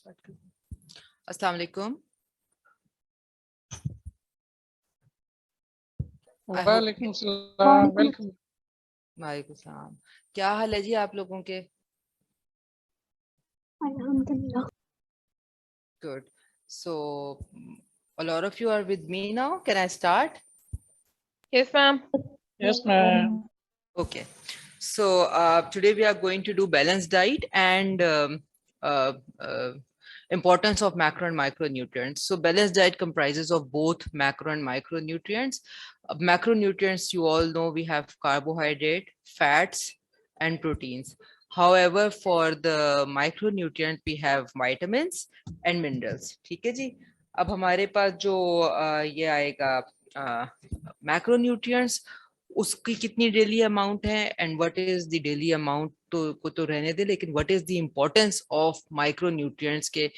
अस्सलाम वालेकुम। वालेकुम सलाम। वेलकम। वालेकुम सलाम। क्या हाल है जी आप लोगों के? Alhamdulillah. Good. So, a lot of you are with me now. Can I start? Yes, ma'am. Yes, ma'am. Okay. So, today we are going to do balanced diet and uh, uh, importance of macro and micronutrients. So, balanced diet comprises of both macro and micronutrients. Macronutrients, you all know, we have carbohydrate, fats, and proteins. However, for the micronutrient, we have vitamins and minerals. ठीक है जी? अब हमारे पास जो ये आएगा macronutrients, उसकी कितनी daily amount है and what is the daily amount तो रहने दे, लेकिन what is the importance of micronutrients के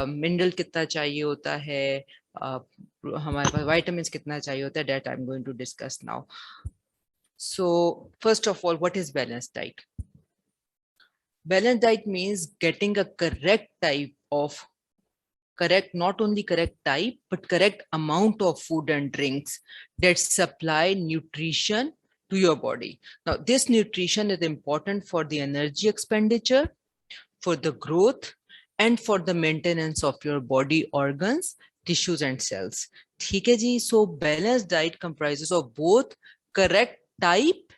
मिनरल कितना चाहिए होता है, हमारे पास विटामिन्स कितना चाहिए होता है, that I am going to discuss now. So first of all, what is balanced diet? Balanced diet means getting a not only correct type, but correct amount of food and drinks that supply nutrition to your body. Now, this nutrition is important for the energy expenditure, for the growth, and for the maintenance of your body organs, tissues, and cells. ठीक है जी? So balanced diet comprises of both correct type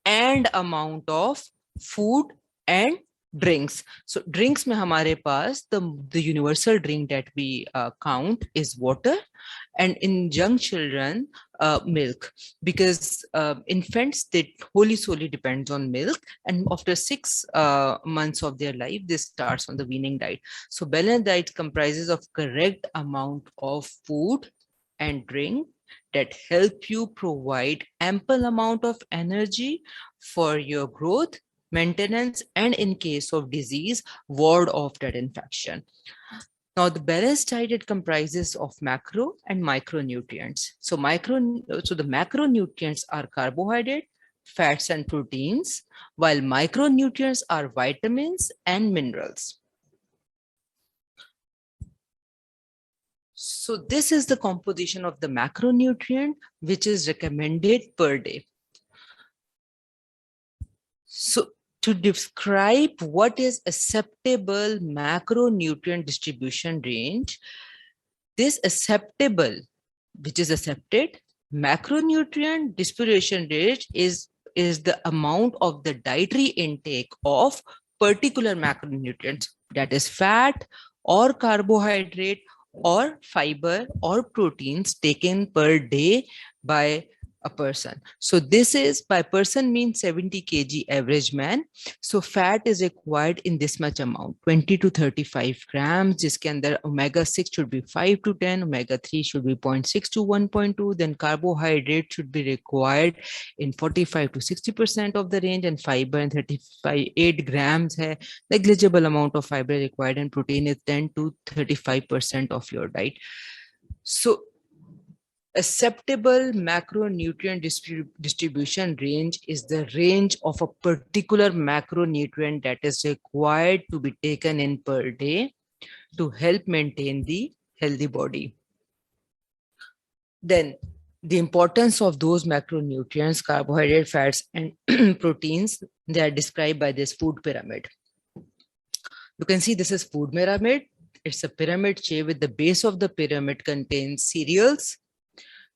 and amount of food and drinks. So drinks में हमारे पास the universal drink that we count is water, and in young children milk, because infants, they wholly solely depends on milk, and after 6 months of their life this starts on the weaning diet. So balanced diet comprises of correct amount of food and drink that help you provide ample amount of energy for your growth, maintenance, and in case of disease, ward off that infection. Now, the balanced diet, it comprises of macro and micronutrients. So the macronutrients are carbohydrate, fats, and proteins, while micronutrients are vitamins and minerals. So this is the composition of the macronutrient which is recommended per day. So to describe what is acceptable macronutrient distribution range, this acceptable, which is accepted macronutrient distribution range is the amount of the dietary intake of particular macronutrients, that is fat or carbohydrate or fiber or proteins taken per day by a person. So this is, by person means 70 kg average man. So fat is required in this much amount, 20 to 35 grams, जिसके अंदर omega 6 should be 5 to 10, omega 3 should be 0.6 to 1.2, then carbohydrate should be required in 45 to 60% of the range, and fiber in 8 grams hai, negligible amount of fiber required, and protein is 10 to 35% of your diet. So acceptable macronutrient distribution range is the range of a particular macronutrient that is required to be taken in per day to help maintain the healthy body. Then the importance of those macronutrients, carbohydrate, fats, and proteins, they are described by this food pyramid. You can see this is food pyramid. It's a pyramid shape with the base of the pyramid contains cereals.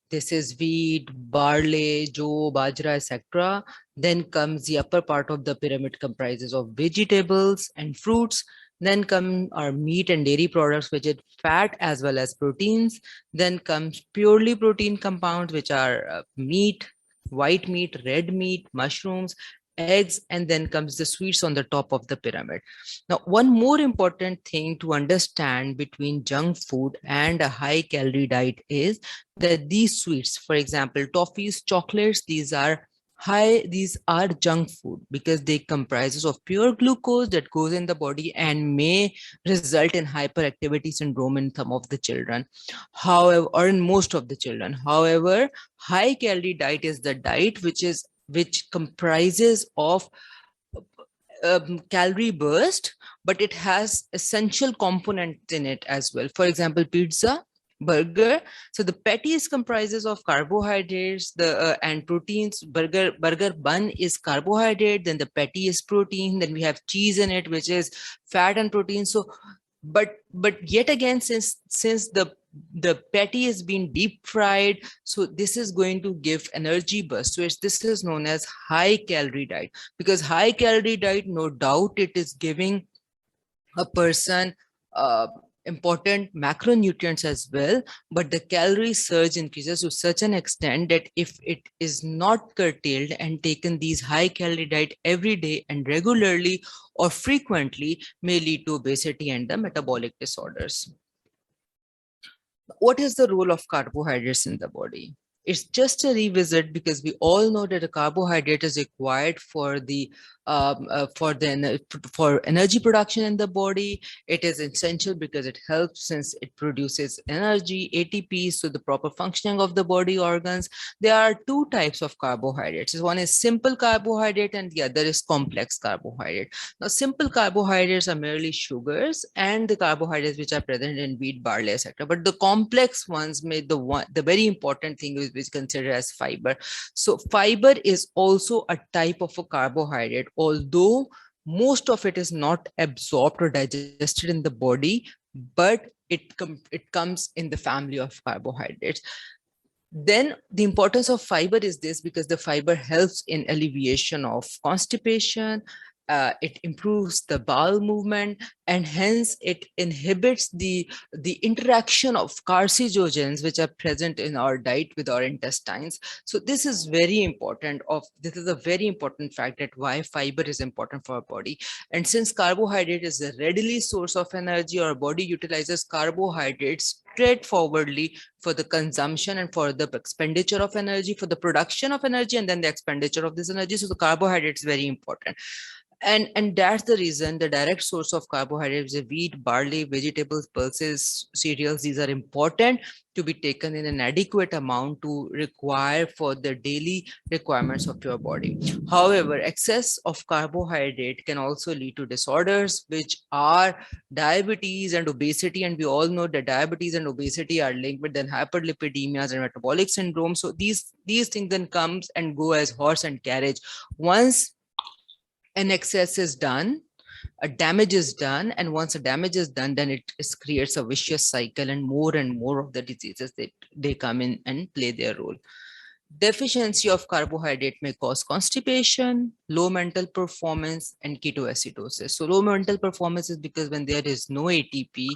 This is wheat, barley, jow, bajra, etc. Then comes the upper part of the pyramid comprises of vegetables and fruits. Then come our meat and dairy products, which is fat as well as proteins. Then comes purely protein compounds, which are meat, white meat, red meat, mushrooms, eggs, and then comes the sweets on the top of the pyramid. Now, one more important thing to understand between junk food and a high calorie diet is that these sweets, for example, toffees, chocolates, these are junk food because they comprises of pure glucose that goes in the body and may result in hyperactivity syndrome in some of the children, however, or in most of the children. However, high calorie diet is the diet which comprises of calorie burst, but it has essential components in it as well. For example, pizza, burger. So the patties comprises of carbohydrates, the and proteins. Burger bun is carbohydrate, then the patty is protein, then we have cheese in it, which is fat and protein. So but yet again, since the patty is being deep fried, so this is going to give energy burst. So this is known as high calorie diet, because high calorie diet, no doubt, it is giving a person important macronutrients as well, but the calorie surge increases to such an extent that if it is not curtailed and taken these high calorie diet every day and regularly or frequently, may lead to obesity and the metabolic disorders. What is the role of carbohydrates in the body? It's just a revisit, because we all know that a carbohydrate is required for the for energy production in the body. It is essential because it helps, since it produces energy, ATP, so the proper functioning of the body organs. There are two types of carbohydrates. One is simple carbohydrate and the other is complex carbohydrate. Now, simple carbohydrates are merely sugars and the carbohydrates which are present in wheat, barley, etc. But the complex ones made the very important thing is considered as fiber. So fiber is also a type of a carbohydrate, although most of it is not absorbed or digested in the body, but it comes in the family of carbohydrates. Then the importance of fiber is this, because the fiber helps in alleviation of constipation, it improves the bowel movement, and hence it inhibits the interaction of carcinogens which are present in our diet with our intestines. So this is very important. This is a very important fact that why fiber is important for our body. And since carbohydrate is a readily source of energy, our body utilizes carbohydrates straightforwardly for the consumption and for the expenditure of energy, for the production of energy, and then the expenditure of this energy. So the carbohydrate is very important. And that's the reason the direct source of carbohydrates is wheat, barley, vegetables, pulses, cereals. These are important to be taken in an adequate amount to require for the daily requirements of your body. However, excess of carbohydrate can also lead to disorders, which are diabetes and obesity. And we all know that diabetes and obesity are linked with then hyperlipidemias and metabolic syndrome. So these things then comes and go as horse and carriage. Once an excess is done, a damage is done, and once a damage is done, then it creates a vicious cycle, and more of the diseases they come in and play their role. Deficiency of carbohydrate may cause constipation, low mental performance, and ketoacidosis. So low mental performance is because when there is no ATP,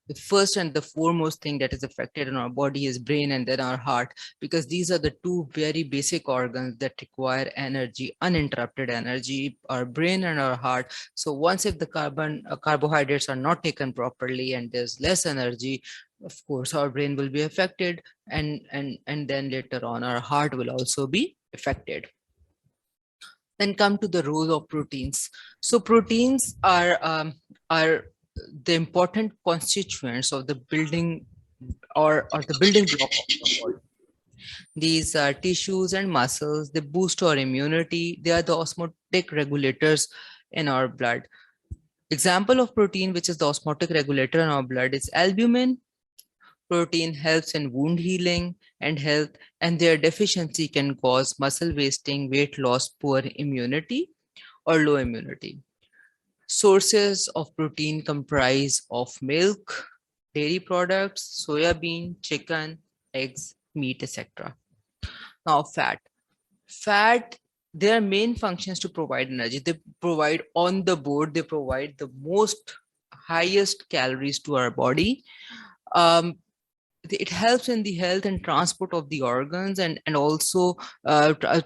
the first and the foremost thing that is affected in our body is brain and then our heart, because these are the two very basic organs that require energy, uninterrupted energy, our brain and our heart. So once if the carbohydrates are not taken properly and there's less energy, of course our brain will be affected, and then later on our heart will also be affected. Then come to the role of proteins. So proteins are the important constituents of the building or the building block of the body. These are tissues and muscles. They boost our immunity. They are the osmotic regulators in our blood. Example of protein which is the osmotic regulator in our blood is albumin. Protein helps in wound healing and health, and their deficiency can cause muscle wasting, weight loss, poor immunity, or low immunity. Sources of protein comprise of milk, dairy products, soya bean, chicken, eggs, meat, etc. Now, fat. Fat, their main functions to provide energy. They provide on the board, they provide the most highest calories to our body. It helps in the health and transport of the organs, and also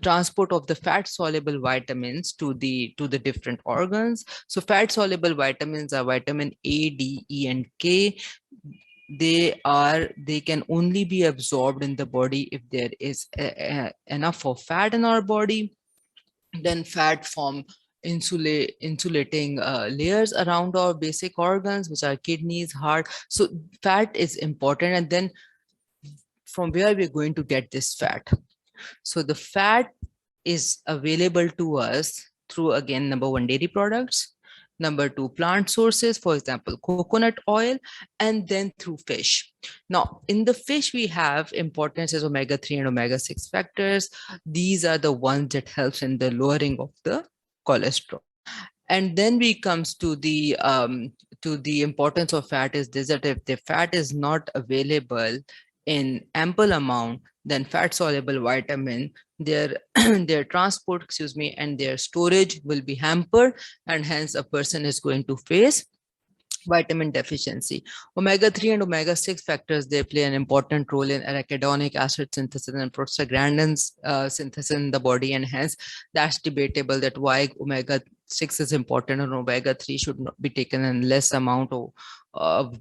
transport of the fat soluble vitamins to the different organs. So fat soluble vitamins are vitamin A, D, E, and K. They can only be absorbed in the body if there is enough of fat in our body. Then fat form insulating layers around our basic organs, which are kidneys, heart. So fat is important. And then from where we're going to get this fat? So the fat is available to us through, again, number one, dairy products, number two, plant sources, for example, coconut oil, and then through fish. Now, in the fish, we have importance as omega-3 and omega-6 factors. These are the ones that helps in the lowering of the cholesterol. And then we comes to the importance of fat is this, that if the fat is not available in ample amount, then fat soluble vitamin, their their transport, and their storage will be hampered, and hence a person is going to face vitamin deficiency. Omega-3 and omega-6 factors, they play an important role in arachidonic acid synthesis and prostaglandins synthesis in the body, and hence that's debatable that why omega-6 is important and omega-3 should not be taken in less amount, or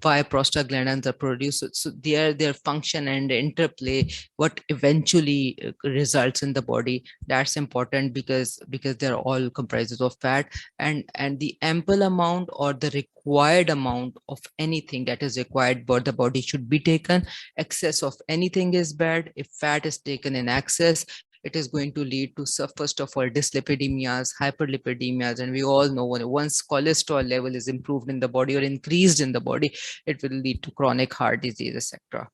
why prostaglandins are produced. So their function and interplay, what eventually results in the body, that's important because they're all comprises of fat, and the ample amount or the required amount of anything that is required by the body should be taken. Excess of anything is bad. If fat is taken in excess, it is going to lead to, first of all, dyslipidemias, hyperlipidemias, and we all know once cholesterol level is improved in the body or increased in the body, it will lead to chronic heart disease, etc.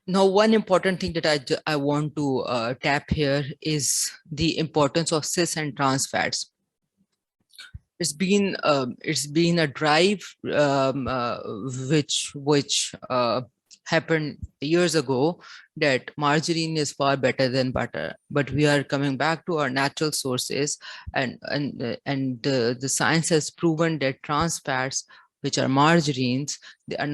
Now, one important thing that I want to tap here is the importance of cis and trans fats. It's been a drive which happened years ago, that margarine is far better than butter, but we are coming back to our natural sources, and the science has proven that trans fats, which are margarines, they are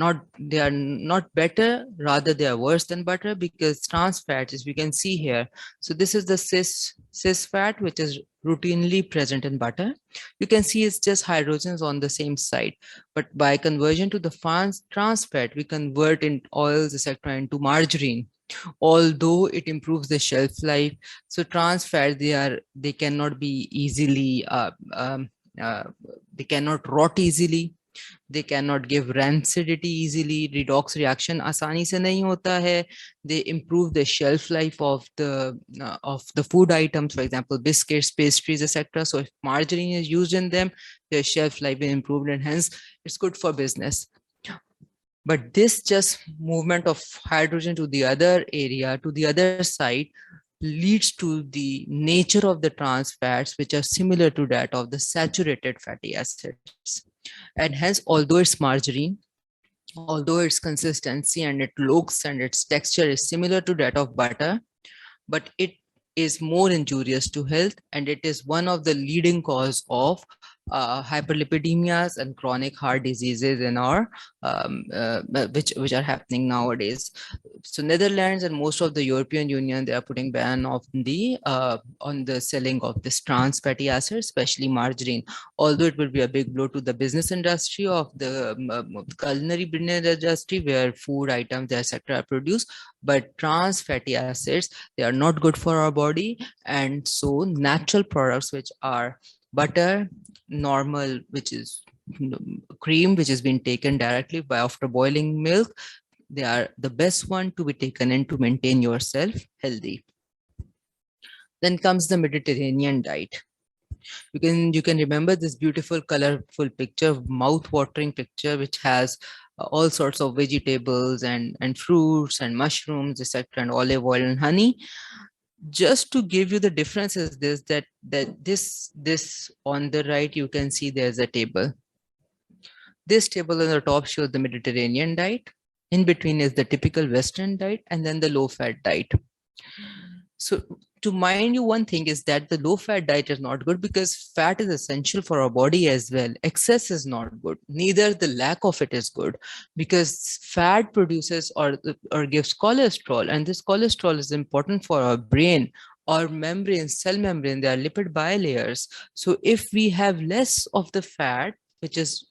not better, rather they are worse than butter, because trans fats, as we can see here, so this is the cis fat, which is routinely present in butter. You can see it's just hydrogens on the same side, but by conversion to the trans fat, we convert in oils, etc., into margarine, although it improves the shelf life. So trans fat, they cannot be easily they cannot rot easily, they cannot give rancidity easily, redox reaction आसानी से नहीं होता है, they improve the shelf life of the food items, for example biscuits, pastries, etc. So if margarine is used in them, their shelf life is improved, and hence it's good for business. But this just movement of hydrogen to the other area, to the other side, leads to the nature of the trans fats, which are similar to that of the saturated fatty acids. And hence, although it's margarine, although its consistency and its looks and its texture is similar to that of butter, but it is more injurious to health, and it is one of the leading cause of hyperlipidemias and chronic heart diseases in our which are happening nowadays. So Netherlands and most of the European Union, they are putting ban on the selling of this trans fatty acids, especially margarine. Although it will be a big blow to the business industry of the culinary business industry, where food items, etc., are produced, but trans fatty acids, they are not good for our body. And so natural products, which are butter, normal, which is cream, which has been taken directly by after boiling milk, they are the best one to be taken in to maintain yourself healthy. Then comes the Mediterranean diet. You can remember this beautiful, colorful picture, mouth-watering picture, which has all sorts of vegetables and fruits and mushrooms, etc., and olive oil and honey. Just to give you the difference is this, that this on the right, you can see there's a table. This table on the top shows the Mediterranean diet. In between is the typical Western diet, and then the low-fat diet. So to mind you, one thing is that the low-fat diet is not good, because fat is essential for our body as well. Excess is not good. Neither the lack of it is good, because fat produces or gives cholesterol, and this cholesterol is important for our brain. Our membrane, cell membrane, they are lipid bilayers. So if we have less of the fat, which is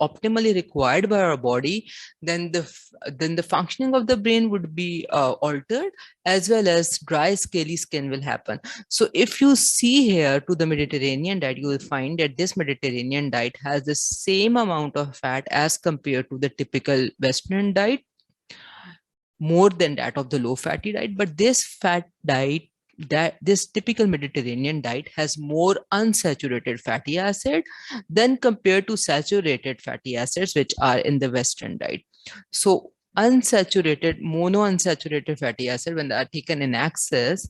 optimally required by our body, then the functioning of the brain would be altered, as well as dry, scaly skin will happen. So if you see here to the Mediterranean diet, you will find that this Mediterranean diet has the same amount of fat as compared to the typical Western diet, more than that of the low fatty diet. But this fat diet that this typical Mediterranean diet has more unsaturated fatty acid than compared to saturated fatty acids, which are in the Western diet. So unsaturated, monounsaturated fatty acid, when they are taken in excess,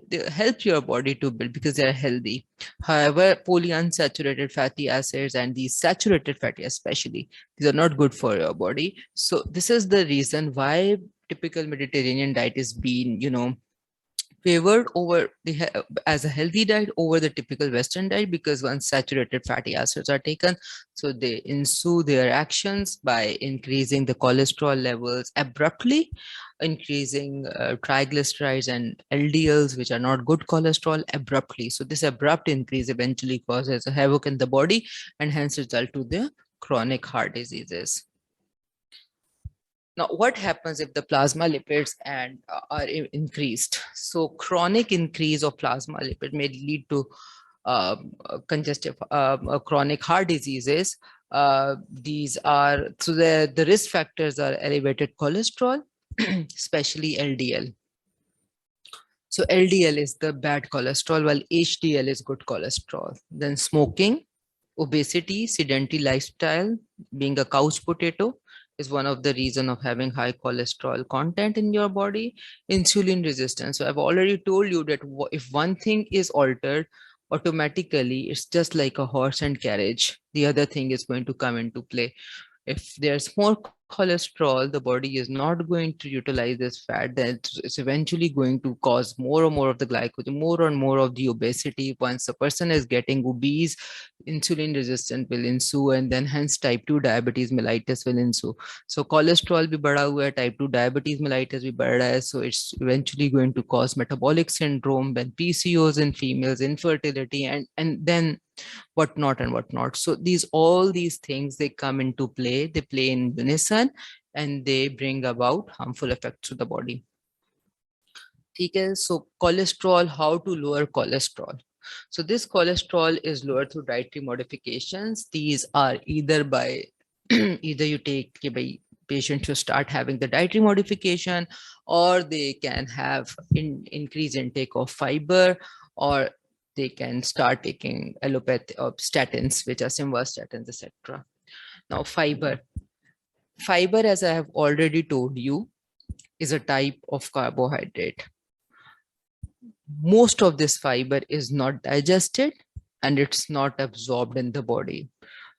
they help your body to build because they are healthy. However, polyunsaturated fatty acids and these saturated fatty especially, these are not good for your body. So this is the reason why typical Mediterranean diet is being, favored over as a healthy diet over the typical Western diet, because once saturated fatty acids are taken, so they ensue their actions by increasing the cholesterol levels abruptly, increasing triglycerides and LDLs, which are not good cholesterol, abruptly. So this abrupt increase eventually causes a havoc in the body and hence result to the chronic heart diseases. Now, what happens if the plasma lipids are increased? So chronic increase of plasma lipid may lead to congestive chronic heart diseases. These are, so the risk factors are elevated cholesterol, especially LDL. So LDL is the bad cholesterol, while HDL is good cholesterol. Then smoking, obesity, sedentary lifestyle, being a couch potato is one of the reason of having high cholesterol content in your body. Insulin resistance. So I've already told you that if one thing is altered, automatically it's just like a horse and carriage. The other thing is going to come into play. If there's more cholesterol, the body is not going to utilize this fat, then it's eventually going to cause more and more of the glycogen, more and more of the obesity. Once a person is getting obese, insulin resistance will ensue, and then hence type 2 diabetes mellitus will ensue. So cholesterol bhi bada hua hai, type 2 diabetes mellitus bhi bada hai, so it's eventually going to cause metabolic syndrome, then PCOS in females, infertility, and then whatnot and whatnot. So all these things, they come into play, they play in unison, and they bring about harmful effects to the body. Okay, so cholesterol, how to lower cholesterol? So this cholesterol is lowered through dietary modifications. These are either by either you take patients to start having the dietary modification, or they can have increased intake of fiber, or they can start taking allopathy of statins, which are simvastatins, etc. Now, fiber, as I have already told you, is a type of carbohydrate. Most of this fiber is not digested and it's not absorbed in the body.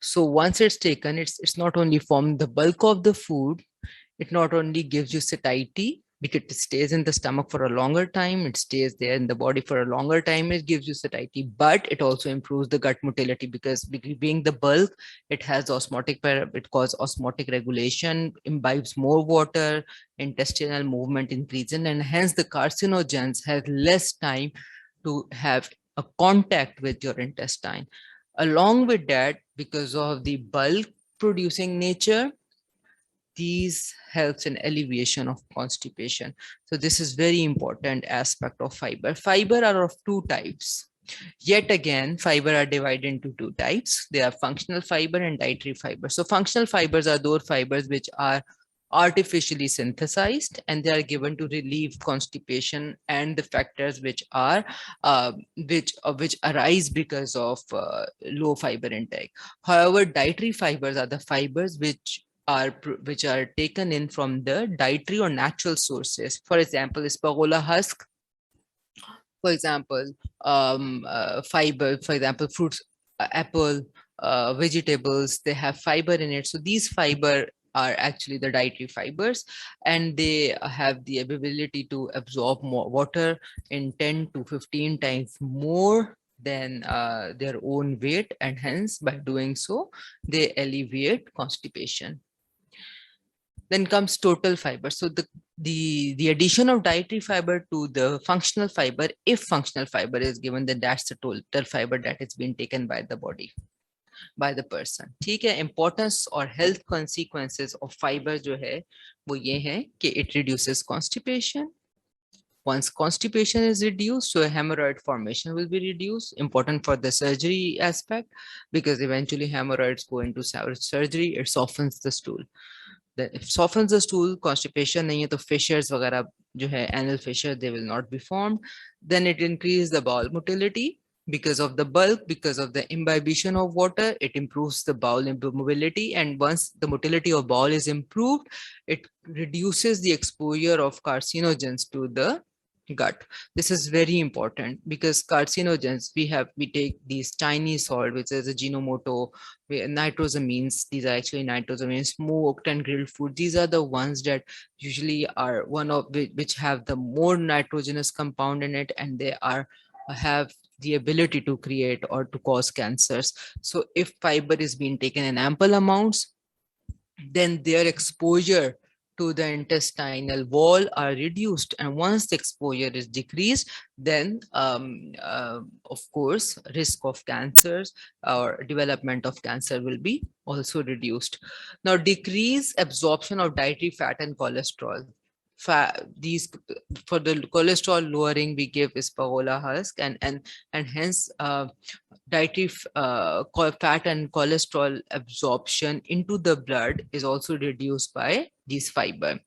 So once it's taken, it's not only from the bulk of the food, it not only gives you satiety, because it stays in the stomach for a longer time, it stays there in the body for a longer time, it gives you satiety, but it also improves the gut motility, because being the bulk, it has it causes osmotic regulation, imbibes more water, intestinal movement increases, and hence the carcinogens has less time to have a contact with your intestine. Along with that, because of the bulk producing nature, these helps in alleviation of constipation. So this is very important aspect of fiber. Fiber are of two types. Yet again, fiber are divided into two types. They are functional fiber and dietary fiber. So functional fibers are those fibers which are artificially synthesized, and they are given to relieve constipation and the factors which are which arise because of low fiber intake. However, dietary fibers are the fibers which are taken in from the dietary or natural sources. For example, sphagola husk. For example, fiber. For example, fruits, apple, vegetables. They have fiber in it. So these fiber are actually the dietary fibers, and they have the ability to absorb more water in 10 to 15 times more than their own weight, and hence by doing so they alleviate constipation. Then comes total fiber. So the addition of dietary fiber to the functional fiber, if functional fiber is given, then that's the total fiber that is being taken by the body, by the person. ठीक है, importance or health consequences of fiber जो है वो ये है कि it reduces constipation. Once constipation is reduced, so hemorrhoid formation will be reduced, important for the surgery aspect, because eventually hemorrhoids go into surgery, it softens the stool. It softens the stool. Constipation नहीं है तो fissures वगैरह जो है anal fissure, they will not be formed. Then it increases the bowel motility. Because of the bulk, because of the imbibition of water, it improves the bowel mobility. And once the motility of bowel is improved, it reduces the exposure of carcinogens to the gut. This is very important because carcinogens, we take these tiny salt, which is a Ajinomoto, nitrosamines. These are actually nitrosamines, smoked and grilled food. These are the ones that usually are one of which have the more nitrogenous compound in it, and they are have the ability to create or to cause cancers. So if fiber is being taken in ample amounts, then their exposure to the intestinal wall are reduced. And once the exposure is decreased, then of course, risk of cancers or development of cancer will be also reduced. Now, decrease absorption of dietary fat and cholesterol. These for the cholesterol lowering, we give ispagola husk, and hence dietary fat and cholesterol absorption into the blood is also reduced by these fiber.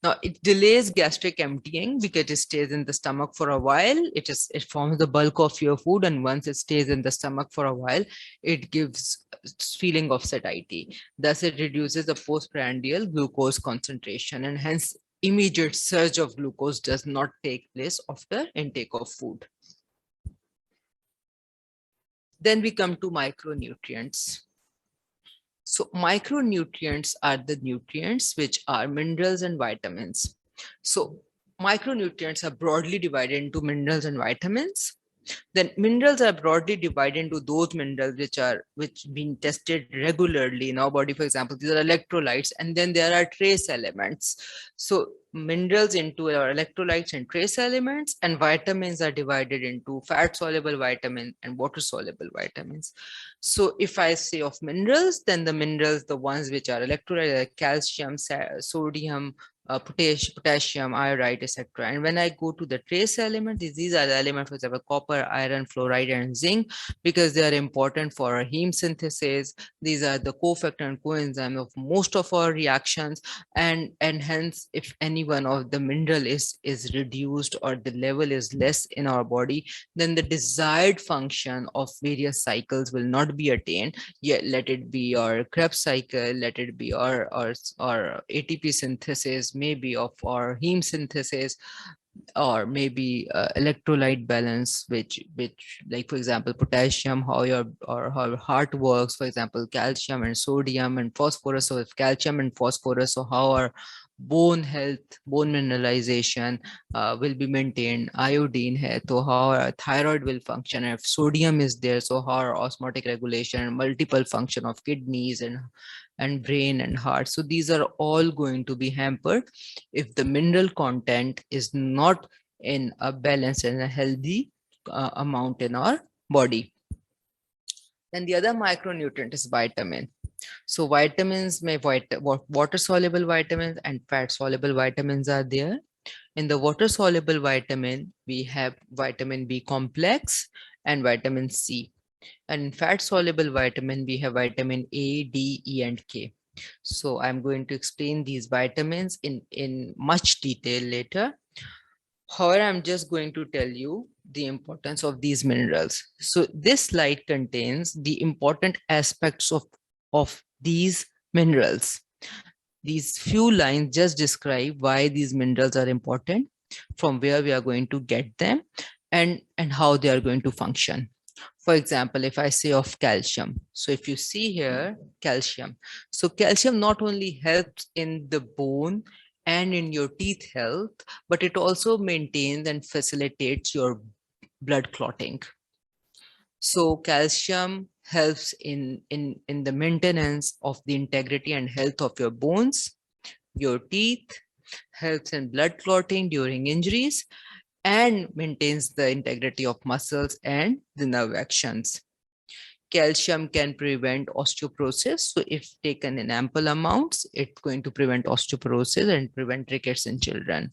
Now it delays gastric emptying because it stays in the stomach for a while. It forms the bulk of your food, and once it stays in the stomach for a while, it gives feeling of satiety. Thus, it reduces the postprandial glucose concentration, and hence immediate surge of glucose does not take place after intake of food. Then we come to micronutrients. So micronutrients are the nutrients which are minerals and vitamins. So micronutrients are broadly divided into minerals and vitamins. Then minerals are broadly divided into those minerals which being tested regularly in our body. For example, these are electrolytes, and then there are trace elements. So minerals into our electrolytes and trace elements, and vitamins are divided into fat soluble vitamins and water soluble vitamins. So if I say of minerals, then the minerals, the ones which are electrolytes, like calcium, sodium, potassium, iodide, etc. And when I go to the trace element, these are the elements, for example, copper, iron, fluoride, and zinc, because they are important for our heme synthesis. These are the cofactor and coenzyme of most of our reactions, and hence, if any one of the mineral is reduced or the level is less in our body, then the desired function of various cycles will not be attained. Yet, let it be our Krebs cycle, let it be our ATP synthesis, maybe of our heme synthesis, or maybe electrolyte balance, which like, for example, potassium, how your heart works, for example, calcium and sodium and phosphorus. So if calcium and phosphorus, so how our bone health, bone mineralization will be maintained. Iodine hai, so how our thyroid will function. If sodium is there, so how our osmotic regulation, multiple function of kidneys and brain and heart. So these are all going to be hampered if the mineral content is not in a balanced and a healthy amount in our body. Then the other micronutrient is vitamin. So vitamins, water soluble vitamins and fat soluble vitamins are there. In the water soluble vitamin, we have vitamin B complex and vitamin C. And in fat soluble vitamin, we have vitamin A, D, E, and K. So I'm going to explain these vitamins in much detail later. However, I'm just going to tell you the importance of these minerals. So this slide contains the important aspects of these minerals. These few lines just describe why these minerals are important, from where we are going to get them, and how they are going to function. For example, if I say of calcium, so if you see here, calcium. So calcium not only helps in the bone and in your teeth health, but it also maintains and facilitates your blood clotting. So calcium helps in the maintenance of the integrity and health of your bones, your teeth, helps in blood clotting during injuries, and maintains the integrity of muscles and the nerve actions. Calcium can prevent osteoporosis. So if taken in ample amounts, it's going to prevent osteoporosis and prevent rickets in children.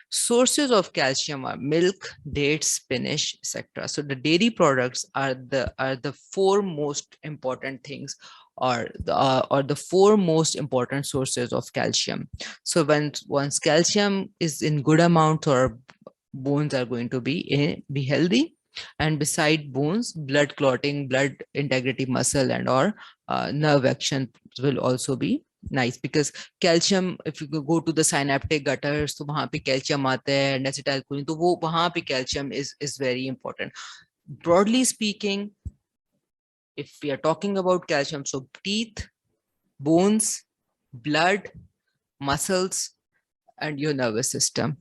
Sources of calcium are milk, dates, spinach, etc. So the dairy products are the four most important things are the four most important sources of calcium. So once calcium is in good amount, our bones are going to be healthy. And beside bones, blood clotting, blood integrity, muscle, and or nerve action will also be nice, because calcium, if you go to the synaptic gutters, तो वहाँ पे calcium आता है, and acetylcholine, तो वो वहाँ पे calcium is very important. Broadly speaking, if we are talking about calcium, so teeth, bones, blood, muscles, and your nervous system.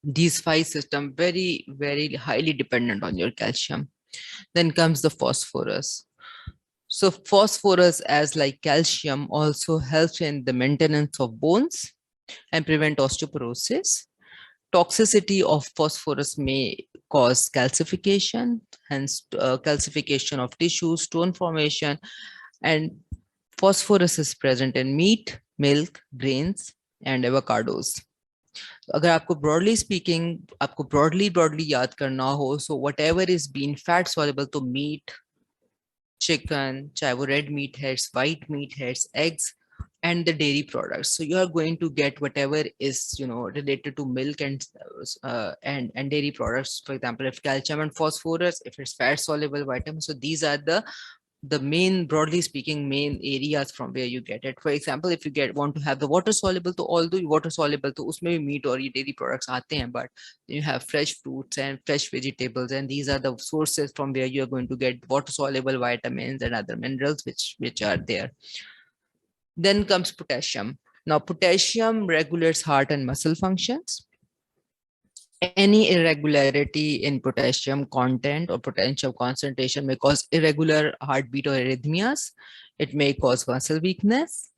These five systems very, very highly dependent on your calcium. Then comes the phosphorus. So phosphorus, as like calcium, also helps in the maintenance of bones and prevent osteoporosis. Toxicity of phosphorus may cause calcification, hence calcification of tissue, stone formation, and phosphorus is present in meat, milk, grains, and avocados. अगर आपको broadly speaking, आपको broadly याद करना हो, so whatever is being fat soluble, तो meat, chicken, चाहे वो red meat है, white meat है, eggs, and the dairy products. So you are going to get whatever is, related to milk and dairy products. For example, if calcium and phosphorus, if it's fat soluble vitamins, so these are the main, broadly speaking, main areas from where you get it. For example, if you want to have the water soluble, to although water soluble, to usme bhi meat or dairy products aate hain, but you have fresh fruits and fresh vegetables, and these are the sources from where you are going to get water soluble vitamins and other minerals which are there. Then comes potassium. Now, potassium regulates heart and muscle functions. Any irregularity in potassium content or potassium concentration may cause irregular heartbeat or arrhythmias. It may cause muscle weakness,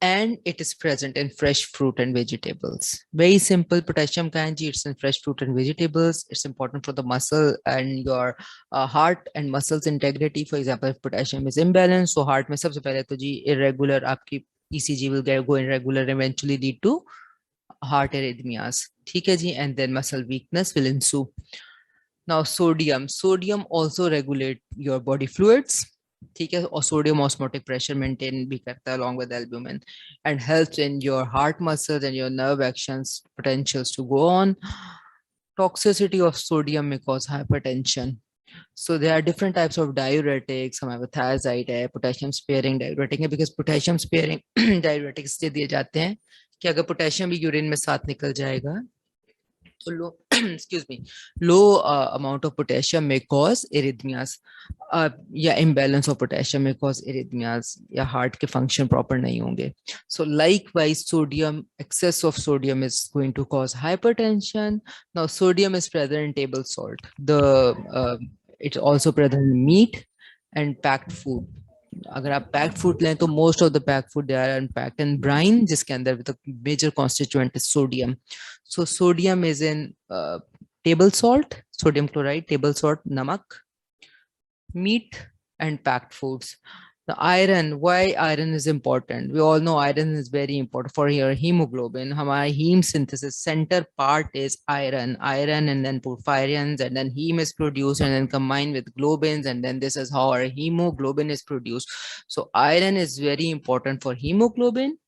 and it is present in fresh fruit and vegetables. Very simple, potassium kanji, it's in fresh fruit and vegetables. It's important for the muscle and your heart and muscles integrity. For example, if potassium is imbalanced, so heart mein sabse pehle to ji irregular, aapki ECG will go irregular, eventually lead to heart arrhythmias. ठीक है जी, and then muscle weakness will ensue. Now sodium also regulate your body fluids. ठीक है, और sodium osmotic pressure maintain भी करता है along with albumin, and helps in your heart muscles and your nerve actions potentials to go on. Toxicity of sodium may cause hypertension. So there are different types of diuretics. हमारे thiazide है, potassium sparing diuretic है, because potassium sparing diuretics से दिए जाते हैं कि अगर potassium भी यूरिन में साथ निकल जाएगा, तो लो excuse me, low amount of potassium may cause arrhythmias, या imbalance of potassium may cause arrhythmias, या heart के function proper नहीं होंगे. So likewise, sodium, excess of sodium is going to cause hypertension. Now sodium is present in table salt. It's also present in meat and packed food. अगर आप packed food लें तो most of the packed food they are unpacked in brine, जिसके अंदर the major constituent is sodium. So sodium is in table salt, sodium chloride, table salt, namak, meat, and packed foods. The iron, why iron is important? We all know iron is very important for your hemoglobin. Hamara heme synthesis center part is iron, and then porphyrins, and then heme is produced and then combined with globins, and then this is how our hemoglobin is produced. So iron is very important for hemoglobin.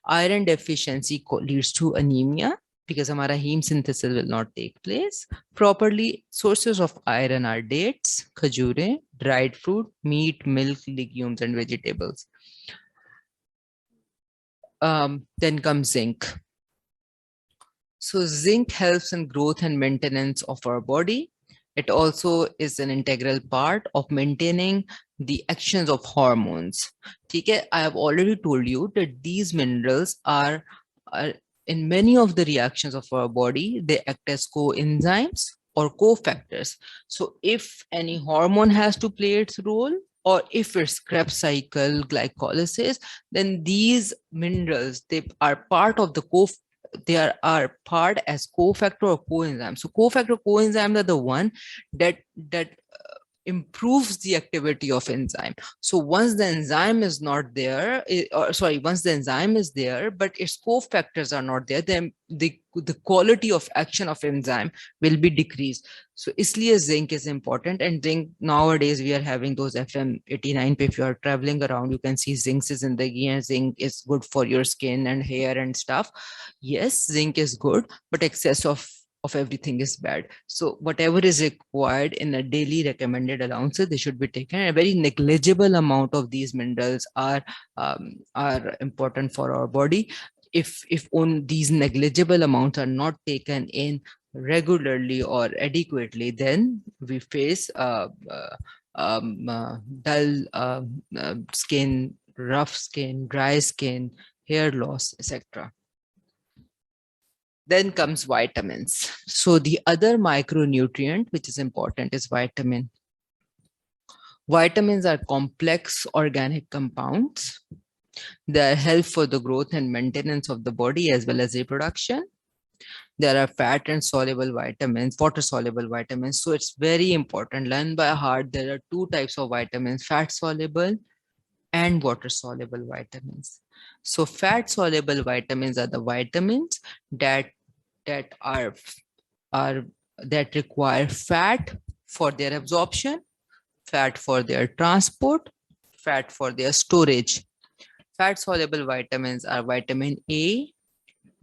Iron deficiency leads to anemia, because हमारा heme synthesis will not take place properly. Sources of iron are dates, khajure, dried fruit, meat, milk, legumes, and vegetables. Then comes zinc. So zinc helps in growth and maintenance of our body. It also is an integral part of maintaining the actions of hormones. Okay, I have already told you that these minerals are in many of the reactions of our body, they act as coenzymes or cofactors. So if any hormone has to play its role, or if it's Krebs cycle glycolysis, then these minerals, they are part of the they are part as cofactor or coenzyme. So cofactor, coenzyme are the one that improves the activity of enzyme. So once the enzyme is not there, once the enzyme is there, but its cofactors are not there, then the quality of action of enzyme will be decreased. So isliye zinc is important, and zinc nowadays we are having those FM89. If you are traveling around, you can see zinc is in the gear. Zinc is good for your skin and hair and stuff. Yes, zinc is good, but excess of everything is bad. So whatever is required in a daily recommended allowances, they should be taken. A very negligible amount of these minerals are important for our body. If on these negligible amounts are not taken in regularly or adequately, then we face dull skin, rough skin, dry skin, hair loss, etc. Then comes vitamins. So the other micronutrient which is important is vitamin. Vitamins are complex organic compounds. They are helpful for the growth and maintenance of the body as well as reproduction. There are fat and soluble vitamins, water soluble vitamins. So it's very important. Learn by heart. There are two types of vitamins: fat soluble and water soluble vitamins. So fat soluble vitamins are the vitamins that that require fat for their absorption, fat for their transport, fat for their storage. Fat soluble vitamins are vitamin A,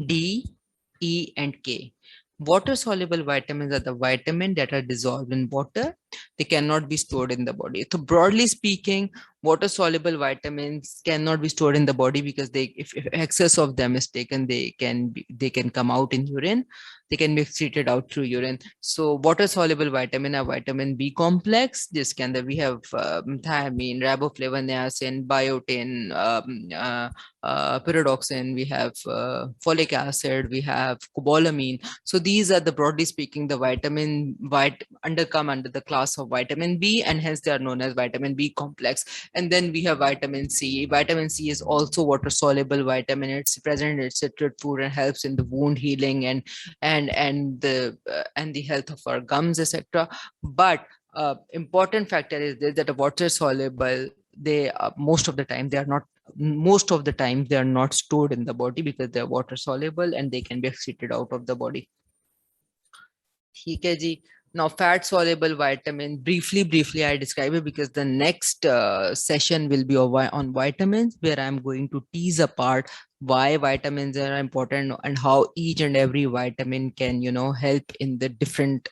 D, E, and K. Water soluble vitamins are the vitamins that are dissolved in water. They cannot be stored in the body. So broadly speaking, water soluble vitamins cannot be stored in the body because if excess of them is taken, they can come out in urine. They can be excreted out through urine. So water soluble vitamin are vitamin B complex. This can we have thiamine, riboflavin, niacin, biotin, pyridoxine. We have folic acid. We have cobalamin. So these are the broadly speaking the come under the class of vitamin B, and hence they are known as vitamin B complex. And then we have vitamin C. Vitamin C is also water soluble vitamin. It's present in citrus food and helps in the wound healing and the health of our gums, etc. But important factor is this, that a water soluble, most of the time they are not stored in the body because they are water soluble and they can be excreted out of the body. ठीक है जी. Now, fat soluble vitamin, briefly, I describe it because the next session will be on vitamins, where I'm going to tease apart why vitamins are important and how each and every vitamin can, help in the different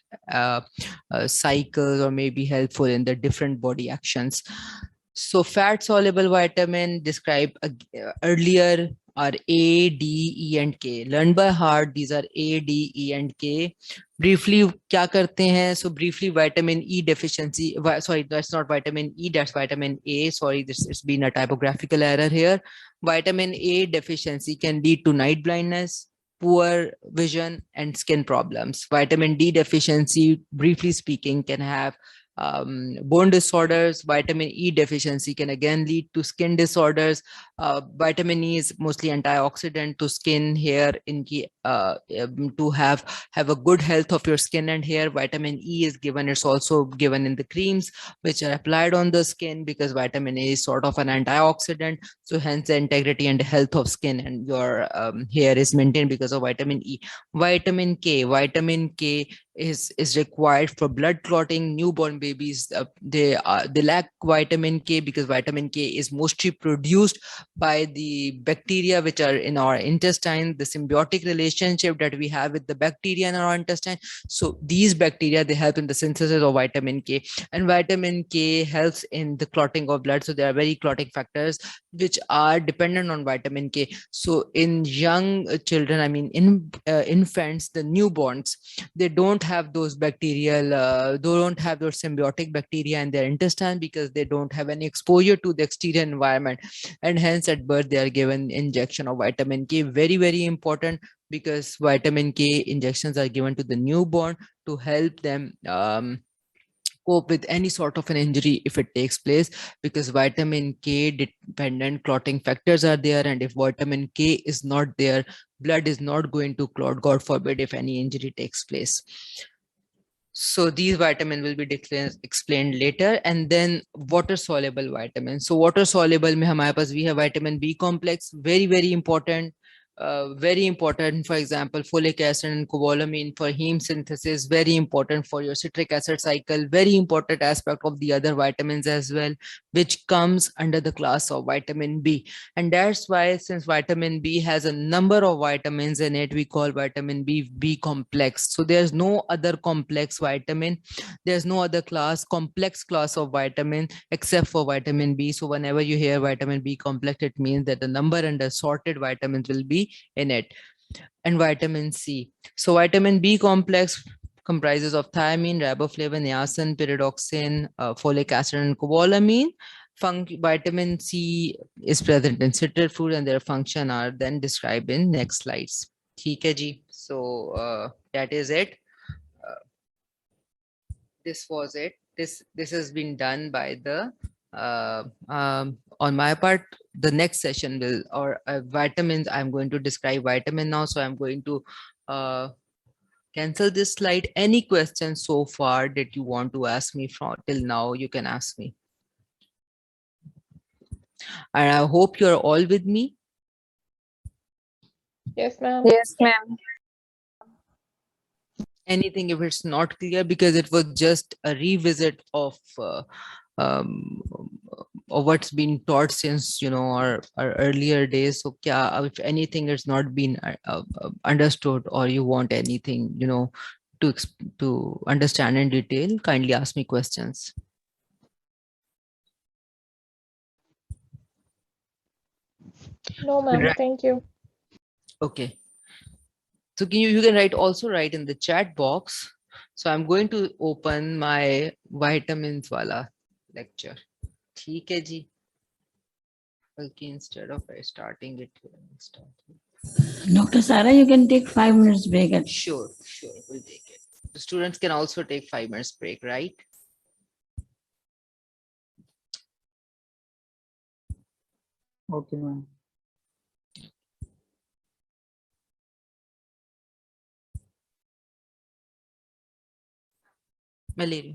cycles or maybe helpful in the different body actions. So fat soluble vitamin described earlier are A, D, E, and K. Learned by heart, these are A, D, E, and K. Briefly, क्या करते हैं? So briefly, vitamin E deficiency. Sorry, that's not vitamin E. That's vitamin A. Sorry, it's been a typographical error here. Vitamin A deficiency can lead to night blindness, poor vision, and skin problems. Vitamin D deficiency, briefly speaking, can have bone disorders. Vitamin E deficiency can again lead to skin disorders. Vitamin E is mostly antioxidant to skin, hair, to have a good health of your skin and hair. Vitamin E is given. It's also given in the creams which are applied on the skin because vitamin A is sort of an antioxidant. So hence the integrity and health of skin and your hair is maintained because of vitamin E. Vitamin K is required for blood clotting. Newborn babies, they lack vitamin K because vitamin K is mostly produced by the bacteria which are in our intestine, the symbiotic relationship that we have with the bacteria in our intestine. So these bacteria, they help in the synthesis of vitamin K, and vitamin K helps in the clotting of blood. So there are very clotting factors which are dependent on vitamin K. So in young children, I mean in infants, the newborns, they don't have those bacterial, they don't have those symbiotic bacteria in their intestine because they don't have any exposure to the exterior environment, and hence at birth they are given injection of vitamin K. Very, very important because vitamin K injections are given to the newborn to help them cope with any sort of an injury if it takes place, because vitamin K dependent clotting factors are there, and if vitamin K is not there, blood is not going to clot, God forbid, if any injury takes place. So these vitamin will be explained later, and then water soluble vitamins. So water soluble mein hamare paas we have vitamin B complex, very important. Very important, for example, folic acid and cobalamin for heme synthesis, very important for your citric acid cycle, very important aspect of the other vitamins as well, which comes under the class of vitamin B. And that's why, since vitamin B has a number of vitamins in it, we call vitamin B complex. So there's no other complex vitamin, there's no other complex class of vitamin except for vitamin B. So whenever you hear vitamin B complex, it means that the number and assorted vitamins will be in it. And vitamin C. So vitamin B complex comprises of thiamine, riboflavin, niacin, pyridoxine, folic acid, and cobalamin. Vitamin C is present in citrus fruit, and their function are then described in next slides. ठीक है जी. So that is it. This was it. This has been done by the on my part. The next session will, or vitamins, I'm going to describe vitamin now, so I'm going to cancel this slide. Any questions so far that you want to ask me from till now, you can ask me, and I hope you're all with me. Yes, ma'am. Yes, ma'am. Anything if it's not clear, because it was just a revisit of um, what's been taught since, our earlier days. So if anything is not been understood, or you want anything, to understand in detail, kindly ask me questions. No, ma'am. Right. Thank you. Okay. So you can write in the chat box. So I'm going to open my vitamins wala lecture. ठीक है जी. Okay, instead of starting it, start. Dr. Sarah, you can take 5 minutes break. Sure, we'll take it. The students can also take 5 minutes break, right? Okay, ma'am. Malaria.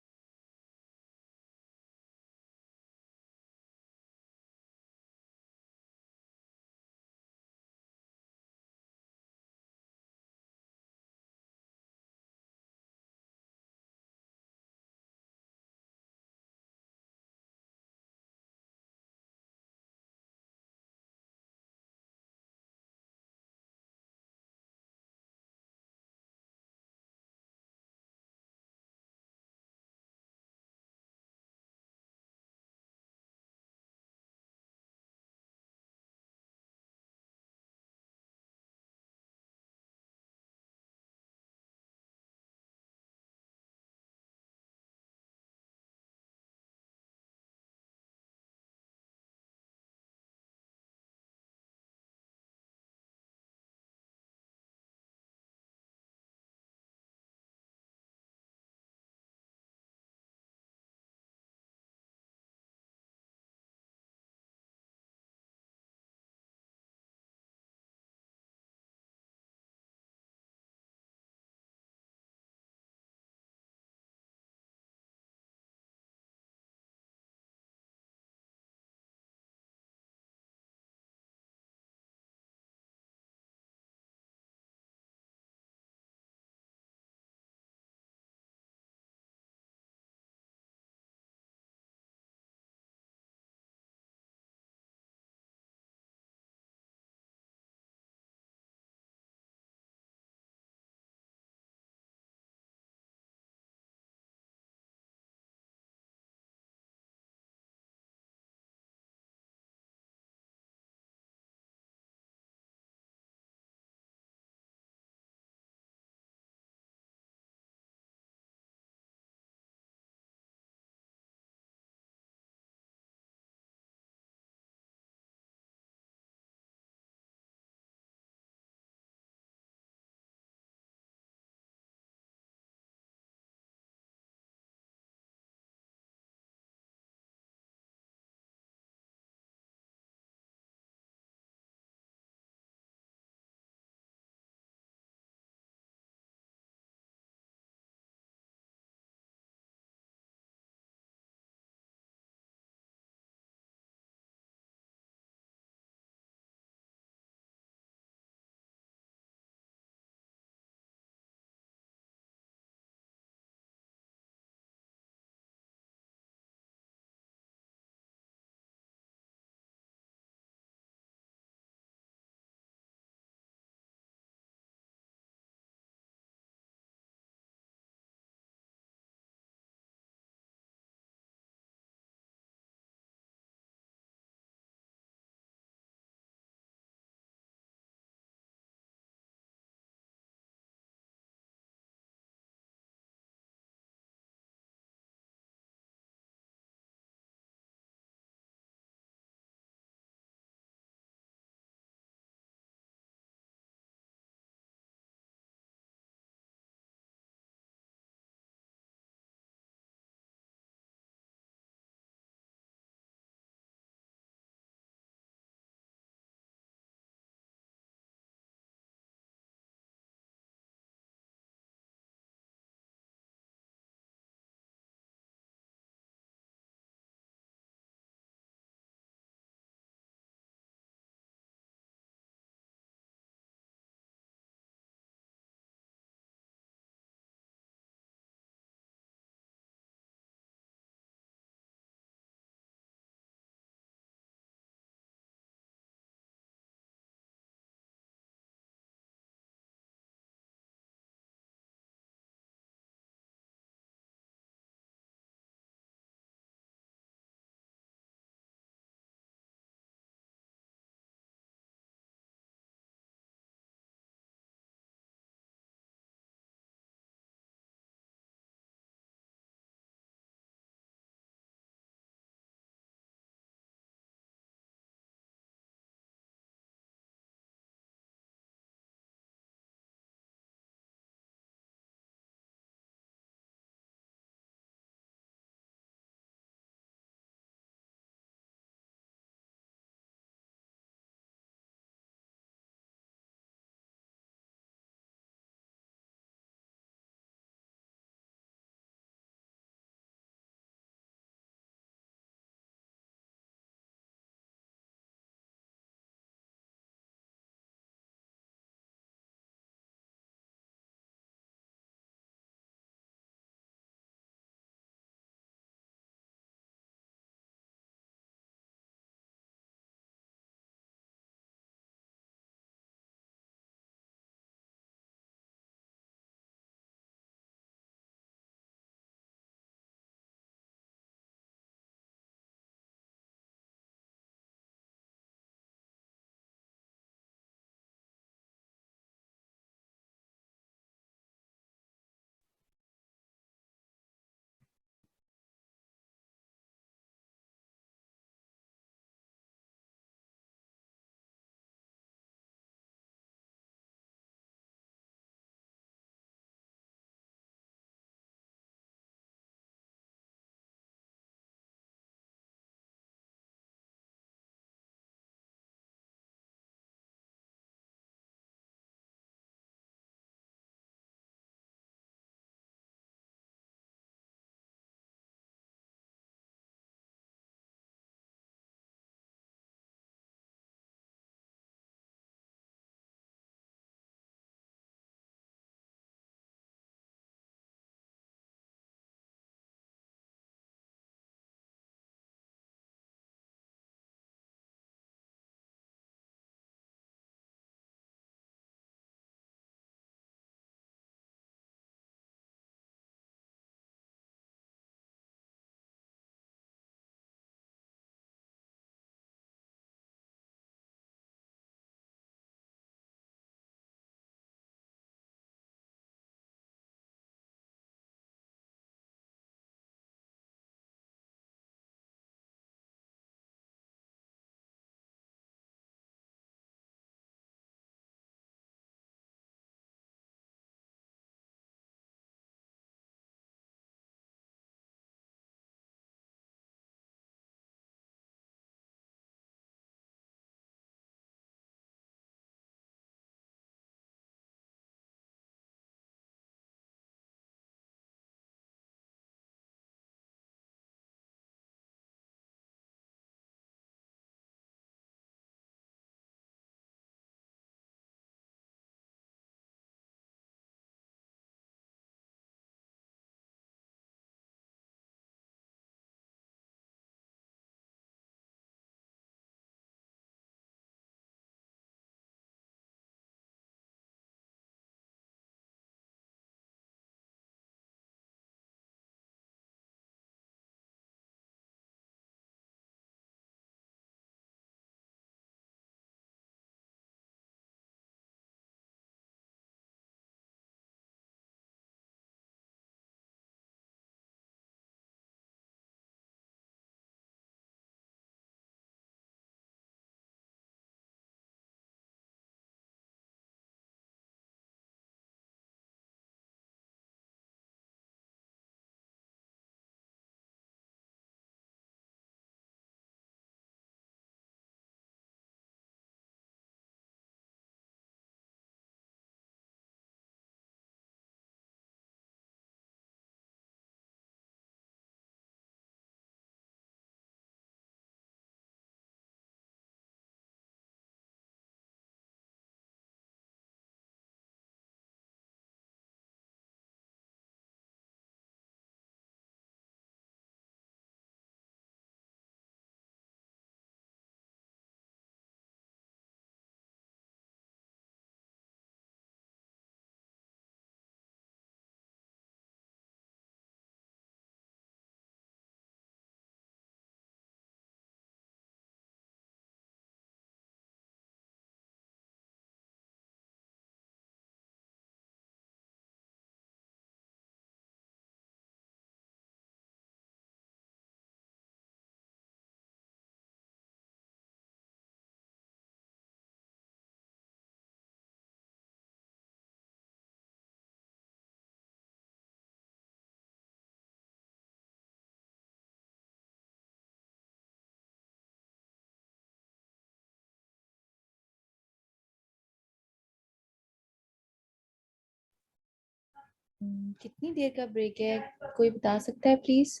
कितनी देर का break है, कोई बता सकता है please?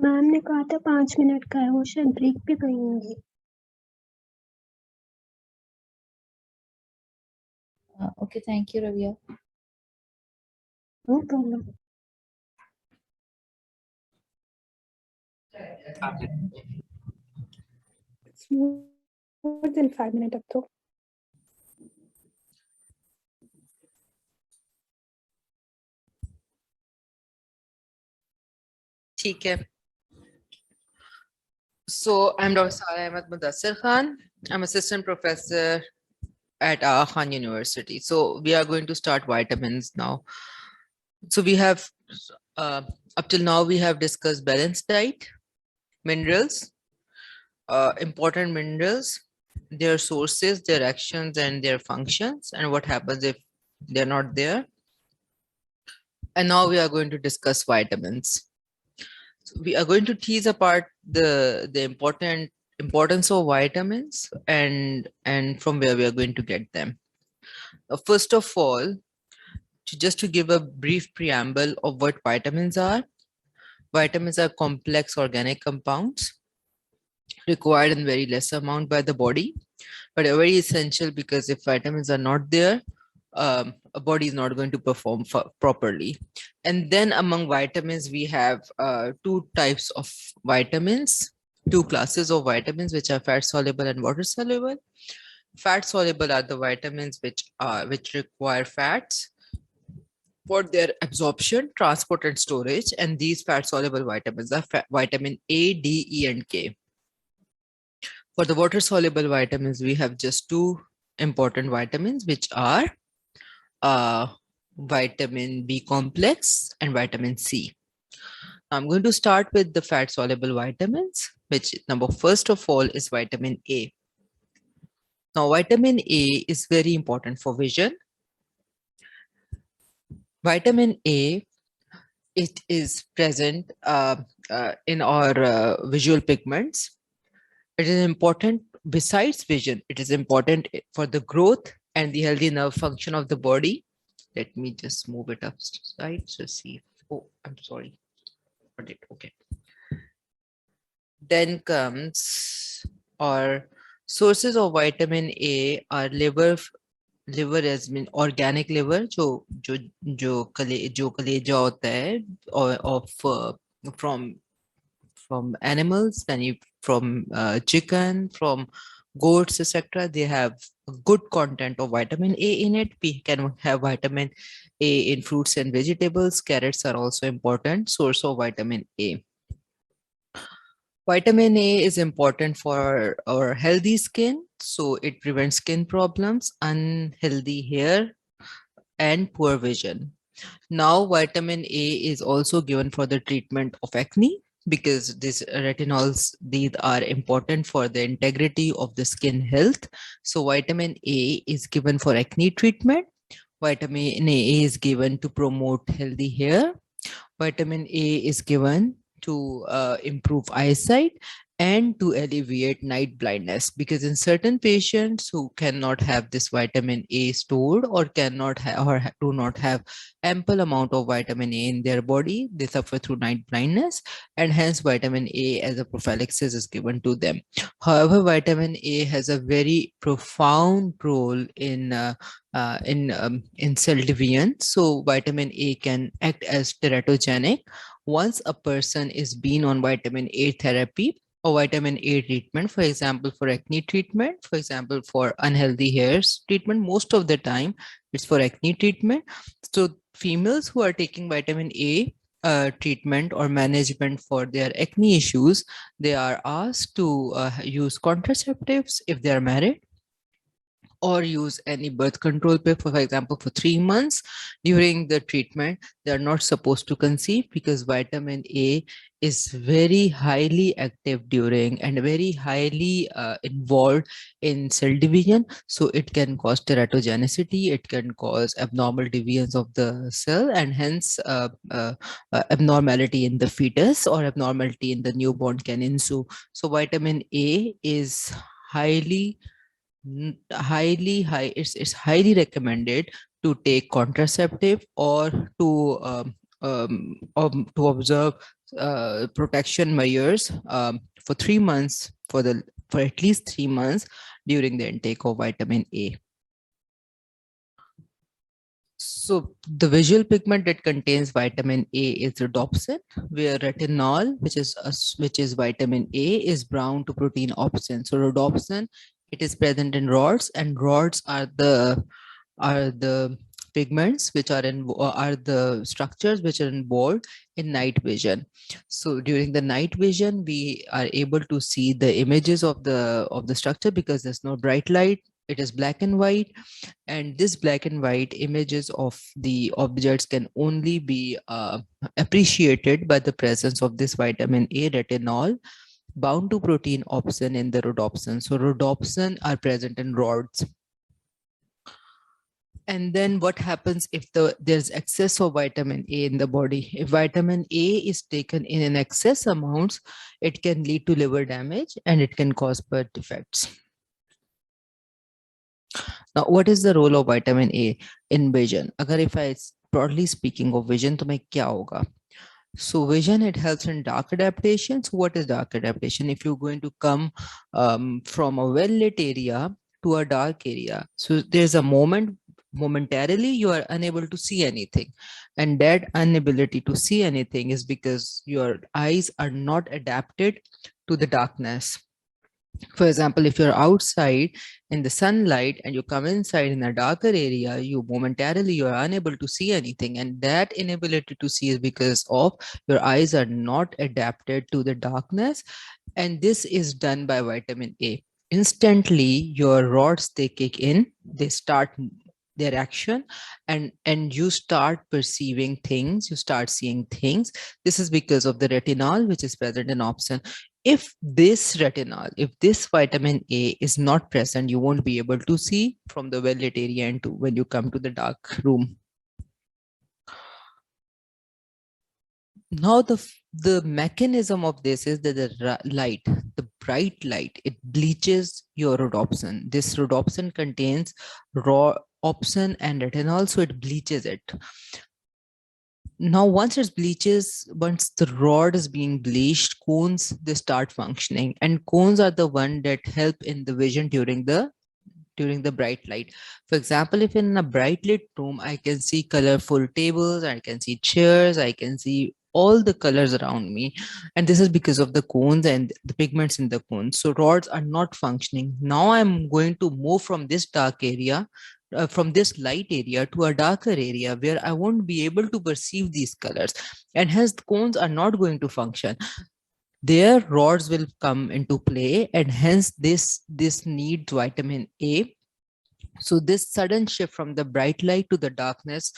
Ma'am ने कहा था 5 मिनट का है, वो शायद ब्रेक पे गई होंगी। Okay, thank you Raviya. No problem. More than 5 minute अब तो। ठीक है. So I'm Dr. Sara Ahmed Mudassir Khan. I'm assistant professor at Aga Khan University. So we are going to start vitamins now. So we have, up till now, we have discussed balanced diet, minerals, important minerals, their sources, their actions, and their functions, and what happens if they're not there. And now we are going to discuss vitamins. So we are going to tease apart the importance of vitamins and from where we are going to get them. First of all, just to give a brief preamble of what vitamins are. Vitamins are complex organic compounds required in very less amount by the body, but are very essential because if vitamins are not there, a body is not going to perform properly. And then among vitamins, we have two types of vitamins, two classes of vitamins, which are fat soluble and water soluble. Fat soluble are the vitamins which require fats for their absorption, transport, and storage. And these fat soluble vitamins are vitamin A, D, E, and K. For the water soluble vitamins, we have just two important vitamins, which are vitamin B complex and vitamin C. I'm going to start with the fat soluble vitamins, which first of all is vitamin A. Now, vitamin A is very important for vision. Vitamin A, it is present in our visual pigments. It is important besides vision. It is important for the growth and the healthy nerve function of the body. Let me just move it upside to see. Oh, I'm sorry. Okay. Then comes our sources of vitamin A are liver as mean organic liver जो कलेजा होता है from animals, from chicken, from goats, etc. They have a good content of vitamin A in it. We can have vitamin A in fruits and vegetables. Carrots are also important source of vitamin A. Vitamin A is important for our healthy skin, so it prevents skin problems, unhealthy hair, and poor vision. Now, vitamin A is also given for the treatment of acne because these retinols, these are important for the integrity of the skin health. So vitamin A is given for acne treatment. Vitamin A is given to promote healthy hair. Vitamin A is given to improve eyesight and to alleviate night blindness, because in certain patients who cannot have this vitamin A stored or cannot have or do not have ample amount of vitamin A in their body, they suffer through night blindness, and hence vitamin A as a prophylaxis is given to them. However, vitamin A has a very profound role in cell division. So vitamin A can act as teratogenic. Once a person is been on vitamin A therapy or vitamin A treatment, for example, for acne treatment, for example, for unhealthy hairs treatment, most of the time it's for acne treatment. So females who are taking vitamin A treatment or management for their acne issues, they are asked to use contraceptives if they are married, or use any birth control pill for example, for 3 months. During the treatment, they are not supposed to conceive because vitamin A is very highly active during and very highly involved in cell division. So it can cause teratogenicity, it can cause abnormal deviance of the cell, and hence abnormality in the fetus or abnormality in the newborn can ensue. So vitamin A is highly it's highly recommended to take contraceptive or to observe protection measures for 3 months for at least 3 months during the intake of vitamin A. So the visual pigment that contains vitamin A is rhodopsin, where retinol, which is vitamin A, is bound to protein opsin. So rhodopsin, it is present in rods, and rods are the pigments which are the structures which are involved in night vision. So during the night vision, we are able to see the images of the structure because there's no bright light. It is black and white, and this black and white images of the objects can only be appreciated by the presence of this vitamin A retinol bound to protein opsin in the rhodopsin. So rhodopsin are present in rods. And then what happens if there's excess of vitamin A in the body? If vitamin A is taken in an excess amounts, it can lead to liver damage and it can cause birth defects. Now, what is the role of vitamin A in vision? Agar if I broadly speaking of vision, to kya hoga? So vision, it helps in dark adaptation. So what is dark adaptation? If you're going to come from a well-lit area to a dark area, so there's a momentarily you are unable to see anything, and that inability to see anything is because your eyes are not adapted to the darkness. For example, if you're outside in the sunlight and you come inside in a darker area, you are unable to see anything, and that inability to see is because of your eyes are not adapted to the darkness, and this is done by vitamin A. Instantly your rods, they kick in, they start their action, and you start perceiving things, you start seeing things. This is because of the retinol which is present in opsin. If this vitamin A is not present, you won't be able to see from the well-lit area into when you come to the dark room. Now the mechanism of this is that the bright light, it bleaches your rhodopsin. This rhodopsin contains raw opsin and retinol, so it bleaches it. Now, once the rod is being bleached, cones, they start functioning, and cones are the one that help in the vision during the bright light. For example, if in a bright lit room, I can see colorful tables, I can see chairs, I can see all the colors around me, and this is because of the cones and the pigments in the cones. So rods are not functioning. Now I'm going to move from this dark area, from this light area to a darker area where I won't be able to perceive these colors, and hence the cones are not going to function. Their rods will come into play, and hence this needs vitamin A. So this sudden shift from the bright light to the darkness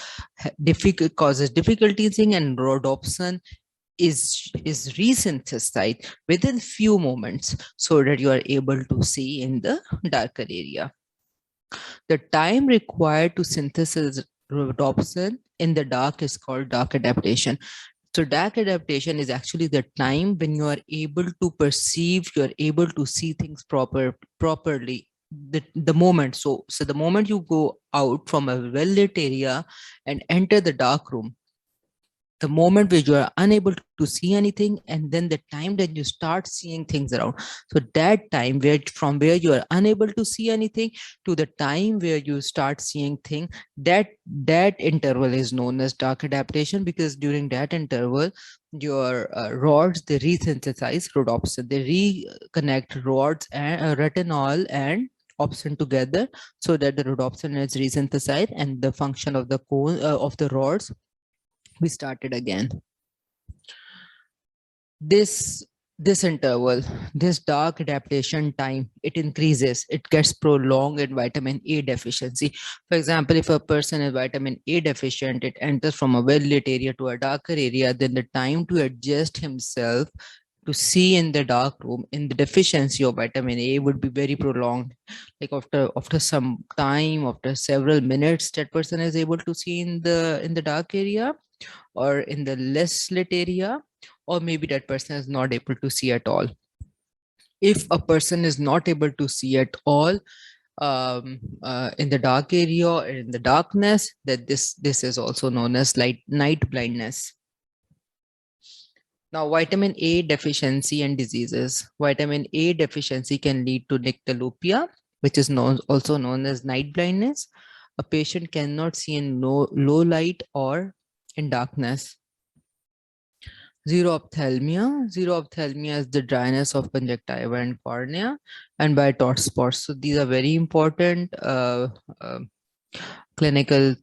causes difficulties in, and rhodopsin is resynthesized within few moments so that you are able to see in the darker area. The time required to synthesize rhodopsin in the dark is called dark adaptation. So dark adaptation is actually the time when you are able to perceive, you are able to see things properly. The moment, so the moment you go out from a well-lit area and enter the dark room, the moment where you are unable to see anything, and then the time that you start seeing things around. So that time from where you are unable to see anything to the time where you start seeing things, that interval is known as dark adaptation, because during that interval your rods, they resynthesize rhodopsin, they reconnect rods and retinol and opsin together so that the rhodopsin is resynthesized, and the function of the cone of the rods, we started again. This interval, this dark adaptation time, it increases, it gets prolonged in vitamin A deficiency. For example, if a person is vitamin A deficient, it enters from a well-lit area to a darker area, then the time to adjust himself to see in the dark room in the deficiency of vitamin A would be very prolonged. Like after some time, after several minutes, that person is able to see in the dark area or in the less lit area, or maybe that person is not able to see at all. If a person is not able to see at all, in the dark area or in the darkness, that this is also known as night blindness. Now, vitamin A deficiency and diseases. Vitamin A deficiency can lead to nyctalopia, which is also known as night blindness. A patient cannot see in low light or in darkness. Xerophthalmia. Xerophthalmia is the dryness of conjunctiva and cornea, and by Todt spots. So these are very important clinical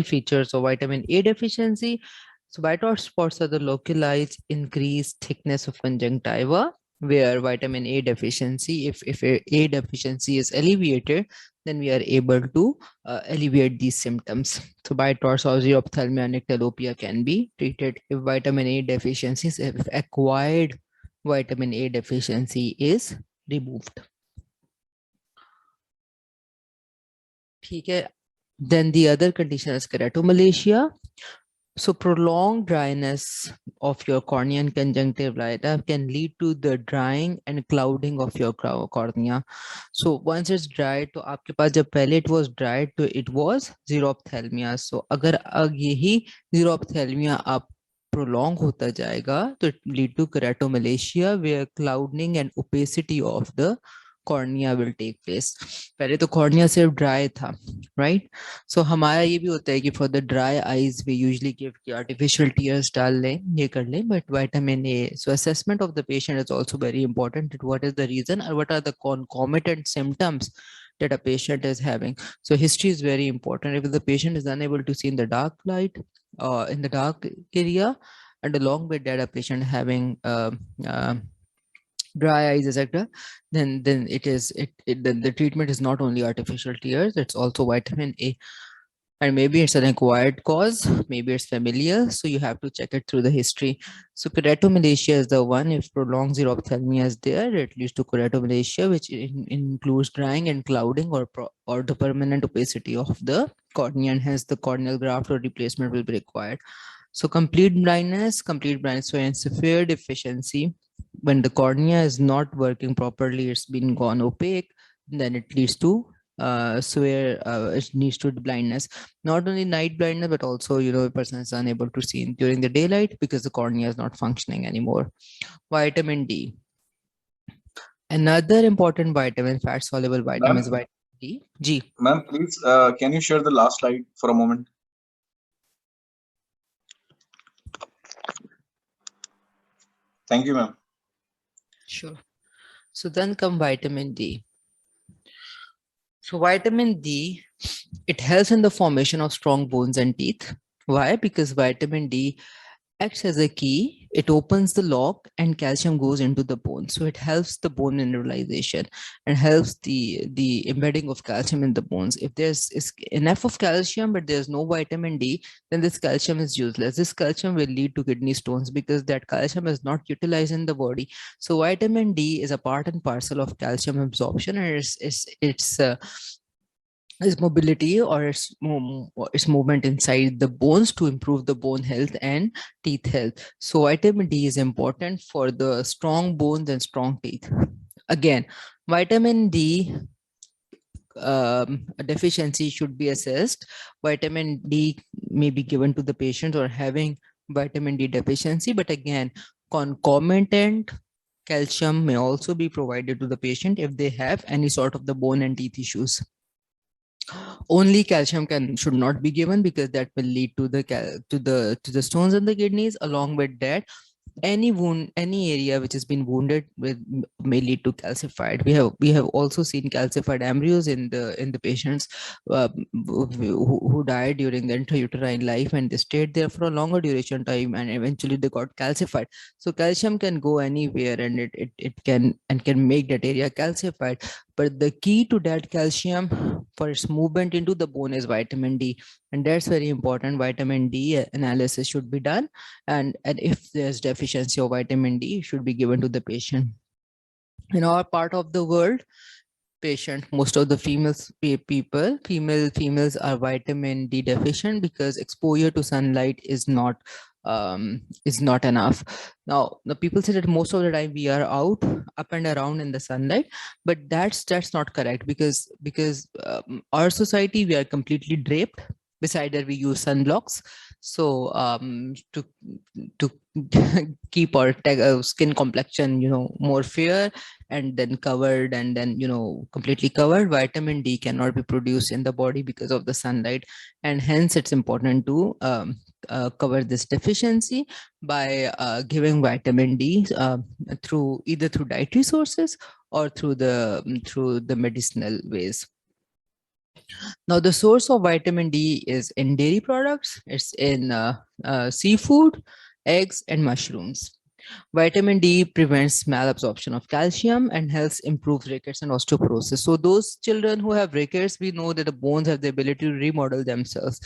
features of vitamin A deficiency. So Todt spots are the localized increased thickness of conjunctiva, where vitamin A deficiency, if A deficiency is alleviated, then we are able to alleviate these symptoms. So Todt or xerophthalmia and nyctalopia can be treated if vitamin A deficiencies, if acquired vitamin A deficiency is removed. Okay. Then the other condition is keratomalacia. So prolonged dryness of your cornea and conjunctiva can lead to the drying and clouding of your cornea. So once it's dried, तो आपके पास जब पहले it was dried, तो it was xerophthalmia. So अगर यही xerophthalmia आप prolong होता जाएगा, तो it lead to keratomalacia, where clouding and opacity of the cornea will take place. पहले तो cornea सिर्फ dry था, right? So हमारा ये भी होता है कि for the dry eyes we usually give artificial tears डाल लें, ये कर लें, but vitamin A. So assessment of the patient is also very important. What is the reason or what are the concomitant symptoms that a patient is having? So history is very important. If the patient is unable to see in the dark light, in the dark area, and along with that a patient having dry eyes, etc., then the treatment is not only artificial tears, it's also vitamin A. And maybe it's an acquired cause, maybe it's familial, so you have to check it through the history. So keratomalacia is the one. If prolonged xerophthalmia is there, it leads to keratomalacia, which includes drying and clouding or the permanent opacity of the cornea, and hence the corneal graft or replacement will be required. So complete blindness, so in severe deficiency, when the cornea is not working properly, it's been gone opaque, then it leads to it leads to blindness. Not only night blindness, but also, a person is unable to see during the daylight because the cornea is not functioning anymore. Vitamin D. Another important vitamin, fat soluble vitamin, is vitamin D. G. Ma'am, please, can you share the last slide for a moment? Thank you, ma'am. Sure. So then come vitamin D. So vitamin D, it helps in the formation of strong bones and teeth. Why? Because vitamin D acts as a key. It opens the lock and calcium goes into the bone. So it helps the bone mineralization and helps the embedding of calcium in the bones. If there's enough of calcium, but there's no vitamin D, then this calcium is useless. This calcium will lead to kidney stones because that calcium is not utilized in the body. So vitamin D is a part and parcel of calcium absorption, and its mobility or its movement inside the bones to improve the bone health and teeth health. So vitamin D is important for the strong bones and strong teeth. Again, vitamin D deficiency should be assessed. Vitamin D may be given to the patient or having vitamin D deficiency, but again, concomitant calcium may also be provided to the patient if they have any sort of the bone and teeth issues. Only calcium should not be given because that will lead to the stones in the kidneys. Along with that, any area which has been wounded may lead to calcified. We have also seen calcified embryos in the patients who died during the intrauterine life, and they stayed there for a longer duration time, and eventually they got calcified. So calcium can go anywhere, and it can make that area calcified. But the key to that calcium for its movement into the bone is vitamin D, and that's very important. Vitamin D analysis should be done, and if there's deficiency of vitamin D, it should be given to the patient. In our part of the world, most of the females are vitamin D deficient because exposure to sunlight is not is not enough. Now, the people say that most of the time we are out, up and around in the sunlight, but that's not correct, because our society, we are completely draped. Beside that, we use sunblocks. So to keep our skin complexion, more fair, and then covered, and then completely covered, vitamin D cannot be produced in the body because of the sunlight, and hence it's important to cover this deficiency by giving vitamin D through either through dietary sources or through the medicinal ways. Now, the source of vitamin D is in dairy products. It's in seafood, eggs, and mushrooms. Vitamin D prevents malabsorption of calcium and helps improve rickets and osteoporosis. So those children who have rickets, we know that the bones have the ability to remodel themselves.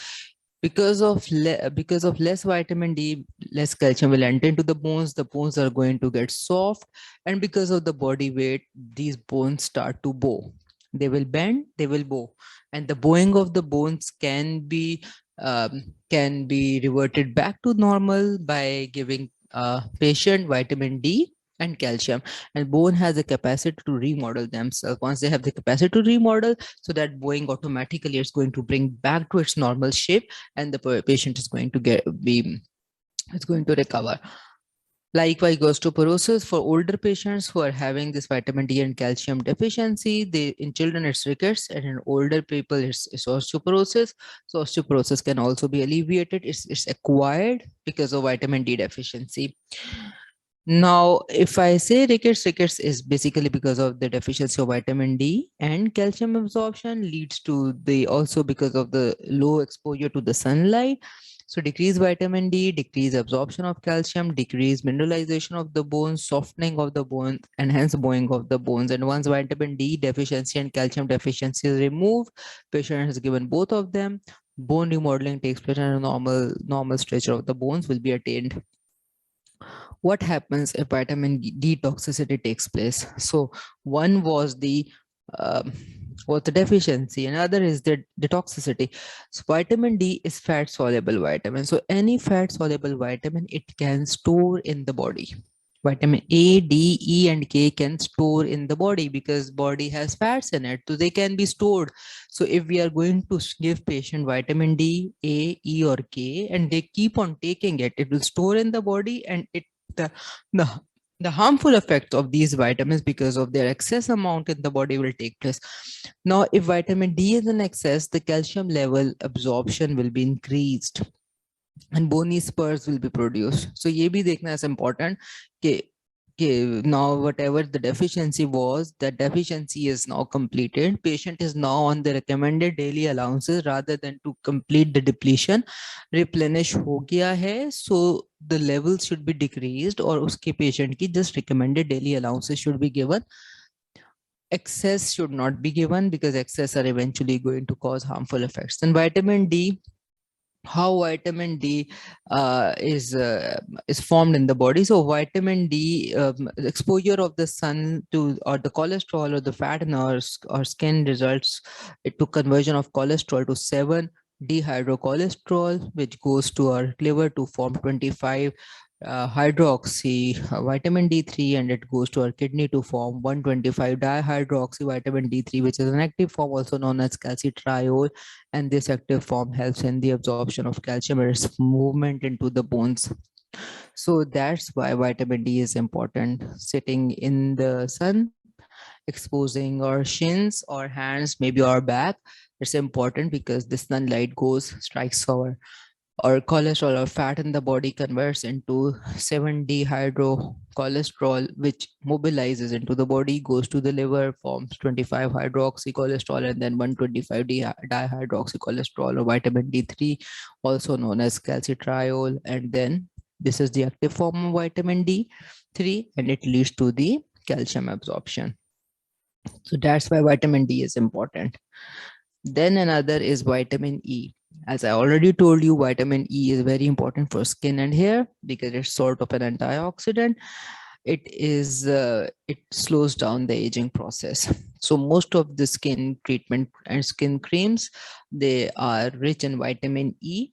Because of less vitamin D, less calcium will enter into the bones are going to get soft, and because of the body weight, these bones start to bow. They will bend, they will bow, and the bowing of the bones can be reverted back to normal by giving patient vitamin D and calcium. And bone has the capacity to remodel themselves. Once they have the capacity to remodel, so that bowing automatically is going to bring back to its normal shape, and the patient is going to recover. Likewise, osteoporosis for older patients who are having this vitamin D and calcium deficiency, in children it's rickets, and in older people it's osteoporosis. So osteoporosis can also be alleviated. It's acquired because of vitamin D deficiency. Now, if I say rickets is basically because of the deficiency of vitamin D, and calcium absorption leads to also because of the low exposure to the sunlight. So decreased vitamin D, decreased absorption of calcium, decreased mineralization of the bones, softening of the bones, and hence bowing of the bones. And once vitamin D deficiency and calcium deficiency is removed, patient is given both of them, bone remodeling takes place, and a normal structure of the bones will be attained. What happens if vitamin D toxicity takes place? So one was the deficiency, another is the toxicity. So vitamin D is fat soluble vitamin. So any fat soluble vitamin, it can store in the body. Vitamin A, D, E, and K can store in the body because body has fats in it, so they can be stored. So if we are going to give patient vitamin D, A, E, or K, and they keep on taking it, it will store in the body, and the harmful effects of these vitamins because of their excess amount in the body will take place. Now, if vitamin D is in excess, the calcium level absorption will be increased and bony spurs will be produced. So ye bhi dekhna is important कि now whatever the deficiency was, that deficiency is now completed. Patient is now on the recommended daily allowances rather than to complete the depletion. Replenish ho gaya hai, so the levels should be decreased, or uske patient ki just recommended daily allowances should be given. Excess should not be given because excess are eventually going to cause harmful effects. And vitamin D, how vitamin D is formed in the body. So vitamin D exposure of the sun to or the cholesterol or the fat in our skin results to conversion of cholesterol to 7-dehydrocholesterol, which goes to our liver to form 25 hydroxy vitamin D3, and it goes to our kidney to form 125 dihydroxy vitamin D3, which is an active form also known as calcitriol, and this active form helps in the absorption of calcium and its movement into the bones. So that's why vitamin D is important. Sitting in the sun, exposing our shins or hands, maybe our back, it's important because the sunlight strikes our cholesterol or fat in the body, converts into 7-dehydrocholesterol, which mobilizes into the body, goes to the liver, forms 25 hydroxycholesterol, and then 125 dihydroxycholesterol or vitamin D3, also known as calcitriol. And then this is the active form of vitamin D3, and it leads to the calcium absorption. So that's why vitamin D is important. Then another is vitamin E. As I already told you, vitamin E is very important for skin and hair because it's sort of an antioxidant. It slows down the aging process. So most of the skin treatment and skin creams, they are rich in vitamin E.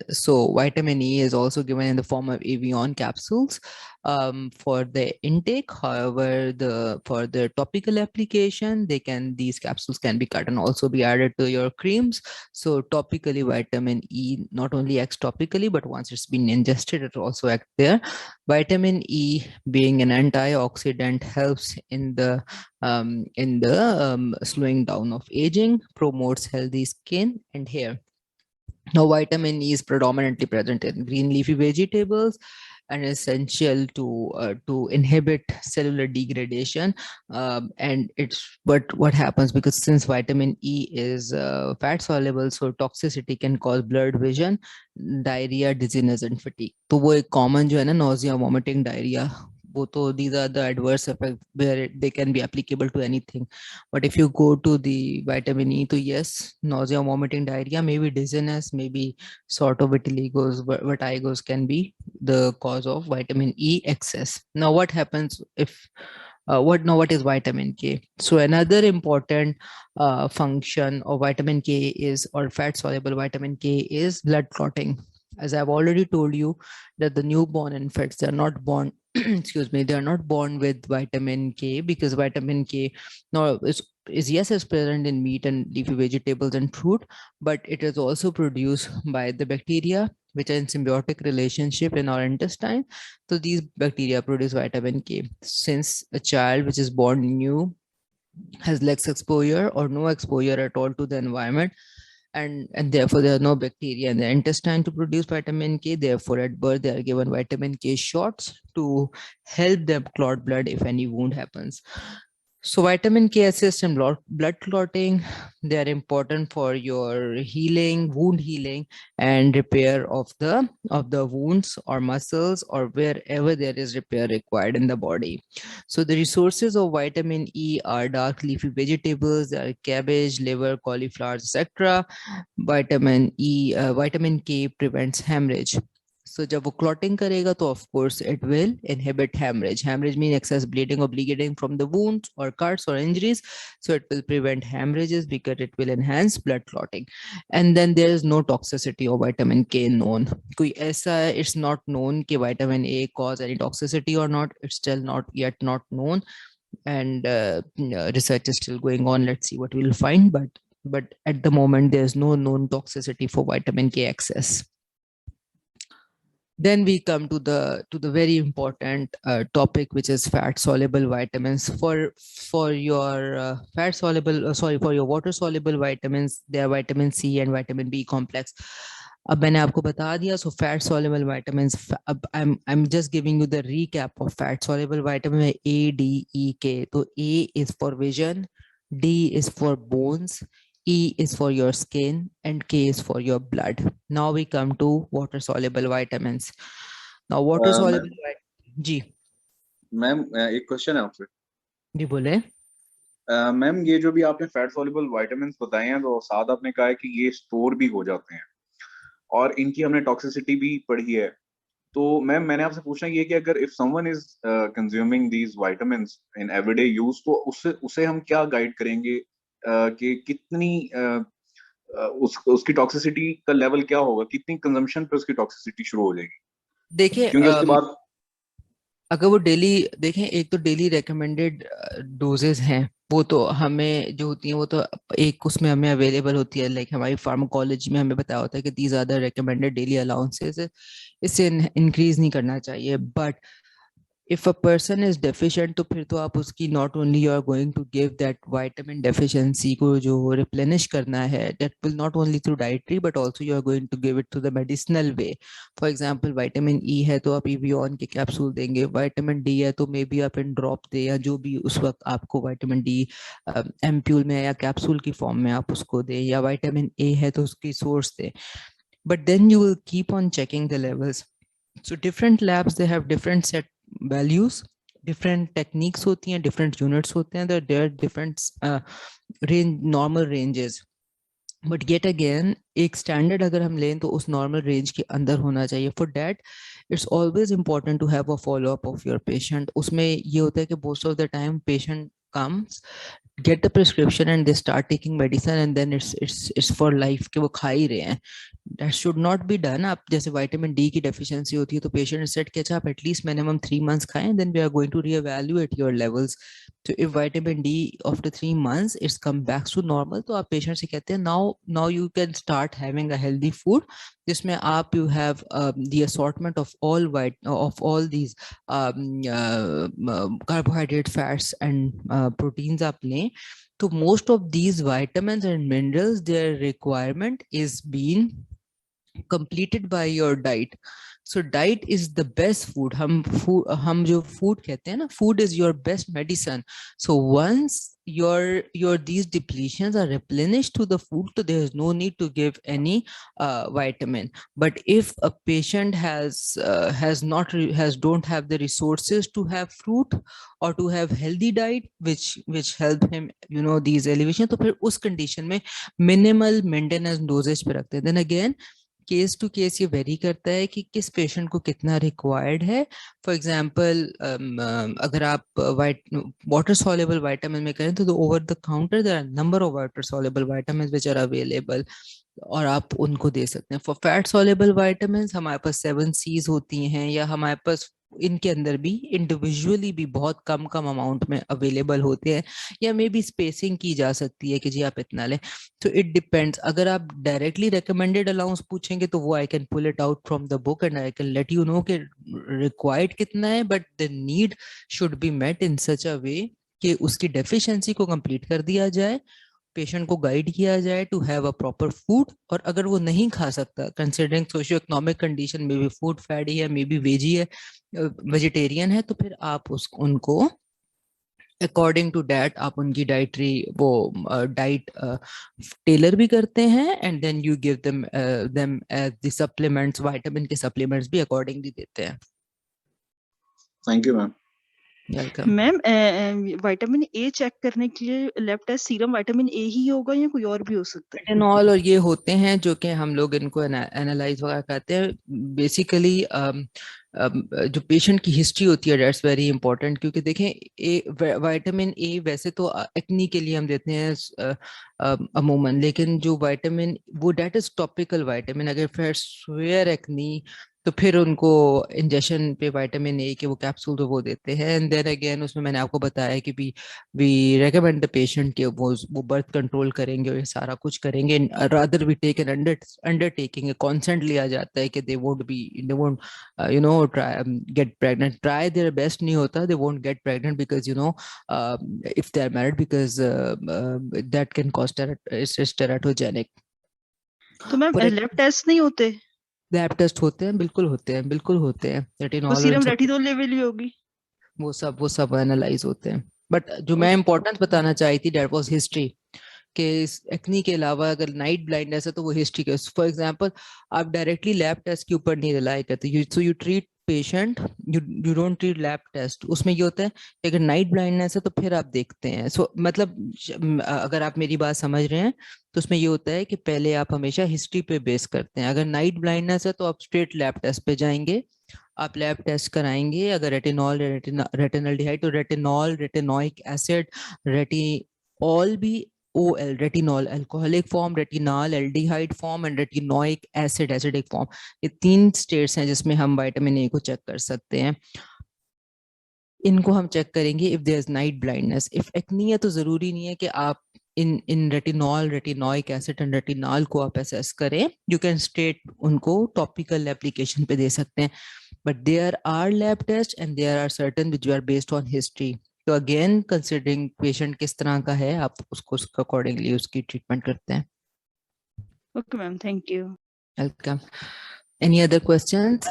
So vitamin E is also given in the form of Evion capsules for the intake. However, for the topical application, these capsules can be cut and also be added to your creams. So topically, vitamin E not only acts topically, but once it's been ingested, it also acts there. Vitamin E, being an antioxidant, helps in the slowing down of aging, promotes healthy skin and hair. Now, vitamin E is predominantly present in green leafy vegetables and essential to inhibit cellular degradation. And it's what happens, because since vitamin E is fat soluble, so toxicity can cause blurred vision, diarrhea, dizziness, and fatigue. तो वो एक common जो है ना, nausea, vomiting, diarrhea, वो तो these are the adverse effects where they can be applicable to anything. But if you go to the vitamin E, so yes, nausea, vomiting, diarrhea, maybe dizziness, maybe sort of vertigos can be the cause of vitamin E excess. Now, what happens if what is vitamin K? So another important function of vitamin K is, or fat soluble vitamin K, is blood clotting. As I've already told you, that the newborn infants, they're not born excuse me, they're not born with vitamin K, because vitamin K no is present in meat and leafy vegetables and fruit, but it is also produced by the bacteria which are in symbiotic relationship in our intestine. So these bacteria produce vitamin K. Since a child which is born new has less exposure or no exposure at all to the environment, and therefore there are no bacteria in the intestine to produce vitamin K, therefore at birth they are given vitamin K shots to help them clot blood if any wound happens. So vitamin K assists in blood clotting. They are important for your healing, wound healing, and repair of the wounds or muscles or wherever there is repair required in the body. So the resources of vitamin E are dark leafy vegetables, there are cabbage, liver, cauliflowers, etc. Vitamin K prevents hemorrhage. So जब वो clotting करेगा तो of course it will inhibit hemorrhage. Hemorrhage means excess bleeding or bleeding from the wounds or cuts or injuries. So it will prevent hemorrhages because it will enhance blood clotting. And then there is no toxicity of vitamin K known. कोई ऐसा it's not known कि vitamin A cause any toxicity or not. It's still not known, and research is still going on. Let's see what we'll find. But at the moment there's no known toxicity for vitamin K excess. Then we come to the very important topic, which is fat soluble vitamins. For your for your water soluble vitamins, there are vitamin C and vitamin B complex. अब मैंने आपको बता दिया, so fat soluble vitamins. I'm just giving you the recap of fat soluble vitamin A, D, E, K. So A is for vision, D is for bones, E is for your skin, and K is for your blood. Now we come to water soluble vitamins. Now water soluble ji ma'am एक question है आपसे. जी बोले. Ma'am ये जो भी आपने fat soluble vitamins बताए हैं, तो साथ आपने कहा है कि ये स्टोर भी हो जाते हैं और इनकी हमने टॉक्सिसिटी भी पढ़ी है. तो मैम मैंने आपसे पूछना ये कि अगर if someone is consuming these vitamins in everyday use, तो उसे हम क्या गाइड करेंगे कि कितनी उसकी टॉक्सिसिटी का लेवल क्या होगा, कितनी कंजम्पशन पे उसकी टॉक्सिसिटी शुरू हो जाएगी? देखिए, क्योंकि उसके बाद अगर वो डेली देखें, एक तो डेली रेकमेंडेड डोजेस हैं, वो तो हमें जो होती हैं वो तो एक उसमें हमें अवेलेबल होती है, लाइक हमारी फार्माकोलॉजी में हमें बताया होता है कि these are the recommended daily allowances. इससे इंक्रीज नहीं करना चाहिए. But if a person is deficient, तो फिर तो आप उसकी not only you are going to give that vitamin deficiency को जो replenish करना है, that will not only through dietary but also you are going to give it to the medicinal way. For example, vitamin E है तो आप Evion के capsule देंगे, vitamin D है तो मे बी आप इन ड्रॉप दे, या जो भी उस वक्त आपको vitamin D एम्प्यूल में या कैप्सूल की फॉर्म में आप उसको दें, या vitamin A है तो उसकी सोर्स दें. But then you will keep on checking the levels. So different labs, they have different set values, different techniques होती हैं, different units होते हैं, there are different range, normal ranges. But yet again, एक standard अगर हम लें तो उस normal range के अंदर होना चाहिए. For that, it's always important to have a follow up of your patient. उसमें ये होता है कि most of the time patient comes get the prescription and they start taking medicine and then it's for life कि वो खा ही रहे हैं. That should not be done. आप जैसे विटामिन डी की डेफिशिएंसी होती है तो पेशेंट सेट कि अच्छा आप एटलीस्ट मिनिमम 3 months खाएं, then we are going to reevaluate your levels. So if vitamin D after 3 months it's come back to normal, तो आप पेशेंट से कहते हैं now you can start having a healthy food जिसमें आप you have the assortment of all these carbohydrate, fats and proteins आप लें. तो most of these vitamins and minerals, their requirement is being completed by your diet. So diet is the best food. हम जो food कहते हैं ना, food is your best medicine. So once your these depletions are replenished to the food, so there is no need to give any vitamin. But if a patient don't have the resources to have fruit or to have healthy diet which help him these elevation, तो फिर उस condition में minimal maintenance dosage पे रखते हैं. Then again case to case ये vary करता है कि किस पेशेंट को कितना रिक्वायर्ड है. फॉर एग्जांपल अगर आप वाटर सॉल्युबल विटामिन में करें तो over the counter there are number of water soluble vitamins which are available और आप उनको दे सकते हैं. फॉर फैट सॉल्युबल विटामिन्स हमारे पास 7 C's होती हैं या हमारे पास इनके अंदर भी इंडिविजुअली भी बहुत कम अमाउंट में अवेलेबल होते हैं या मे बी स्पेसिंग की जा सकती है कि जी आप इतना लें. तो इट डिपेंड्स. अगर आप डायरेक्टली रिकमेंडेड अलाउंस पूछेंगे तो वो I can pull it out from the book and I can let you know कि रिक्वायर्ड कितना है, but the need should be met in such a way कि उसकी डेफिशिएंसी को कंप्लीट कर दिया जाए, पेशेंट को गाइड किया जाए to have a proper food. और अगर वो नहीं खा सकता, considering socio economic condition, maybe food fatty है, मे बी वेजी है, वेजिटेरियन है, तो फिर आप उनको अकॉर्डिंग टू दैट आप उनकी डाइटरी वो डाइट टेलर भी करते हैं and then you give them as the supplements, vitamin के सप्लीमेंट्स भी अकॉर्डिंगली देते हैं. Thank you ma'am. Welcome. Ma'am vitamin A check करने के लिए lab test serum vitamin A ही होगा या कोई और भी हो सकता है? रेटिनॉल और ये होते हैं जो कि हम लोग इनको एनालाइज वगैरह करते हैं. बेसिकली जो पेशेंट की हिस्ट्री होती है दैट्स वेरी इंपॉर्टेंट, क्योंकि देखें विटामिन ए वैसे तो एक्नी के लिए हम देते हैं अमूमन, लेकिन जो विटामिन वो दैट इज टॉपिकल विटामिन. अगर फिर स्वेयर एक्नी तो फिर उनको इंजेक्शन पे विटामिन ए के वो कैप्सूल तो वो देते हैं. एंड देन अगेन उसमें मैंने आपको बताया कि वी रेकमेंड द पेशेंट के वो बर्थ कंट्रोल करेंगे और ये सारा कुछ करेंगे. Rather we take an undertaking, consent लिया जाता है कि they won't try get pregnant. Try their best नहीं होता, they won't get pregnant because if they are married, because that can cause teratogenic. तो मैम लैब टेस्ट नहीं होते? Lab test होते हैं, बिल्कुल होते हैं, बिल्कुल होते हैं. तो सीरम रेटिनॉल लेवल ही होगी? वो सब एनालाइज होते हैं. बट जो मैं इंपॉर्टेंस बताना चाही थी दैट वाज हिस्ट्री, कि एक्नी के अलावा अगर नाइट ब्लाइंडनेस है तो वो हिस्ट्री के. फॉर एग्जांपल आप डायरेक्टली लैब टेस्ट के ऊपर नहीं रिलाई करते, so you treat patient, you don't treat lab test. उसमें ये होता है कि अगर नाइट ब्लाइंडनेस है तो फिर आप देखते हैं. सो मतलब अगर आप मेरी बात समझ रहे हैं तो उसमें ये होता है कि पहले आप हमेशा हिस्ट्री पे बेस करते हैं. अगर नाइट ब्लाइंडनेस है तो आप स्ट्रेट लैब टेस्ट पे जाएंगे, आप लैब टेस्ट कराएंगे. अगर रेटिनॉल रेटिनॉल्डिहाइड तो रेटिनॉल, रेटिनोइक एसिड, रेटिनॉल भी OL, retinol alcoholic form, retinol aldehyde form and retinoic acid acidic form. ये 3 स्टेट्स हैं जिसमें हम विटामिन ए को चेक कर सकते हैं. इनको हम चेक करेंगे if there is night blindness. If acne है तो जरूरी नहीं है कि आप इन retinol, retinoic acid and retinol को आप असेस करें. यू कैन स्ट्रेट उनको टॉपिकल एप्लीकेशन पे दे सकते हैं. But there are lab test and there are certain which are based on history. तो अगेन कंसिडरिंग पेशेंट किस तरह का है, आप उसको अकॉर्डिंगली उसकी ट्रीटमेंट करते हैं. Okay ma'am, thank you. Welcome. Any other questions?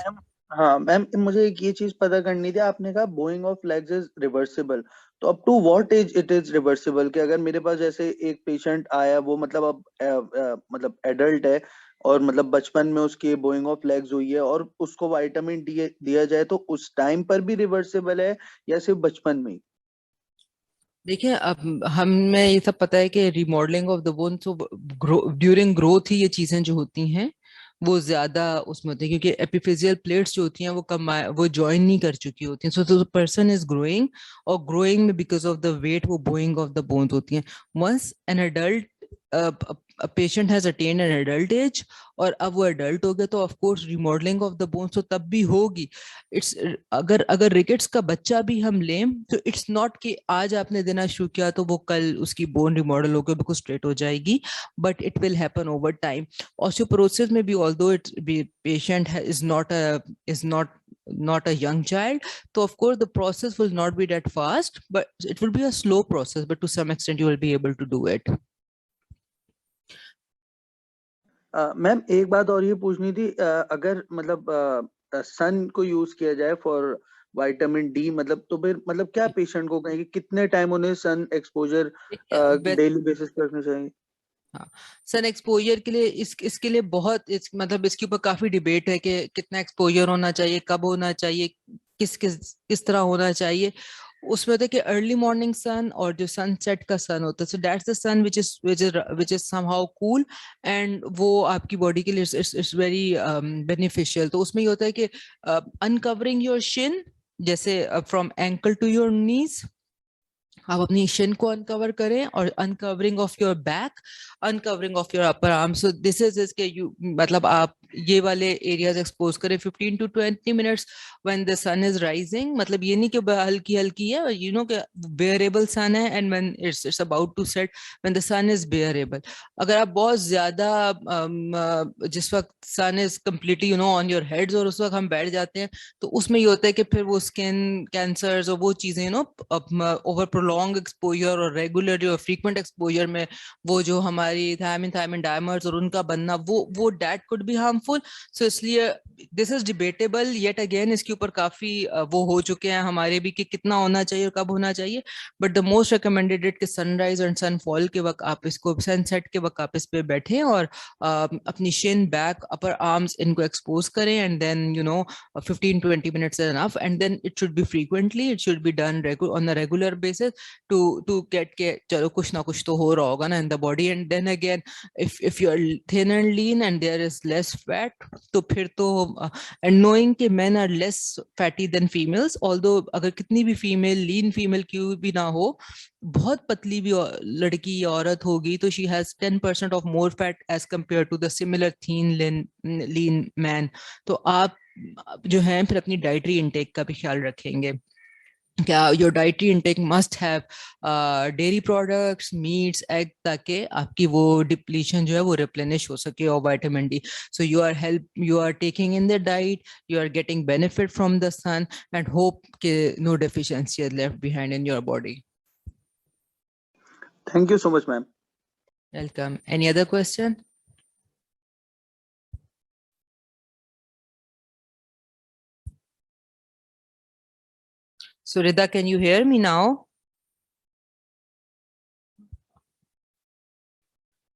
हाँ मैम, मुझे एक ये चीज पता करनी थी. आपने कहा bowing of legs is reversible, तो up to what age it is reversible? कि अगर मेरे पास जैसे एक पेशेंट आया, वो मतलब अब मतलब एडल्ट है और मतलब बचपन में उसकी बोइंग ऑफ लेग्स हुई है और उसको विटामिन डी दिया जाए, तो उस टाइम पर भी रिवर्सिबल है या सिर्फ बचपन में? देखिए, अब हमें ये सब पता है कि रिमॉडलिंग ऑफ द बोन, तो ड्यूरिंग ग्रोथ ही ये चीजें जो होती हैं वो ज्यादा उसमें होते हैं, क्योंकि एपिफिजियल प्लेट्स जो होती हैं वो ज्वाइन नहीं कर चुकी होती हैं, so the person is growing, और ग्रोइंग में बिकॉज ऑफ द वेट वो बोइंग ऑफ द बोन्स होती हैं. Once an adult a patient has attained an adult age, और अब वो adult हो गया, तो of course remodeling of the bones तो तब भी होगी. It's अगर rickets का बच्चा भी हम लें, तो it's not कि आज आपने देना शुरू किया तो वो कल उसकी bone remodel होकर बिल्कुल straight हो जाएगी, but it will happen over time. Osteoporosis में भी, although patient is not a young child, so of course the process will not be that fast, but it will be a slow process, but to some extent you will be able to do it. Ma'am एक बात और ये पूछनी थी, अगर मतलब सन को use किया जाए फॉर विटामिन डी, मतलब तो फिर मतलब क्या पेशेंट को कहेंगे कितने टाइम उन्हें सन एक्सपोजर डेली बेसिस पे रखना चाहिए? हाँ, सन एक्सपोजर के लिए इसके लिए बहुत मतलब इसके ऊपर काफी डिबेट है कि कितना एक्सपोजर होना चाहिए, कब होना चाहिए, किस तरह होना चाहिए. उसमें होता है कि अर्ली मॉर्निंग सन और जो सनसेट का सन होता है, so that's the sun which is somehow cool, and वो आपकी बॉडी के लिए इट्स वेरी बेनिफिशियल. तो उसमें ये होता है कि अनकवरिंग योर शिन, जैसे from ankle to your knees, आप अपनी शिन को अनकवर करें, और uncovering of your back, uncovering of your upper arm. So this is इसके यू मतलब आप ये वाले एरियाज एक्सपोज करें 15 to 20 minutes when the sun is rising. मतलब ये नहीं कि हल्की हल्की है, यू नो कि बेयरेबल सन है, and when it's about to set, when the sun is bearable. अगर आप बहुत ज्यादा जिस वक्त sun is completely on your heads और उस वक्त हम बैठ जाते हैं, तो उसमें ये होता है कि फिर वो स्किन कैंसर्स और वो चीजें ओवर प्रोलॉन्ग एक्सपोजर और रेगुलर और फ्रीक्वेंट एक्सपोजर में वो जो हमारी थायमिन डायमर्स और उनका बनना, वो दैट कुड बी हार्मफुल. सो इसलिए this is debatable yet again. इसके ऊपर काफी वो हो चुके हैं हमारे भी कि कितना होना चाहिए और कब होना चाहिए, but the most recommended it कि सनराइज एंड सनफॉल के वक्त आप इसको, सनसेट के वक्त आप इस पे बैठे और अपनी शिन, बैक, अपर आर्म्स इनको एक्सपोज करें, and then 15-20 minutes is enough, and then it should be frequently, it should be done on a regular basis to get के चलो कुछ ना कुछ तो हो रहा होगा ना in the body. And then again, if you are thin and lean and there is less fat, तो फिर तो and knowing कि men are less fatty than females, although अगर कितनी भी lean female क्यों भी ना हो, बहुत पतली भी लड़की या औरत होगी तो she has 10% of more fat as compared to the similar thin lean man. तो आप जो है फिर अपनी डाइटरी इनटेक का भी ख्याल रखेंगे. क्या your dietary intake must have dairy products, meets, egg, ताकि आपकी वो डिप्लीशन जो है वो रिप्लेनिश हो सके और vitamin D. So you are taking in the diet, you are getting benefit from the sun, and hope के no deficiency is left behind in your body. Thank you so much ma'am. Welcome. Any other question? So Rida, can you hear me now?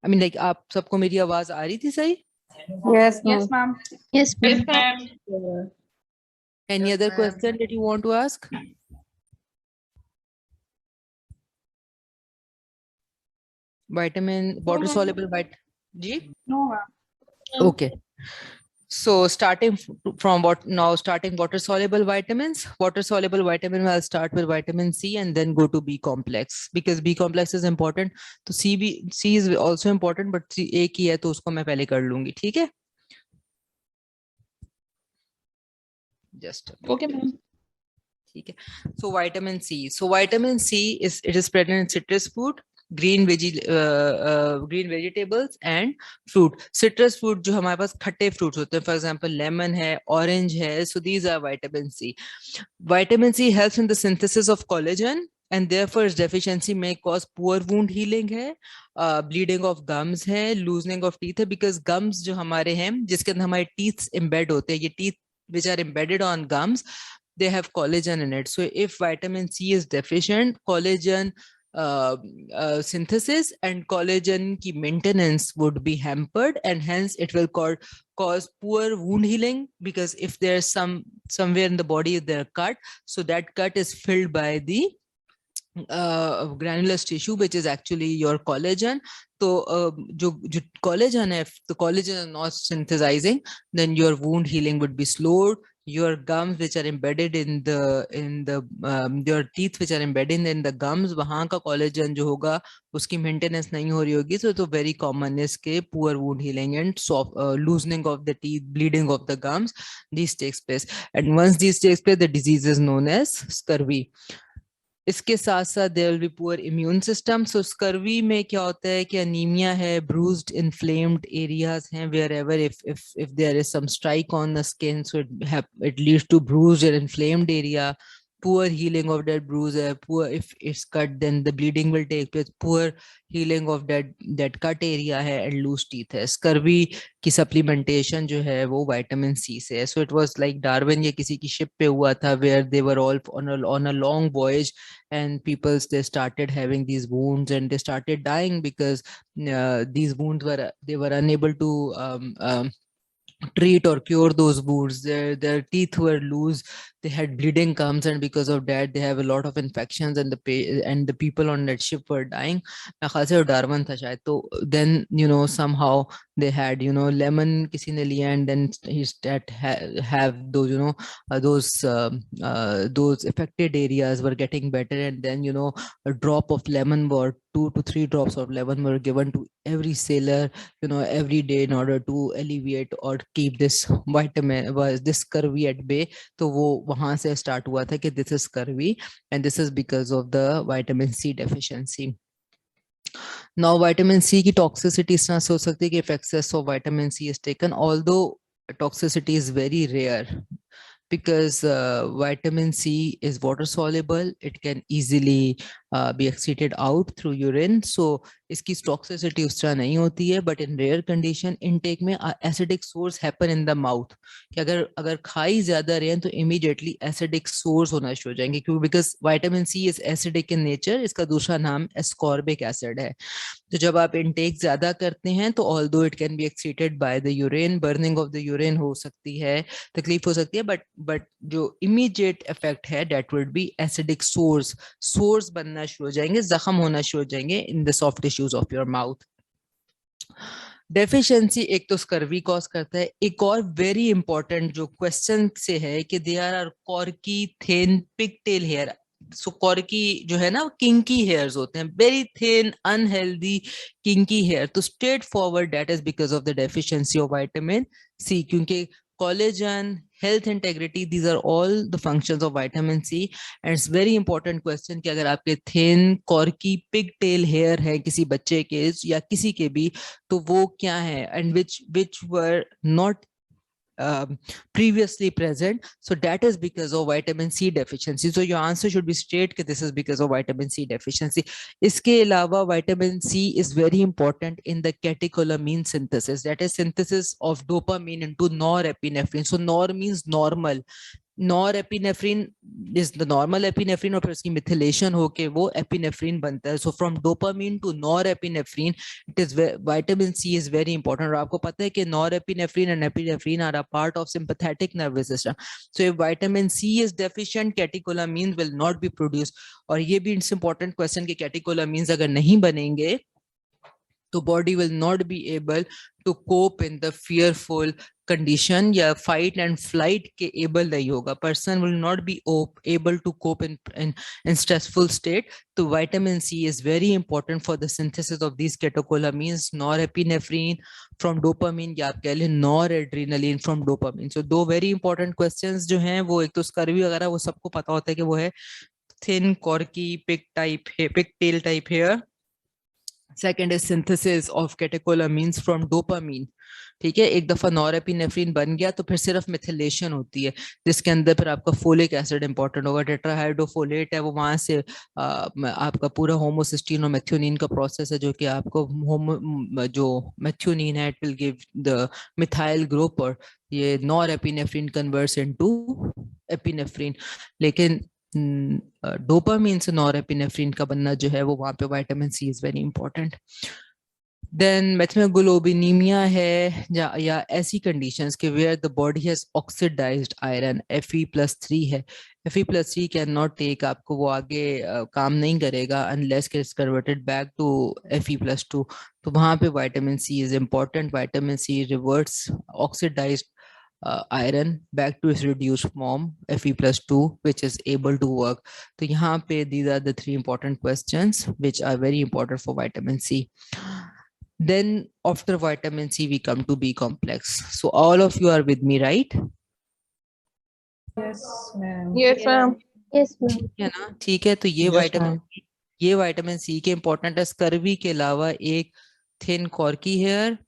I mean, like, आप सबको मेरी आवाज आ रही थी सही? Yes, ma'am. Yes, ma'am. Any other question that you want to ask? Vitamin, water soluble vitamin. Ji? No, ma'am. Okay. So starting water soluble vitamins. Water soluble vitamin, I'll start with vitamin C and then go to B complex, because B complex is important. तो C is also important, but C एक ही है तो उसको मैं पहले कर लूंगी, ठीक है? Just Okay, ma'am. ठीक है. So vitamin C. So vitamin C is present in citrus fruit, green vegetables and fruit. Citrus fruit जो हमारे पास खट्टे fruits होते हैं, for example lemon है, orange है, so these are vitamin C. Vitamin C helps in the synthesis of collagen, and therefore its deficiency may cause poor wound healing है, bleeding of gums है, loosening of teeth है, because gums जो हमारे हैं जिसके अंदर हमारे teeth embed होते हैं, ये teeth which are embedded on gums, they have collagen in it. So if vitamin C is deficient, collagen synthesis and collagen ki maintenance would be hampered, and hence it will cause poor wound healing, because if there's somewhere in the body there cut, so that cut is filled by the granulous tissue, which is actually your collagen. So जो collagen है, the collagen is not synthesizing, then your wound healing would be slowed. Your gums which are embedded in the your teeth which are embedded in the gums, वहाँ का collagen जो होगा उसकी maintenance नहीं हो रही होगी. So very common is के poor wound healing and soft loosening of the teeth, bleeding of the gums. These takes place, and once these takes place, the disease is known as scurvy. इसके साथ साथ there will be poor immune system. So scurvy में क्या होता है कि anemia है, bruised inflamed areas हैं wherever if there is some strike on the skin, so it leads to bruised or inflamed area. Poor healing of that bruise, poor if it's cut, then the bleeding will take place. Poor healing of that cut area है and loose teeth है. Scurvy की supplementation जो है वो vitamin C से है. So it was like Darwin या किसी की ship पे हुआ था where they were all on a long voyage, and people they started having these wounds and they started dying because these wounds they were unable to treat or cure those wounds. Their teeth were loose, they had bleeding gums, and because of that they have a lot of infections, and the people on that ship were dying. Darwin tha shayad. So then somehow they had lemon kisi ne liya, and then he started have those those affected areas were getting better, and then a drop of lemon or 2 to 3 drops of lemon were given to every sailor every day in order to alleviate or keep this this scurvy at bay. So wo wahan se start hua tha ki this is scurvy, and this is because of the vitamin C deficiency. Now vitamin C की toxicity इस तरह से हो सकती है कि if excess of vitamin C is taken, although toxicity is very rare, because vitamin C is water soluble, it can easily be excreted out through urine. So इसकी toxicity उस तरह नहीं होती है, but in rare condition intake में acidic sores happen in the mouth. कि अगर खाई ज़्यादा रहे हैं तो immediately acidic sores होना शुरू हो जाएंगे, क्योंकि because vitamin C is acidic in nature, इसका दूसरा नाम ascorbic acid है. तो जब आप intake ज़्यादा करते हैं तो although it can be excreted by the urine, burning of the urine हो सकती है, तकलीफ हो सकती है, but जो immediate effect है that would be acidic sores बनना शुरू हो जाएंगे, जख्म होना शुरू हो जाएंगे in the soft tissues of your mouth. Deficiency एक तो स्कर्वी कॉज करता है. एक और वेरी इंपॉर्टेंट जो क्वेश्चन से है कि there are corky thin pigtail hair. So corky जो है ना किंकी हेयर्स होते हैं, very thin unhealthy kinky hair. तो straightforward that is because of the deficiency of vitamin C, क्योंकि collagen, health integrity, these are all the functions of vitamin C. And it's very important question कि अगर आपके thin corky pigtail hair है किसी बच्चे के या किसी के भी, तो वो क्या है, and which were not previously present. So that is because of vitamin C deficiency. So your answer should be straight that this is because of vitamin C deficiency. इसके अलावा vitamin C is very important in the catecholamine synthesis, that is synthesis of dopamine into norepinephrine. So nor means normal. Norepinephrine is the normal epinephrine और फिर उसकी methylation होके वो epinephrine बनता है. So from dopamine to norepinephrine, it is vitamin C is very important. और आपको पता है कि norepinephrine and epinephrine are a part of sympathetic nervous system. So if vitamin C is deficient, catecholamines will not be produced. और ये भी important question कि catecholamines अगर नहीं बनेंगे तो body will not be able to cope in the fearful condition या fight and flight के able नहीं होगा. Person will not be able to cope in stressful state. तो vitamin C is very important for the synthesis of these catecholamines, norepinephrine from dopamine या आप कह लें noradrenaline from dopamine. So दो very important questions जो हैं वो एक तो स्कर्वी वगैरह वो सबको पता होता है कि वो है thin corky pigtail type hair. Second is synthesis of catecholamines from dopamine. ठीक है, एक दफा नॉरएपिनेफ्रिन बन गया तो फिर सिर्फ मिथिलेशन होती है जिसके अंदर फिर आपका फोलिक एसिड इंपॉर्टेंट होगा. टेट्राहाइड्रोफोलेट है वो वहां से आपका पूरा होमोसिस्टीन और मेथ्योनिन का प्रोसेस है जो कि आपको जो मेथ्योनिन है it will give the methyl group और ये नॉरएपिनेफ्रिन कन्वर्ट्स इनटू एपिनेफ्रिन. लेकिन डोपामिन से नॉरएपिनेफ्रिन का बनना जो है वो वहां पे vitamin C is very important. Then methylglobinemia है या ऐसी conditions के where the body has oxidized iron, Fe+3 है, Fe+3 cannot take, आपको वो आगे काम नहीं करेगा unless it's converted back to Fe+2. तो वहाँ पे vitamin C is important. Vitamin C reverts oxidized iron back to its reduced form Fe+2, which is able to work. तो यहाँ पे these are the 3 important questions which are very important for vitamin C. Then after vitamin C, we come to B complex. So all of you are with me, right? Yes, ma'am. Yes, ma'am. ठीक है ना? ठीक है, तो ये vitamin C के important है. Scurvy के अलावा एक थिन कॉर्की हेयर,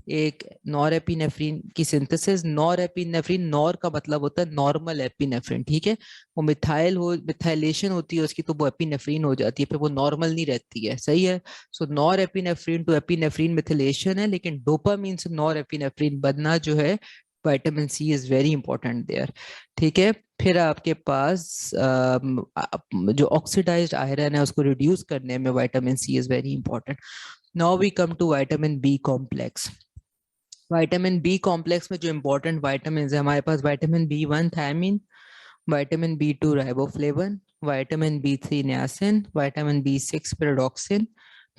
एक नॉरएपिनेफ्रिन की सिंथेसिस. नॉरएपिनेफ्रिन, नॉर का मतलब होता है नॉर्मल एपिनेफ्रिन, ठीक है. वो मिथाइलेशन होती है उसकी, तो वो एपिनेफ्रिन हो जाती है, फिर वो नॉर्मल नहीं रहती है. सही है. So norepinephrine to epinephrine methylation है, लेकिन डोपामीन से नॉरएपिनेफ्रिन बनना जो है, vitamin C is very important there. ठीक है. फिर आपके पास जो ऑक्सीडाइज्ड आयरन है उसको रिड्यूस करने में vitamin C is very important. Now we come to vitamin B complex. Vitamin B complex में जो इंपॉर्टेंट विटामिन है हमारे पास, vitamin B one thiamine, vitamin B two riboflavin, vitamin बी3 नियासिन, विटामिन बी6 पैराडॉक्सिन,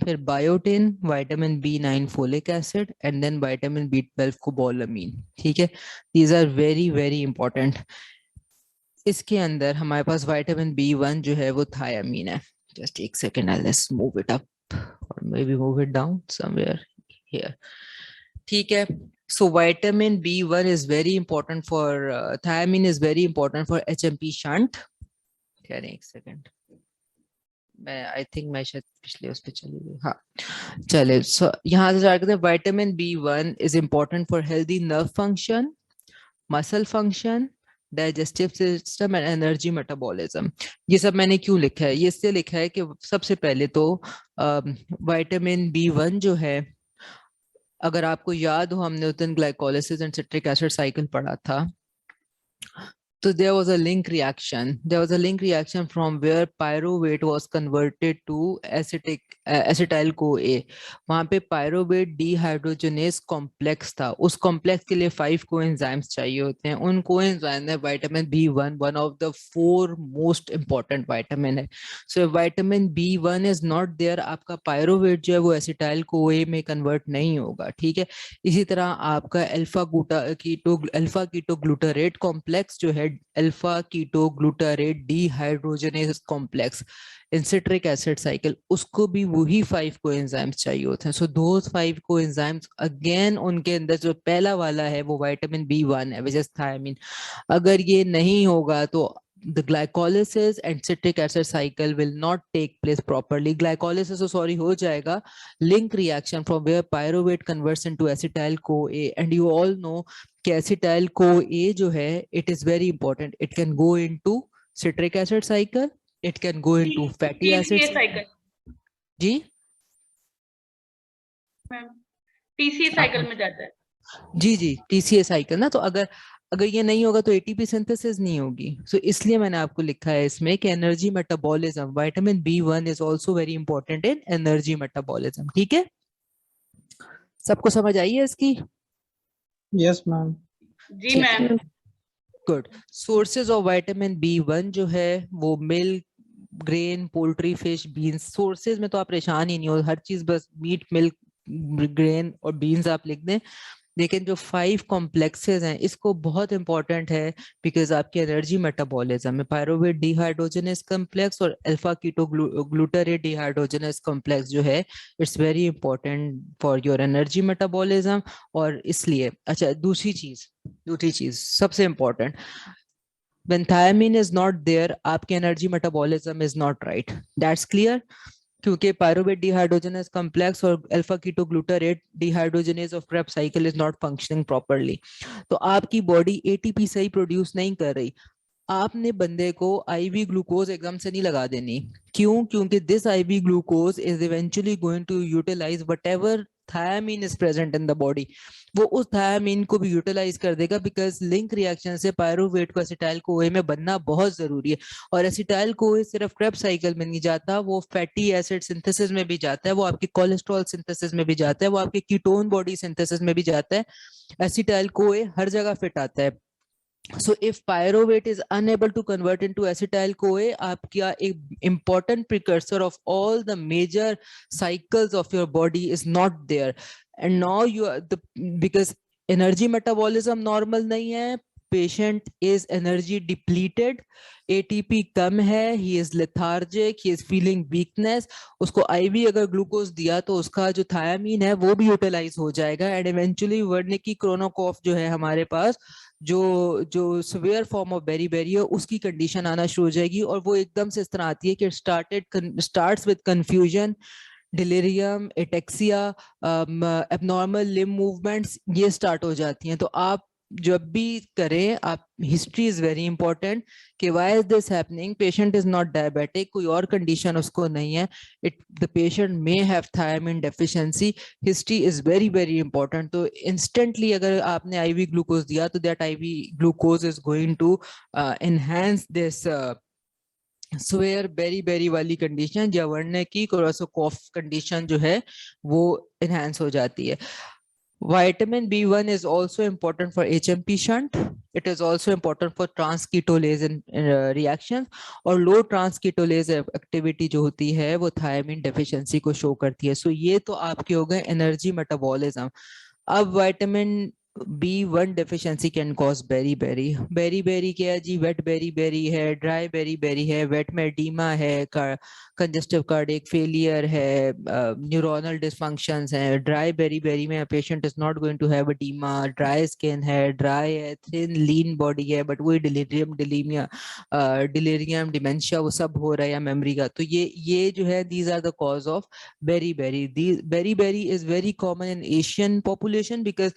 फिर biotin, vitamin B nine folic acid, and then vitamin बी12 cobalamin. ठीक है. These are very very important. इसके अंदर हमारे पास विटामिन बी1 जो है वो थायामीन है. जस्ट एक second, I let's move it up और maybe move it down somewhere here. ठीक है. So vitamin B1 is very important for thiamine is very important for HMP shunt. एक second, मैं आई थिंक मैं शायद पिछले उस पे चली गई. हाँ चले. सो यहाँ से स्टार्ट करते हैं. Vitamin B1 is important for healthy nerve function, muscle function, digestive system and energy metabolism. ये सब मैंने क्यों लिखा है? ये इसलिए लिखा है कि सबसे पहले तो विटामिन B1 जो है, अगर आपको याद हो हमने उस दिन glycolysis and citric acid cycle पढ़ा था, तो there was a link reaction from where pyruvate was converted to acetyl CoA. वहां पे pyruvate dehydrogenase complex था. उस complex के लिए 5 coenzymes चाहिए होते हैं. उन coenzymes में vitamin B1 one of the 4 most important vitamin है. So if vitamin B1 is not there, आपका pyruvate जो है वो acetyl CoA में convert नहीं होगा. ठीक है. इसी तरह आपका अल्फा कीटो ग्लूटारेट कॉम्प्लेक्स जो है, alpha keto glutarate dehydrogenase complex in citric acid cycle, उसको भी वही 5 कोएंजाइम्स चाहिए होते हैं. सो दोस 5 कोएंजाइम्स अगेन उनके अंदर जो पहला वाला है वो विटामिन B1 है, विच इज थायमिन. अगर ये नहीं होगा तो the glycolysis and citric acid cycle will not take place properly. Glycolysis हो जाएगा, link reaction from where pyruvate converts into acetyl CoA, and you all know कि acetyl CoA जो है, it is very important. It can go into citric acid cycle, it can go into fatty acid cycle. Ji TCA cycle में जाता है. जी TCA cycle ना. तो अगर ये नहीं होगा तो एटीपी सिंथेसिस नहीं होगी. सो इसलिए मैंने आपको लिखा है इसमें कि energy metabolism, vitamin B1 is also very important in energy metabolism. ठीक है. सबको समझ आई है इसकी? Yes ma'am. जी ma'am. Good. Sources of vitamin B1 जो है वो milk, grain, poultry, fish, beans. Sources में तो आप परेशान ही नहीं हो, हर चीज बस मीट, मिल्क, ग्रेन और बीन्स आप लिख दें. लेकिन जो 5 कॉम्प्लेक्सेस हैं इसको बहुत इंपॉर्टेंट है, बिकॉज आपकी एनर्जी मेटाबॉलिज्म में पायरुवेट डिहाइड्रोजनेस कॉम्प्लेक्स और alpha keto glutarate dehydrogenase complex जो है, it's very important for your energy metabolism. और इसलिए अच्छा, दूसरी चीज सबसे important, when thiamine is not there, आपके energy metabolism is not right. That's clear. क्योंकि पायरुवेट डिहाइड्रोजनेस कॉम्प्लेक्स और alpha keto glutarate dehydrogenase of Krebs cycle is not functioning properly. तो आपकी बॉडी एटीपी सही प्रोड्यूस नहीं कर रही. आपने बंदे को आईवी ग्लूकोज एकदम से नहीं लगा देनी. क्यों? क्योंकि this IV glucose is eventually going to utilize whatever thiamine is present in the body, वो उस thiamine को भी utilize कर देगा, because link reaction से pyruvate को acetyl CoA में बनना बहुत जरूरी है. और acetyl CoA सिर्फ Krebs cycle में नहीं जाता, वो fatty acid synthesis में भी जाता है, वो आपकी cholesterol synthesis में भी जाता है, वो आपके ketone body synthesis में भी जाता है. acetyl CoA हर जगह fit आता है. So if pyruvate is unable to convert into acetyl CoA, आपका एक important precursor of all the major cycles of your body is not there, and now you are because energy metabolism normal नहीं है, patient is energy depleted, ATP कम है, he is lethargic, he is feeling weakness. उसको IV अगर glucose दिया तो उसका जो thiamine है वो भी यूटिलाइज हो जाएगा, एंड इवेंचुअली वर्निकी क्रोनोकॉफ जो है हमारे पास, जो सिवियर फॉर्म ऑफ बेरी है, उसकी कंडीशन आना शुरू हो जाएगी. और वो एकदम से इस तरह आती है कि starts with confusion, delirium, ataxia, abnormal limb movements, ये स्टार्ट हो जाती हैं. तो आप जब भी करें, आप हिस्ट्री इज वेरी इंपॉर्टेंट कि why is this happening. Patient is not diabetic, कोई और कंडीशन उसको नहीं है, the patient may have thiamine deficiency. History is very very important. तो इंस्टेंटली अगर आपने आईवी ग्लूकोज दिया तो that IV glucose is going to enhance this swear berry वाली कंडीशन, या वर्ने की कोरोसोकॉफ कंडीशन जो है वो एनहांस हो जाती है. Vitamin B1 is also important for HMP shunt. It is also important for transketolase reactions. और low transketolase activity जो होती है वो thiamine deficiency को show करती है. So ये तो आपके हो गए energy metabolism. अब vitamin B1 deficiency can cause beriberi. Beriberi क्या है जी? wet beriberi है, dry beriberi है, wet में edema है, congestive cardiac failure है, neuronal dysfunctions है. Dry beriberi में a patient is not going to have edema, dry skin है, dry है, thin lean body है, but वही delirium, delirium, dementia वो सब हो रहा है, या memory का. तो ये जो है, these are the cause of beriberi. Beriberi is very common in Asian population because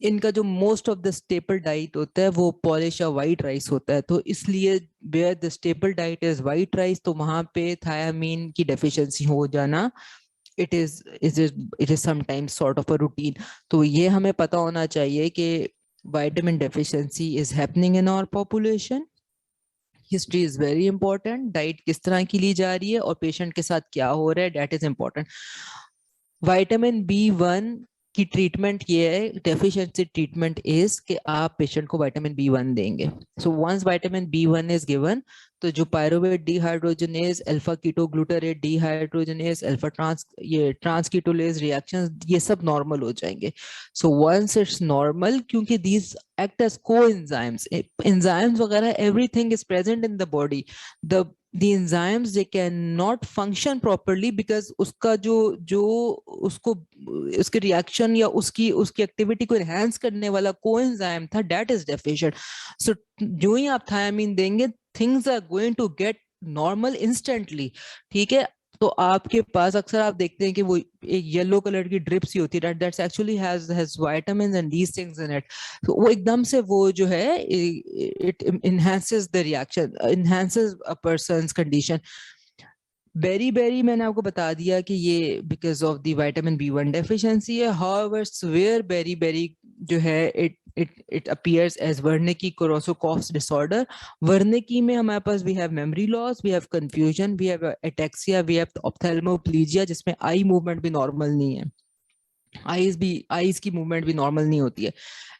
इनका जो most of the staple diet होता है वो पॉलिश या वाइट राइस होता है. तो इसलिए where the staple diet is white rice, तो वहां पे थायामीन की डेफिशिएंसी हो जाना it is sometimes sort of a routine. तो ये हमें पता होना चाहिए कि vitamin deficiency is happening in our population. History is very important. Diet किस तरह की ली जा रही है और patient के साथ क्या हो रहा है, that is important. Vitamin B1 की ट्रीटमेंट ये है, डेफिशिएंसी ट्रीटमेंट इज कि आप पेशेंट को विटामिन B1 देंगे. So once vitamin B1 is given, तो जो pyruvate dehydrogenase, alpha ketoglutarate dehydrogenase, alpha transketolase reactions, ये सब नॉर्मल हो जाएंगे. सो वंस इट्स नॉर्मल, क्योंकि these act as coenzymes, enzymes वगैरह, everything is present in the body. The enzymes, they cannot function properly because उसका जो उसको उसके रिएक्शन या उसकी एक्टिविटी को एनहांस करने वाला कोएंजाइम था, that is deficient. So जो ही आप थायामीन देंगे, things are going to get normal instantly. ठीक है. तो आपके पास अक्सर आप देखते हैं कि वो एक येलो कलर की ड्रिप्स ही होती है, that's actually has vitamins and these things in it. तो वो एकदम से वो जो है, it enhances the reaction, enhances a person's condition. Beri मैंने आपको बता दिया कि ये because of the vitamin B1 deficiency है. हाउएवर स्वेयर बेरी जो है, it appears as Wernicke-Korsakoff's disorder. Wernicke में हमारे पास we have memory loss, we have confusion, we have ataxia, we have ophthalmoplegia, जिसमें eye movement भी normal नहीं है, eyes की movement भी normal नहीं होती है.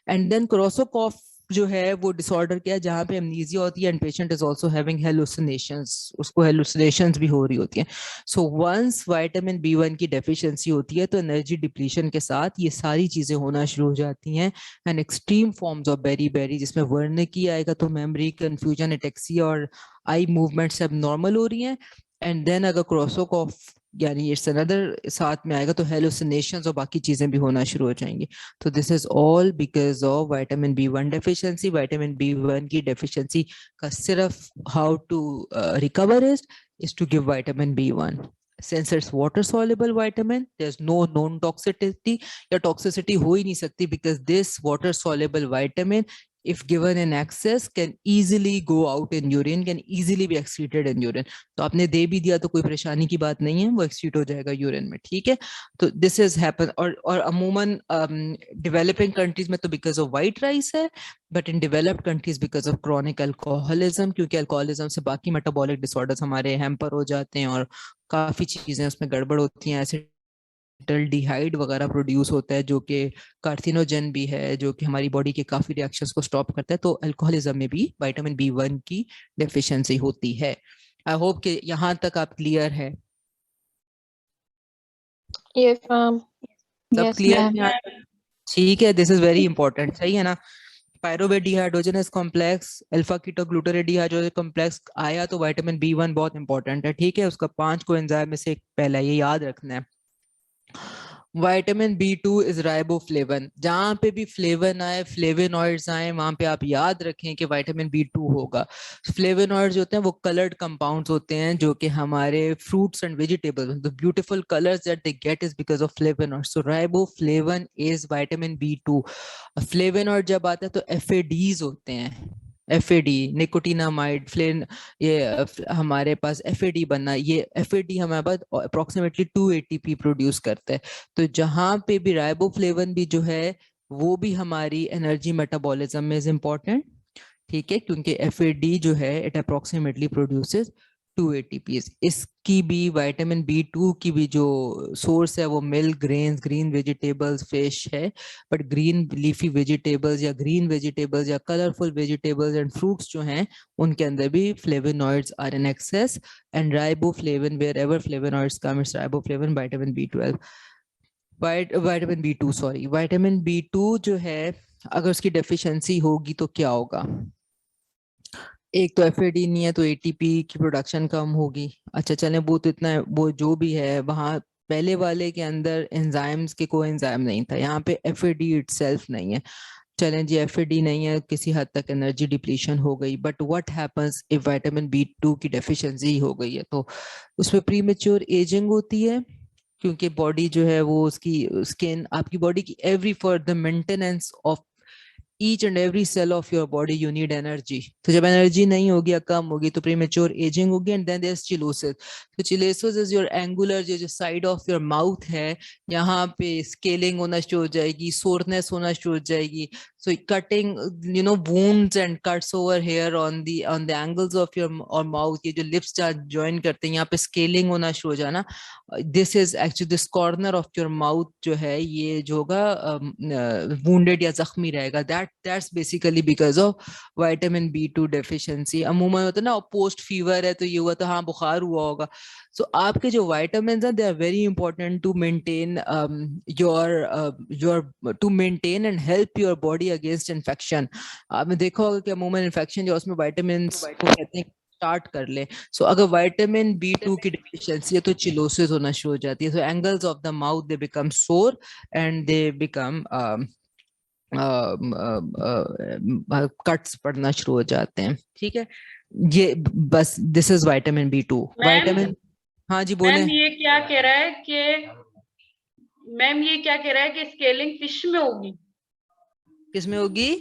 And then Korsakoff जो है वो डिसऑर्डर क्या है, जहाँ पे एमनीजिया होती है and patient is also having hallucinations, उसको हेलुसिनेशंस भी हो रही होती हैं. सो वंस विटामिन B1 की डेफिशिएंसी होती है तो एनर्जी डिप्लीशन के साथ ये सारी चीजें होना शुरू हो जाती हैं. And extreme forms of beri जिसमें वर्निकी आएगा तो मेमोरी, कंफ्यूजन, एटेक्सिया और आई मूवमेंट सब नॉर्मल हो रही हैं. एंड देन अगर कोर्सोकॉफ यानी इट्स अनदर साथ में आएगा तो हेलुसिनेशंस और बाकी चीजें भी होना शुरू हो जाएंगी. तो this is all because of vitamin B1 deficiency. Vitamin B1 की डेफिशिएंसी का सिर्फ how to recover is to give vitamin B1. Since it's water soluble vitamin, there's no known toxicity या toxicity हो ही नहीं सकती because this water soluble vitamin if given in excess can easily go out in urine, can easily be excreted in urine. तो आपने दे भी दिया तो कोई परेशानी की बात नहीं है, वो एक्सक्रीट हो जाएगा यूरिन में, ठीक है। तो दिस इज हैपन, और अमूमन डेवलपिंग कंट्रीज में तो बिकॉज ऑफ वाइट राइस है, but in developed countries because of chronic alcoholism, क्योंकि अल्कोहलिज्म से बाकी मेटाबॉलिक डिसऑर्डर्स हमारे हैम्पर हो जाते हैं और काफी चीजें उसमें गड़बड़ होती हैं। ऐसे एसिटाल्डिहाइड वगैरह प्रोड्यूस होता है जो कि कार्सिनोजन भी है, जो कि हमारी बॉडी के काफी रिएक्शंस को स्टॉप करता है। तो अल्कोहलिज्म में भी विटामिन B1 की डेफिशिएंसी होती है। आई होप कि यहाँ तक आप क्लियर है। Yes, ma'am. सब Yes, क्लियर ma'am. है? ठीक है, दिस इज वेरी इंपॉर्टेंट, सही है ना। Pyruvate dehydrogenase complex, alpha ketoglutarate dehydrogenase complex आया तो विटामिन B1 बहुत इंपॉर्टेंट है, ठीक है। उसका 5 कोएंजाइम में से एक पहला, ये याद रखना है। Vitamin B2 is riboflavin. जहां पे भी फ्लेवन आए, फ्लेवेनॉइड्स आए, वहां पे आप याद रखें कि विटामिन B2 होगा। फ्लेवेनॉइड्स होते हैं वो कलर्ड कंपाउंड्स होते हैं जो कि हमारे fruits and vegetables, the beautiful colours that they get is because of flavonoids. So riboflavin is vitamin B2। Flavonoid जब आता है तो FADs होते हैं, FAD निकोटिनामाइड, फ्लेन, ये हमारे पास FAD बनना, ये FAD हमारे पास अप्रोक्सीमेटली 2 ATP प्रोड्यूस करता है। तो जहां पे भी राइबोफ्लेविन भी जो है वो भी हमारी एनर्जी मेटाबॉलिज्म में इज इम्पोर्टेंट, ठीक है, क्योंकि FAD जो है इट अप्रोक्सीमेटली प्रोड्यूसेस 2 ATPs। इसकी भी विटामिन B2 की भी जो सोर्स है वो milk, grains, green vegetables, fish है। बट ग्रीन लीफी वेजिटेबल्स या ग्रीन वेजिटेबल्स या कलरफुल वेजिटेबल्स एंड फ्रूट्स जो हैं उनके अंदर भी flavonoids are in excess, and riboflavin, wherever flavonoids come, it's riboflavin, vitamin B12, vitamin B2 sorry. Vitamin B2 जो है अगर उसकी डेफिशिएंसी होगी तो क्या होगा? एक तो FAD नहीं है तो ATP की प्रोडक्शन कम होगी। अच्छा चलें, वो तो इतना, वो जो भी है, वहाँ पहले वाले के अंदर एंजाइम्स के कोई एंजाइम नहीं था, यहाँ पे FAD इटसेल्फ नहीं है। चलें जी, FAD नहीं है, किसी हद तक एनर्जी डिप्लीशन हो गई। But what happens if vitamin B2 की डेफिशिएंसी हो गई है? तो उसमें प्रीमेच्योर एजिंग होती है, क्योंकि बॉडी जो है वो उसकी स्किन, आपकी बॉडी की every for the maintenance of each and every cell of your body you need energy। तो जब एनर्जी नहीं होगी या कम होगी तो प्रीमेच्योर एजिंग होगी, and then there is cheilosis. तो चिलोसिस इज योर एंगुलर, जो साइड ऑफ योर माउथ है, यहाँ पे स्केलिंग होना शुरू हो जाएगी, सोरनेस होना शुरू हो जाएगी। सो cutting, you know, wounds and cuts over here on the angles of your और माउथ, ये जो लिप्स ज्वाइन करते हैं यहाँ पे स्केलिंग होना शुरू हो जाना। This is actually this corner of your mouth जो है ये जो होगा वुंडेड या जख्मी रहेगा। that's basically because of vitamin B2 deficiency। अमूमन होता है ना, पोस्ट फीवर है तो ये हुआ तो हाँ बुखार हुआ होगा। सो आपके जो vitamins हैं, they are very important to maintain to maintain and help your body against infection। आपने देखा होगा कि अमूमन इन्फेक्शन जो उसमें vitamins को कहते हैं स्टार्ट कर ले। सो अगर विटामिन B2 की डेफिशिएंसी है तो चिलोसिस होना शुरू हो जाती है। सो angles of the mouth they become सोर एंड दे बिकम कट्स पड़ना शुरू हो जाते हैं, ठीक है। ये बस, this is vitamin B2। Vitamin, हाँ जी बोले। मैम ये क्या कह रहा है कि स्केलिंग फिश में होगी? किस में होगी?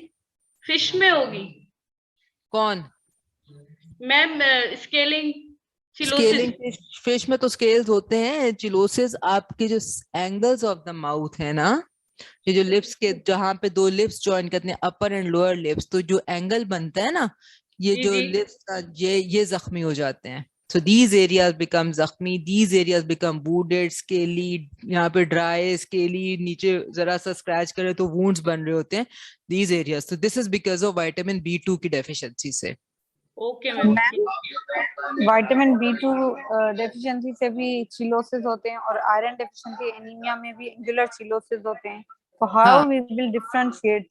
फिश में होगी। कौन? मैम स्केलिंग स्केलिंग फिश में तो स्केल्स होते हैं। चिलोसिस आपके जो एंगल्स ऑफ द माउथ है ना, ये जो लिप्स के, जहां पे 2 लिप्स ज्वाइन करते हैं, अपर एंड लोअर लिप्स, तो जो एंगल बनता है ना, ये जो लिप्स ये जख्मी हो जाते हैं। So these areas become जख्मी, these areas become wounded, scaly, यहाँ पे dry, scaly, नीचे जरा सा स्क्रैच करे तो wounds बन रहे होते हैं, these areas। So this is because of vitamin B2 की deficiency से। Okay ma'am. Vitamin B2 deficiency से भी चिलोसिस होते हैं, और आयरन डेफिशिएंसी एनीमिया में भी एंगुलर चिलोसिस होते हैं। तो हाउ वी विल डिफरेंशिएट?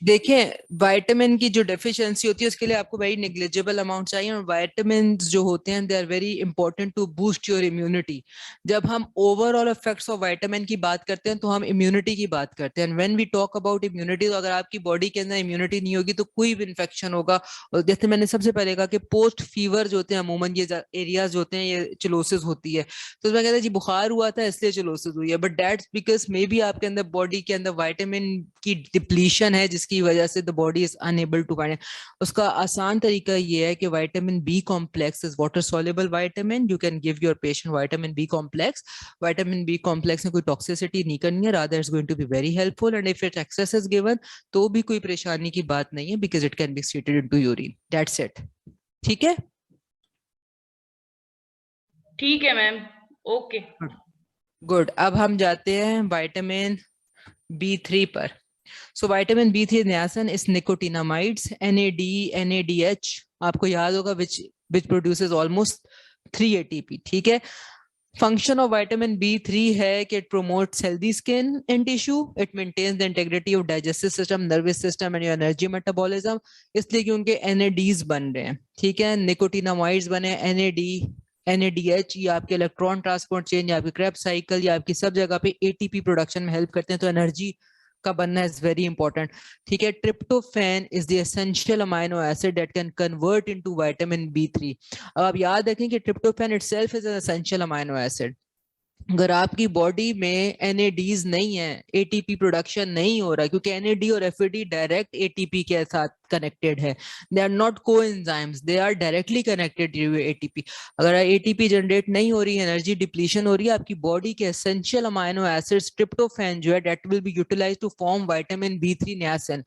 देखें, विटामिन की जो डेफिशिएंसी होती है उसके लिए आपको वेरी नेग्लिजिबल अमाउंट चाहिए, और विटामिन्स जो होते हैं they are very important to boost your immunity. जब हम ओवरऑल इफेक्ट्स ऑफ विटामिन की बात करते हैं तो हम इम्यूनिटी की बात करते हैं। When we talk about immunity, तो अगर आपकी बॉडी के अंदर इम्यूनिटी नहीं होगी तो कोई भी इन्फेक्शन होगा। और जैसे मैंने सबसे पहले कहा कि पोस्ट फीवर जो होते हैं अमूमन ये एरियाज जो होते हैं ये चिलोसिस होती है। तो मैं कहता जी बुखार हुआ था इसलिए चिलोसिस हुई है, but that's because may be आपके अंदर बॉडी के अंदर विटामिन की डिप्लीशन है, जिसकी जिसकी वजह से the body is unable to find. उसका आसान तरीका ये है कि vitamin B complex is water soluble vitamin, you can give your patient vitamin B complex. Vitamin B complex में कोई टॉक्सिसिटी नहीं करनी है, rather it's going to be very helpful, and if it excess is given तो भी कोई परेशानी की बात नहीं है, because it can be excreted into urine, that's it. ठीक है, ठीक है मैम, ओके। गुड। अब हम जाते हैं विटामिन B3 पर। सो विटामिन B3 नियासिन इस निकोटिनामाइड्स NAD NADH आपको याद होगा which produces almost 3 ATP। ठीक है, फंक्शन ऑफ विटामिन B3 है कि it promotes healthy skin and tissue, it maintains the integrity of digestive system, nervous system and your energy metabolism, इसलिए कि उनके NADs बन रहे हैं। ठीक है, निकोटिनामाइड्स बने NAD NADH, ये आपके इलेक्ट्रॉन ट्रांसपोर्ट चेन या आपकी क्रेब्स साइकिल या आपकी सब जगह पे ATP प्रोडक्शन में हेल्प करते हैं, तो एनर्जी का बनना इज वेरी इंपॉर्टेंट। ठीक है, tryptophan is the essential amino acid that can convert into vitamin B3। अब आप याद रखें कि tryptophan itself is an essential amino acid. अगर आपकी बॉडी में NADs नहीं है, ATP प्रोडक्शन नहीं हो रहा, क्योंकि NAD और FAD डायरेक्ट ATP के साथ कनेक्टेड है, they are not coenzymes, they are directly connected to ATP। अगर ATP जनरेट नहीं हो रही है, एनर्जी डिप्लीशन हो रही है, आपकी बॉडी के एसेंशियल अमाइनो एसिड्स ट्रिप्टोफैन जो है that will be utilized to form vitamin B3 niacin.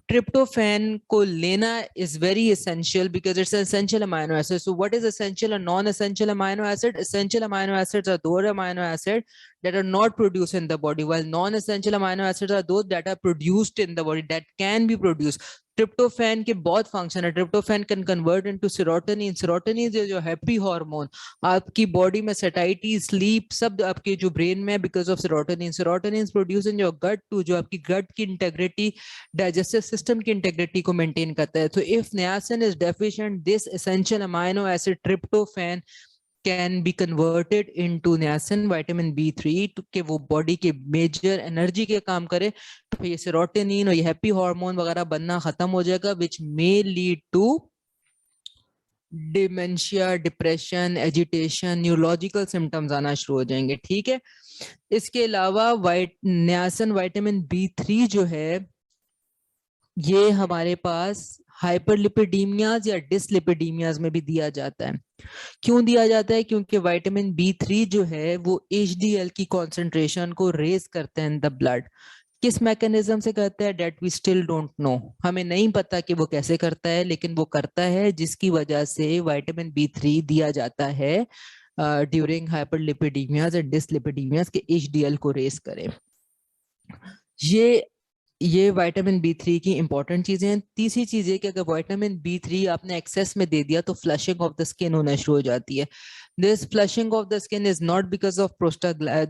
Tryptophan को लेना is very essential because it's an essential amino acid. So what is essential and non-essential amino acid? Essential amino acids are those amino acids that are not produced in the body, while non-essential amino acids are those that are produced in the body, that can be produced. Tryptophan के बहुत function है। Tryptophan can convert into serotonin. Serotonin जो happy hormone, आपकी body में satisfactory, sleep सब आपके जो brain में because of serotonin. Serotonin produce in your gut too, जो आपकी गट की इंटेग्रिटी, डाइजेस्टिव सिस्टम की इंटेग्रिटी को मेंटेन करता है। तो if niacin is deficient, this essential amino acid tryptophan can be converted into niacin vitamin B3 to कि वो बॉडी के मेजर एनर्जी के काम करे, तो ये सेरोटोनिन और ये हैप्पी हार्मोन वगैरह बनना खत्म हो जाएगा, which may lead to dementia, depression, agitation, neurological symptoms आना शुरू हो जाएंगे। ठीक है, इसके अलावा नियासिन विटामिन B3 जो है ये हमारे पास हाइपरलिपिडीमियाज या डिसलिपिडीमियाज में भी दिया जाता है। क्यों दिया जाता है? क्योंकि विटामिन B3 जो है वो HDL की कॉन्सेंट्रेशन को रेज करते हैं इन द ब्लड। किस मैकेनिज्म से करता है that we still don't know, हमें नहीं पता कि वो कैसे करता है, लेकिन वो करता है, जिसकी वजह से विटामिन B3 दिया जाता है ड्यूरिंग हाइपरलिपिडीमियाज एंड डिसलिपिडीमियाज के HDL को रेज करें। ये विटामिन B3 की इंपॉर्टेंट चीजें हैं। तीसरी चीज है कि अगर विटामिन B3 आपने एक्सेस में दे दिया तो फ्लशिंग ऑफ द स्किन होना शुरू हो जाती है। This flushing of the skin is not because of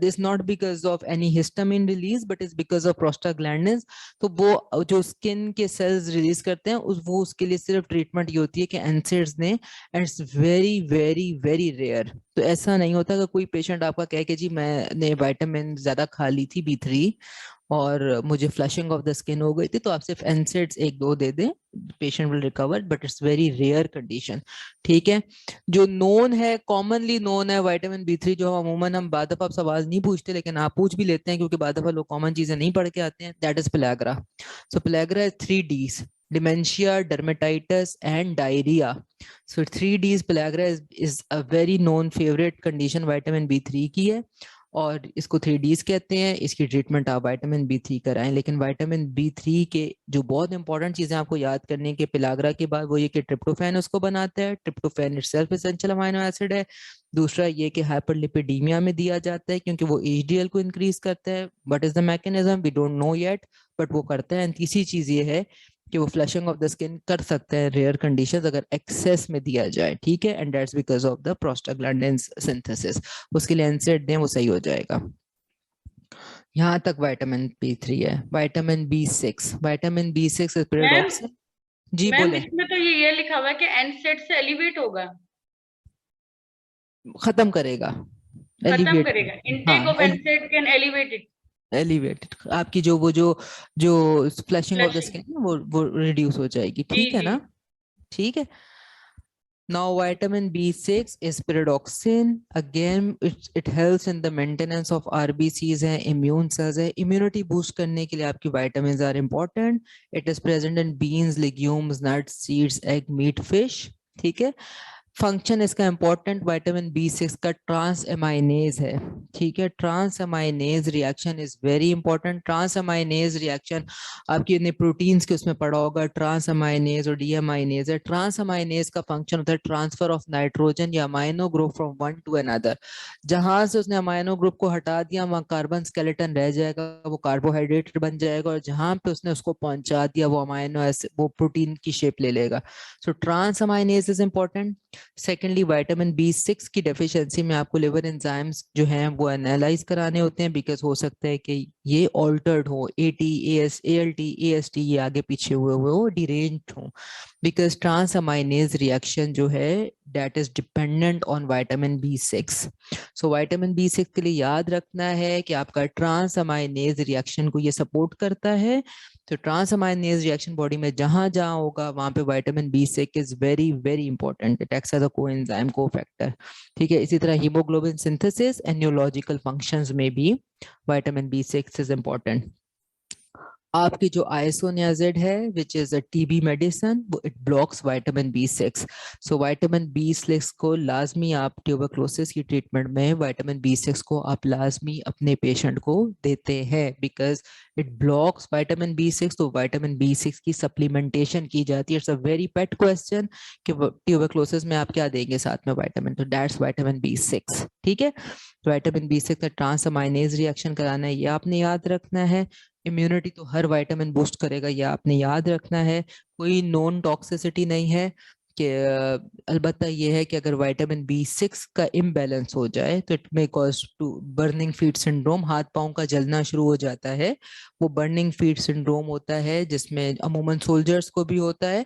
this not because of any histamine release, but is because of prostaglandins। तो वो जो स्किन के सेल्स रिलीज करते हैं वो उसके लिए सिर्फ ट्रीटमेंट ये होती है कि NSAIDs ने, and it's very very very rare. तो ऐसा नहीं होता कि कोई पेशेंट आपका कहे कि जी मैंने विटामिन ज्यादा खा ली थी B3 और मुझे फ्लशिंग ऑफ द स्किन हो गई थी, तो आप सिर्फ NSAIDs 1-2 दे दें, patient will recover, but it's very rare condition. ठीक है, जो नोन है, कॉमनली नोन है विटामिन B3 जो अमूमन हम बाद दफा सवाल नहीं पूछते लेकिन आप पूछ भी लेते हैं क्योंकि बाद दफा लोग कॉमन चीजें नहीं पढ़ के आते हैं, that is pellagra. So pellagra is 3 Ds, dementia, dermatitis and diarrhea. So 3 Ds pellagra is a very known favorite condition vitamin B3 की है और इसको 3 Ds कहते हैं। इसकी ट्रीटमेंट आप विटामिन B3 कराएं, लेकिन विटामिन B3 के जो बहुत इंपॉर्टेंट चीजें आपको याद करने के पेलाग्रा के बाद वो ये कि ट्रिप्टोफैन उसको बनाता है। Tryptophan itself essential amino acid है। दूसरा ये कि हाइपरलिपिडीमिया में दिया जाता है क्योंकि वो HDL को इंक्रीज करता है। What is the mechanism we don't know yet, but वो करता है। तीसरी चीज ये है कि वो फ्लशिंग ऑफ द स्किन कर सकता है रेयर कंडीशंस अगर एक्सेस में दिया जाए। ठीक है, and that's because of the prostaglandins synthesis. उसके लिए NSAID दें, वो सही हो जाएगा। यहाँ तक विटामिन B3 है। Vitamin B6, vitamin B6 is pyridoxal. जी मैम बोले। इसमें तो ये लिखा हुआ है कि NSAID से एलिवेट होगा, खत्म करेगा, खत्म एलिवेट करेगा। Intake of NSAID can elevate it, elevated, आपकी जो flushing of the Flushing। Skin वो रिड्यूस हो जाएगी। ठीक है ना? ठीक है। Now vitamin B6 is pyridoxine. Again, it helps in the maintenance of RBCs and immune cells. Immunity boost करने के लिए आपकी vitamins are important. It is present in beans, legumes, nuts, seeds, egg, meat, fish. ठीक है. Function इसका important vitamin B6 का trans एमाइनेज है. ठीक है. Transaminase reaction is very important. Transaminase reaction आपकी ने प्रोटीन्स के उसमें पढ़ा होगा. ट्रांस एमाइनेज और डीएमाइनेज है. ट्रांस एमाइनेज का फंक्शन होता है ट्रांसफर ऑफ नाइट्रोजन या amino group from one two another. जहां से उसने अमाइनो ग्रुप को हटा दिया वहां कार्बन स्केलेटन रह जाएगा, वो कार्बोहाइड्रेट बन जाएगा, और जहां पे उसने उसको पहुंचा दिया वो अमाइनो एसिड वो प्रोटीन की शेप ले लेगा. So transaminase is important. Secondly vitamin B6 की डेफिशिएंसी में आपको लिवर एंजाइम्स जो हैं वो एनालाइज कराने होते हैं, बिकॉज हो सकता है कि ये ऑल्टर्ड हो, AT, ALT, AST ये आगे पीछे हुए हो, डिरेंज्ड हो, बिकॉज ट्रांस अमाइनेज रिएक्शन जो है that is dependent on vitamin B6. So vitamin B6 के लिए याद रखना है कि आपका ट्रांस अमाइनेज रिएक्शन को ये सपोर्ट करता है. तो ट्रांस अमाइनेज रिएक्शन बॉडी में जहां जहां होगा वहां पे vitamin B6 is very very important. It acts as a coenzyme cofactor. ठीक है. इसी तरह haemoglobin synthesis and neurological functions में भी विटामिन B6 इज इंपॉर्टेंट. आपकी जो आइसोनियाजिड है which is a TB medicine, it blocks vitamin B6. So vitamin B6 को लाजमी आप ट्यूबरक्लोसिस की ट्रीटमेंट में विटामिन B6 को आप लाजमी अपने पेशेंट को देते हैं, because it blocks vitamin B6. तो विटामिन B6 की सप्लीमेंटेशन की जाती है. It's a very pet question कि ट्यूबरक्लोसिस में आप क्या देंगे साथ में विटामिन, तो दैट्स विटामिन B6. ठीक है. विटामिन B6 का ट्रांस अमाइनेज रिएक्शन कराना है, ये आपने याद रखना है. इम्यूनिटी तो हर विटामिन बूस्ट करेगा, ये आपने याद रखना है. कोई नॉन टॉक्सिसिटी नहीं है कि अलबत्ता ये है कि अगर विटामिन B6 का इम्बैलेंस हो जाए तो it may cause to burning feet syndrome. हाथ पांव का जलना शुरू हो जाता है, वो बर्निंग फीट सिंड्रोम होता है जिसमें अमूमन सोल्जर्स को भी होता है.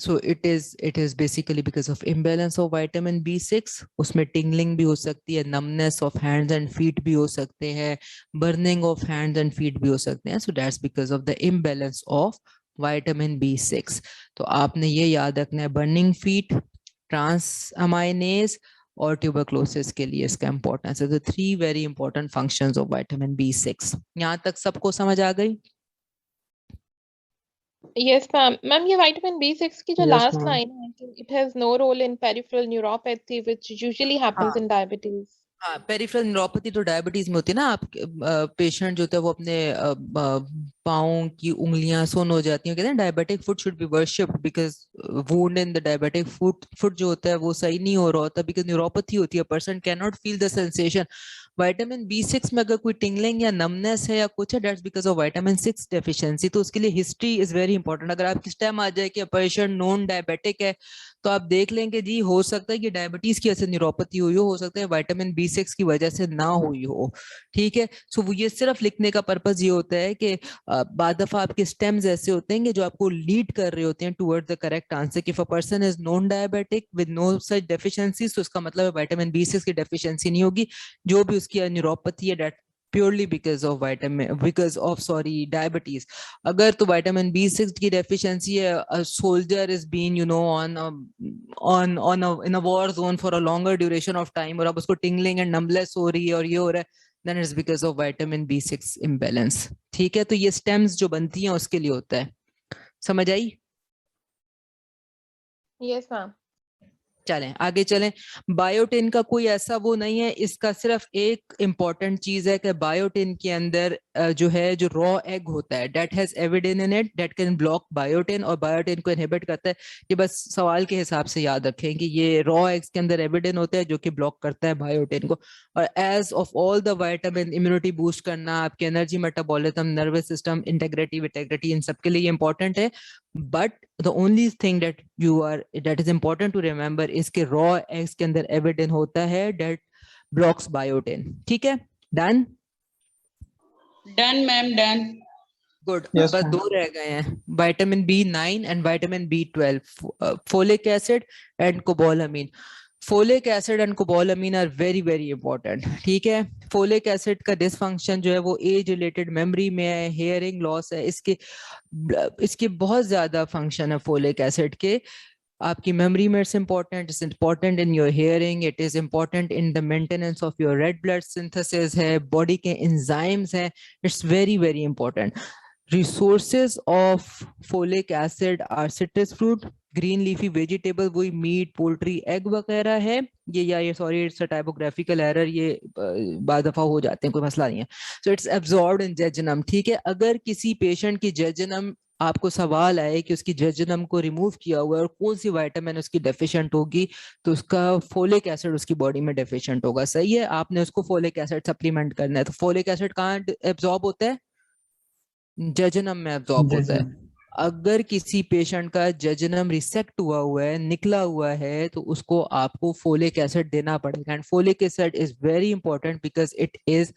So it is basically because of imbalance of vitamin B6. उसमें tingling भी हो सकती है, numbness of hands and feet भी हो सकते हैं, burning of hands and feet भी हो सकते हैं. So that's because of the imbalance of vitamin B6. तो आपने ये याद रखना है, burning feet, transaminase और tuberculosis के लिए इसका importance है. The 3 very important functions of vitamin B6. यहाँ तक सबको समझ आ गई? Yes, ma'am. Ma'am, ये vitamin B6 की जो Yes, last ma'am. line है कि it has no role in peripheral neuropathy, which usually happens हाँ. in diabetes. हाँ, पेरिफेरल न्यूरोपैथी तो डायबिटीज में होती है ना. आप पेशेंट जो होता है वो अपने पाँव की उंगलियां सुन्न हो जाती हैं. कहते हैं diabetic foot should be worshipped because wound in the diabetic foot जो होता है वो सही नहीं हो रहा होता बिकॉज न्यूरोपैथी होती है. Person can not feel the sensation. Vitamin B6 में अगर कोई टिंगलिंग या नमनेस है या कुछ है, that's because of vitamin 6 deficiency. तो उसके लिए हिस्ट्री इज वेरी इंपॉर्टेंट. अगर आप किस टाइम आ जाए कि पेशेंट नॉन डायबिटिक है तो आप देख लेंगे जी हो सकता है कि डायबिटीज की वजह से न्यूरोपैथी हुई हो सकता है विटामिन B6 की वजह से ना हुई हो. ठीक है. सो वो ये सिर्फ लिखने का पर्पस ये होता है कि बाद दफा आपके स्टेम्स ऐसे होते हैं जो आपको लीड कर रहे होते हैं टुवर्ड द करेक्ट आंसर. कि if a person is non diabetic with no such deficiencies तो इसका मतलब है विटामिन B6 की डेफिशिएंसी नहीं होगी. जो भी उसकी न्यूरोपैथी है that purely because of diabetes. अगर तो vitamin B6 की deficiency है, a soldier is being in a war zone for a longer duration of time और अब उसको tingling and numbness हो रही है और ये हो रहा है, then it's because of vitamin B6 imbalance. ठीक है. तो ये stems जो बनती हैं उसके लिए होता है. समझ आई? Yes, ma'am. चलें आगे चलें. बायोटिन का कोई ऐसा वो नहीं है, इसका सिर्फ एक इंपॉर्टेंट चीज है कि बायोटिन के अंदर जो है जो रॉ एग होता है that has avidin in it that can block biotin और बायोटिन को इनहिबिट करता है. ये बस सवाल के हिसाब से याद रखें कि ये रॉ एग्स के अंदर एविडिन होता है जो कि ब्लॉक करता है बायोटिन को. और as of all the vitamin immunity boost करना, आपके energy, metabolism, nervous system, integrity इन सबके लिए इंपॉर्टेंट है. But the only thing that is important to remember is कि raw eggs के अंदर evidence होता है that blocks biotin. ठीक है. Done? Done, ma'am, done. Good. Yes, बस ma'am. 2 रह गए हैं, vitamin B9 and vitamin B12, folic acid and cobalamin. Folic acid and cobalamin are very very important. ठीक है. फोलिक एसिड का डिसफंक्शन जो है वो एज रिलेटेड मेमोरी में है, हेयरिंग लॉस है, इसके बहुत ज्यादा फंक्शन है फोलिक एसिड के. आपकी मेमोरी में it's important in your hearing, it is important in the maintenance of your red blood synthesis है, बॉडी के एंजाइम्स है, it's very very important. Resources of folic acid are citrus fruit, green leafy vegetable, वही meat, poultry, egg वगैरह है। ये sorry it's a typographical error, ये बाद दफा हो जाते हैं, कोई मसला नहीं है। So it's absorbed in jejunum, ठीक है। अगर किसी पेशेंट की जेजुनम, आपको सवाल आए कि उसकी जेजुनम को रिमूव किया हुआ है और कौन सी विटामिन उसकी डेफिशिएंट होगी, तो उसका फोलिक एसिड उसकी बॉडी में डेफिशिएंट होगा, सही है। आपने उसको फोलिक एसिड सप्लीमेंट करना है। तो फोलिक एसिड कहाँ एब्जॉर्ब होता है? जेजुनम में एब्जॉर्ब होता है। अगर किसी पेशेंट का जेजुनम रिसेक्ट हुआ है, निकला हुआ है, तो उसको आपको फोलिक एसिड देना पड़ेगा। And folic acid is very important because it is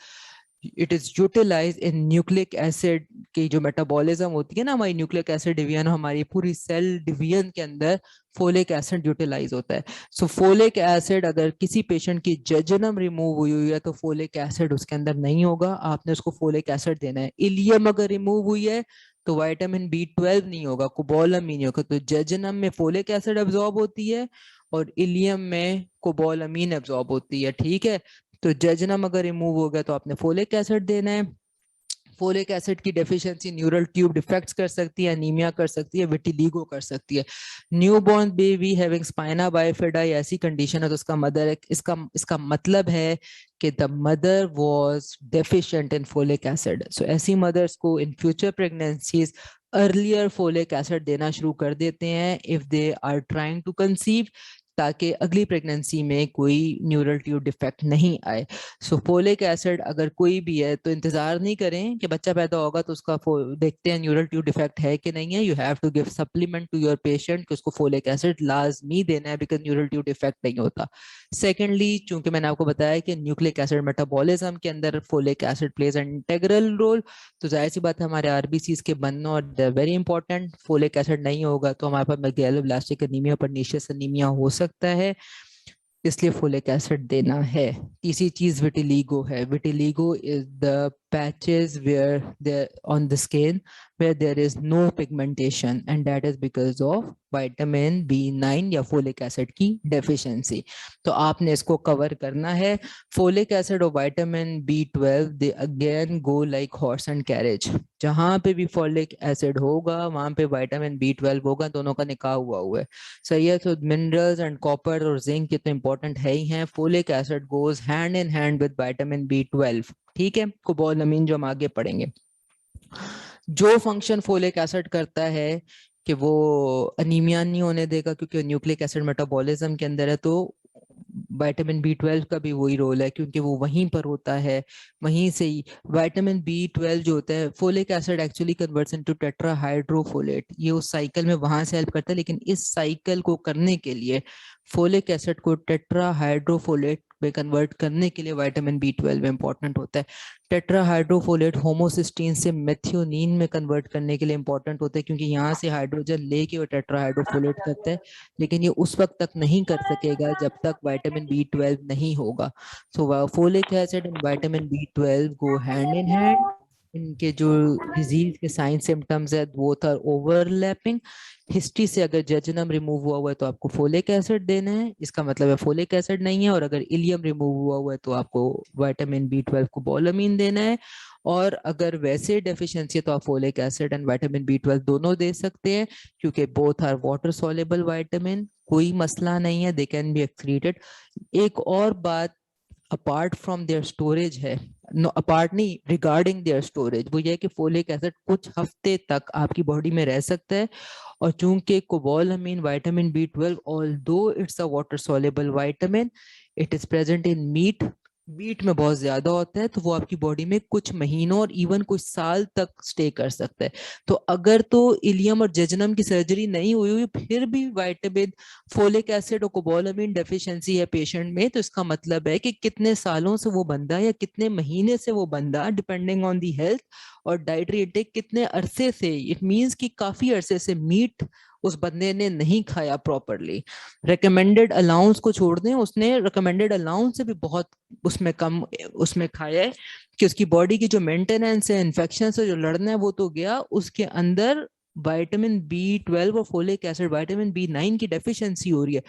utilize in nucleic acid की जो मेटाबॉलिज्म होती है ना, हमारी न्यूक्लिक एसिड डिवीजन, हमारी पूरी सेल डिवीजन के अंदर फोलिक एसिड यूटिलाइज होता है। सो फोलिक एसिड अगर किसी पेशेंट की जेजुनम रिमूव हुई है तो फोलिक एसिड उसके अंदर नहीं होगा, आपने उसको फोलिक एसिड देना है। इलियम अगर रिमूव हुई है तो विटामिन B12 नहीं होगा, कोबालामीन नहीं होगा। तो जेजुनम में फोलिक एसिड एब्जॉर्ब होती है और इलियम में कोबालामीन एब्जॉर्ब होती है, ठीक है। तो जेजुनम अगर रिमूव हो गया तो आपने फोलिक एसिड देना है। फोलिक एसिड की डेफिशिएंसी न्यूरल ट्यूब डिफेक्ट्स कर सकती है, एनीमिया कर सकती है, विटिलिगो कर सकती है। Newborn baby having spina bifida ऐसी कंडीशन है तो उसका मदर, इसका मतलब है कि the mother was deficient in folic acid. So ऐसी मदर्स को in future pregnancies earlier folic acid देना शुरू कर देते हैं if they are trying to conceive, ताकि अगली प्रेगनेंसी में कोई न्यूरल ट्यूब डिफेक्ट नहीं आए। सो फोलिक एसिड अगर कोई भी है तो इंतजार नहीं करें कि बच्चा पैदा होगा तो उसका देखते हैं न्यूरल ट्यूब डिफेक्ट है कि नहीं है। You have to give supplement to your patient कि उसको फोलिक एसिड लाजमी देना है बिकॉज न्यूरल ट्यूब डिफेक्ट नहीं होता। सेकेंडली, चूंकि मैंने आपको बताया कि न्यूक्लिक एसिड मेटाबॉलिज्म के अंदर folic acid plays an integral role, तो जाहिर सी बात है हमारे आरबीसीज के बनना और they very important. Folic acid नहीं होगा तो हमारे पास मैगेलोब्लास्टिक एनीमिया, परनीशियस एनीमिया हो सकता है, इसलिए फोलिक एसिड देना है। तीसरी चीज विटिलिगो है। Vitiligo is the patches where there on the skin where there is no pigmentation and that is because of vitamin B9 या फोलिक एसिड की डेफिशिएंसी। तो आपने इसको कवर करना है। फोलिक एसिड और vitamin B12 they again go like horse and carriage, जहां पे भी फोलिक एसिड होगा वहां पे विटामिन B12 होगा, दोनों का निकाह हुआ है, सही है। तो मिनरल्स एंड कॉपर और जिंक ये तो इंपॉर्टेंट है ही हैं। Folic acid goes hand in hand with vitamin B12, ठीक है। कोबालामीन जो हम आगे पढ़ेंगे, जो फंक्शन फोलिक एसिड करता है कि वो अनीमिया नहीं होने देगा क्योंकि न्यूक्लिक एसिड मेटाबॉलिज्म के अंदर है, तो विटामिन B12 का भी वही रोल है क्योंकि वो वहीं पर होता है, वहीं से ही विटामिन B12 जो होता है, folic acid actually converts into tetrahydrofolate, ये उस साइकिल में वहां से हेल्प करता है। लेकिन इस साइकिल को करने के लिए फोलिक एसिड को टेट्राहाइड्रोफोलेट में कन्वर्ट करने के लिए विटामिन B12 इंपॉर्टेंट होता है। टेट्राहाइड्रोफोलेट होमोसिस्टीन से मेथियोनीन में कन्वर्ट करने के लिए इंपॉर्टेंट होता है क्योंकि यहाँ से हाइड्रोजन लेके वो टेट्राहाइड्रोफोलेट करता है, लेकिन ये उस वक्त तक नहीं कर सकेगा जब तक विटामिन B12 नहीं होगा। So folic acid and vitamin B12 go hand in hand. इनके जो डिजीज के साइन सिम्टम्स है वो था ओवरलैपिंग। हिस्ट्री से अगर जेजुनम रिमूव हुआ है तो आपको फोलिक एसिड देना है, इसका मतलब है फोलिक एसिड नहीं है। और अगर इलियम रिमूव हुआ है तो आपको विटामिन B12 को कोबालामीन देना है। और अगर वैसे डेफिशिएंसी है तो आप folic acid and vitamin B12 दोनों दे सकते हैं क्योंकि both are water soluble vitamin, कोई मसला नहीं है, दे कैन बी एक्सक्रीटेड। एक और बात अपार्ट फ्रॉम देयर स्टोरेज है, नो अपार्ट नहीं, रिगार्डिंग देयर स्टोरेज, वो ये है कि फोलिक एसिड कुछ हफ्ते तक आपकी बॉडी में रह सकता है। और चूंकि cobalamin vitamin B12 although it's a water soluble vitamin, it is present in meat में बहुत ज्यादा होता है, तो वो आपकी बॉडी में कुछ महीनों और इवन कुछ साल तक स्टे कर सकता है। तो अगर तो इलियम और जेजुनम की सर्जरी नहीं हुई फिर भी विटामिन फोलिक एसिड और कोबालामीन डेफिशिएंसी है पेशेंट में, तो इसका मतलब है कि कितने सालों से वो बंदा या कितने महीने से वो बंदा, डिपेंडिंग ऑन दी हेल्थ और डाइटरी इंटेक, कितने अरसे से, इट मींस कि काफी अरसे से मीट उस बंदे ने नहीं खाया प्रॉपरली। रिकमेंडेड अलाउंस को छोड़ दें, उसने रिकमेंडेड अलाउंस से भी बहुत उसमें कम उसमें खाया है कि उसकी बॉडी की जो मेंटेनेंस है, इन्फेक्शन से जो लड़ना है वो तो गया, उसके अंदर विटामिन B12 और फोलिक एसिड, विटामिन B9 की डेफिशिएंसी हो रही है।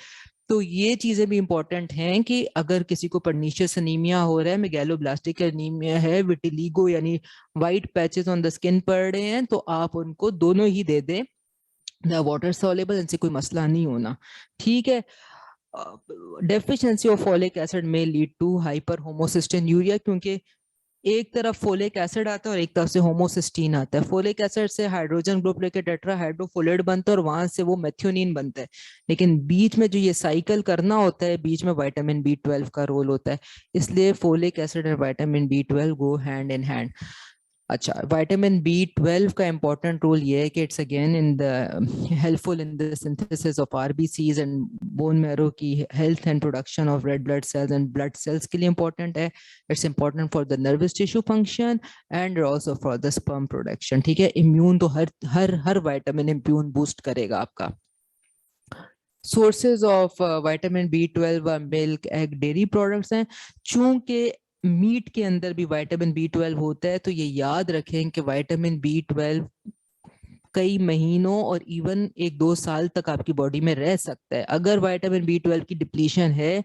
तो ये चीजें भी इंपॉर्टेंट हैं कि अगर किसी को पर्नीशियस अनीमिया हो रहा है, मेगैलोब्लास्टिक अनीमिया है, विटिलिगो यानी white patches on the skin पड़ रहे हैं, तो आप उनको दोनों ही दे दें, वाटर सॉल्युबल, इनसे कोई मसला नहीं होना। ठीक है। डेफिशिएंसी ऑफ फोलिक एसिड में लीड टू हाइपर होमोसिस्टिन्यूरिया, क्योंकि एक तरफ फोलिक एसिड आता है और एक तरफ से होमोसिस्टीन आता है। फोलिक एसिड से हाइड्रोजन ग्रुप लेके टेट्राहाइड्रोफोलेट बनता है और वहां से वो मेथियोनिन बनता है, लेकिन बीच में जो ये साइकिल करना होता है, बीच में विटामिन B12 का रोल होता है। इसलिए फोलिक एसिड और vitamin B12 go hand in hand. अच्छा, विटामिन B12 का इंपॉर्टेंट रोल ये है कि it's again in the helpful in the synthesis of RBCs and bone marrow की health and production of red blood cells and blood cells के लिए important है। It's important for the nervous tissue function and also for the sperm production. ठीक है। Immune तो हर vitamin immune boost करेगा आपका। Sources of vitamin B12 milk, egg, dairy products हैं। चूंकि मीट के अंदर भी विटामिन B12 होता है, तो ये याद रखें कि विटामिन B12 कई महीनों और इवन 1-2 साल तक आपकी बॉडी में रह सकता है। अगर विटामिन B12 की डिप्लीशन है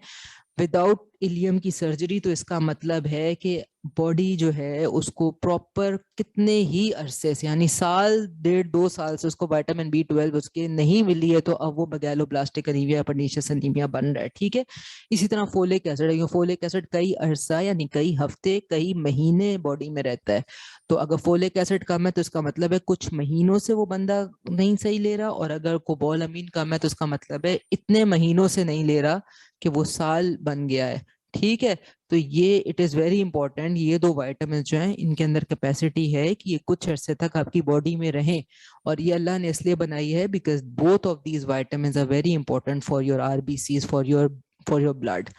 विदाउट इलियम की सर्जरी, तो इसका मतलब है कि बॉडी जो है उसको प्रॉपर कितने ही अरसे से, यानी साल 1.5-2 साल से उसको विटामिन B12 उसके नहीं मिली है, तो अब वो मेगैलोब्लास्टिक अनीमिया, पर्नीशियस अनीमिया बन रहा है। ठीक है। इसी तरह फोलिक एसिड है, फोलिक एसिड कई अरसा यानी कई हफ्ते, कई महीने बॉडी में रहता है। तो अगर फोलिक एसिड कम है तो इसका मतलब है कुछ महीनों से वो बंदा नहीं सही ले रहा, और अगर कोबालामीन कम है तो इसका मतलब है इतने महीनों से नहीं ले रहा कि वो साल बन गया है। ठीक है। तो ये इट इज वेरी इंपॉर्टेंट, ये 2 विटामिन जो हैं इनके अंदर कैपेसिटी है कि ये कुछ अरसे तक आपकी बॉडी में रहें, और ये अल्लाह ने इसलिए बनाई है because both of these vitamins are very important for your RBCs, for your blood.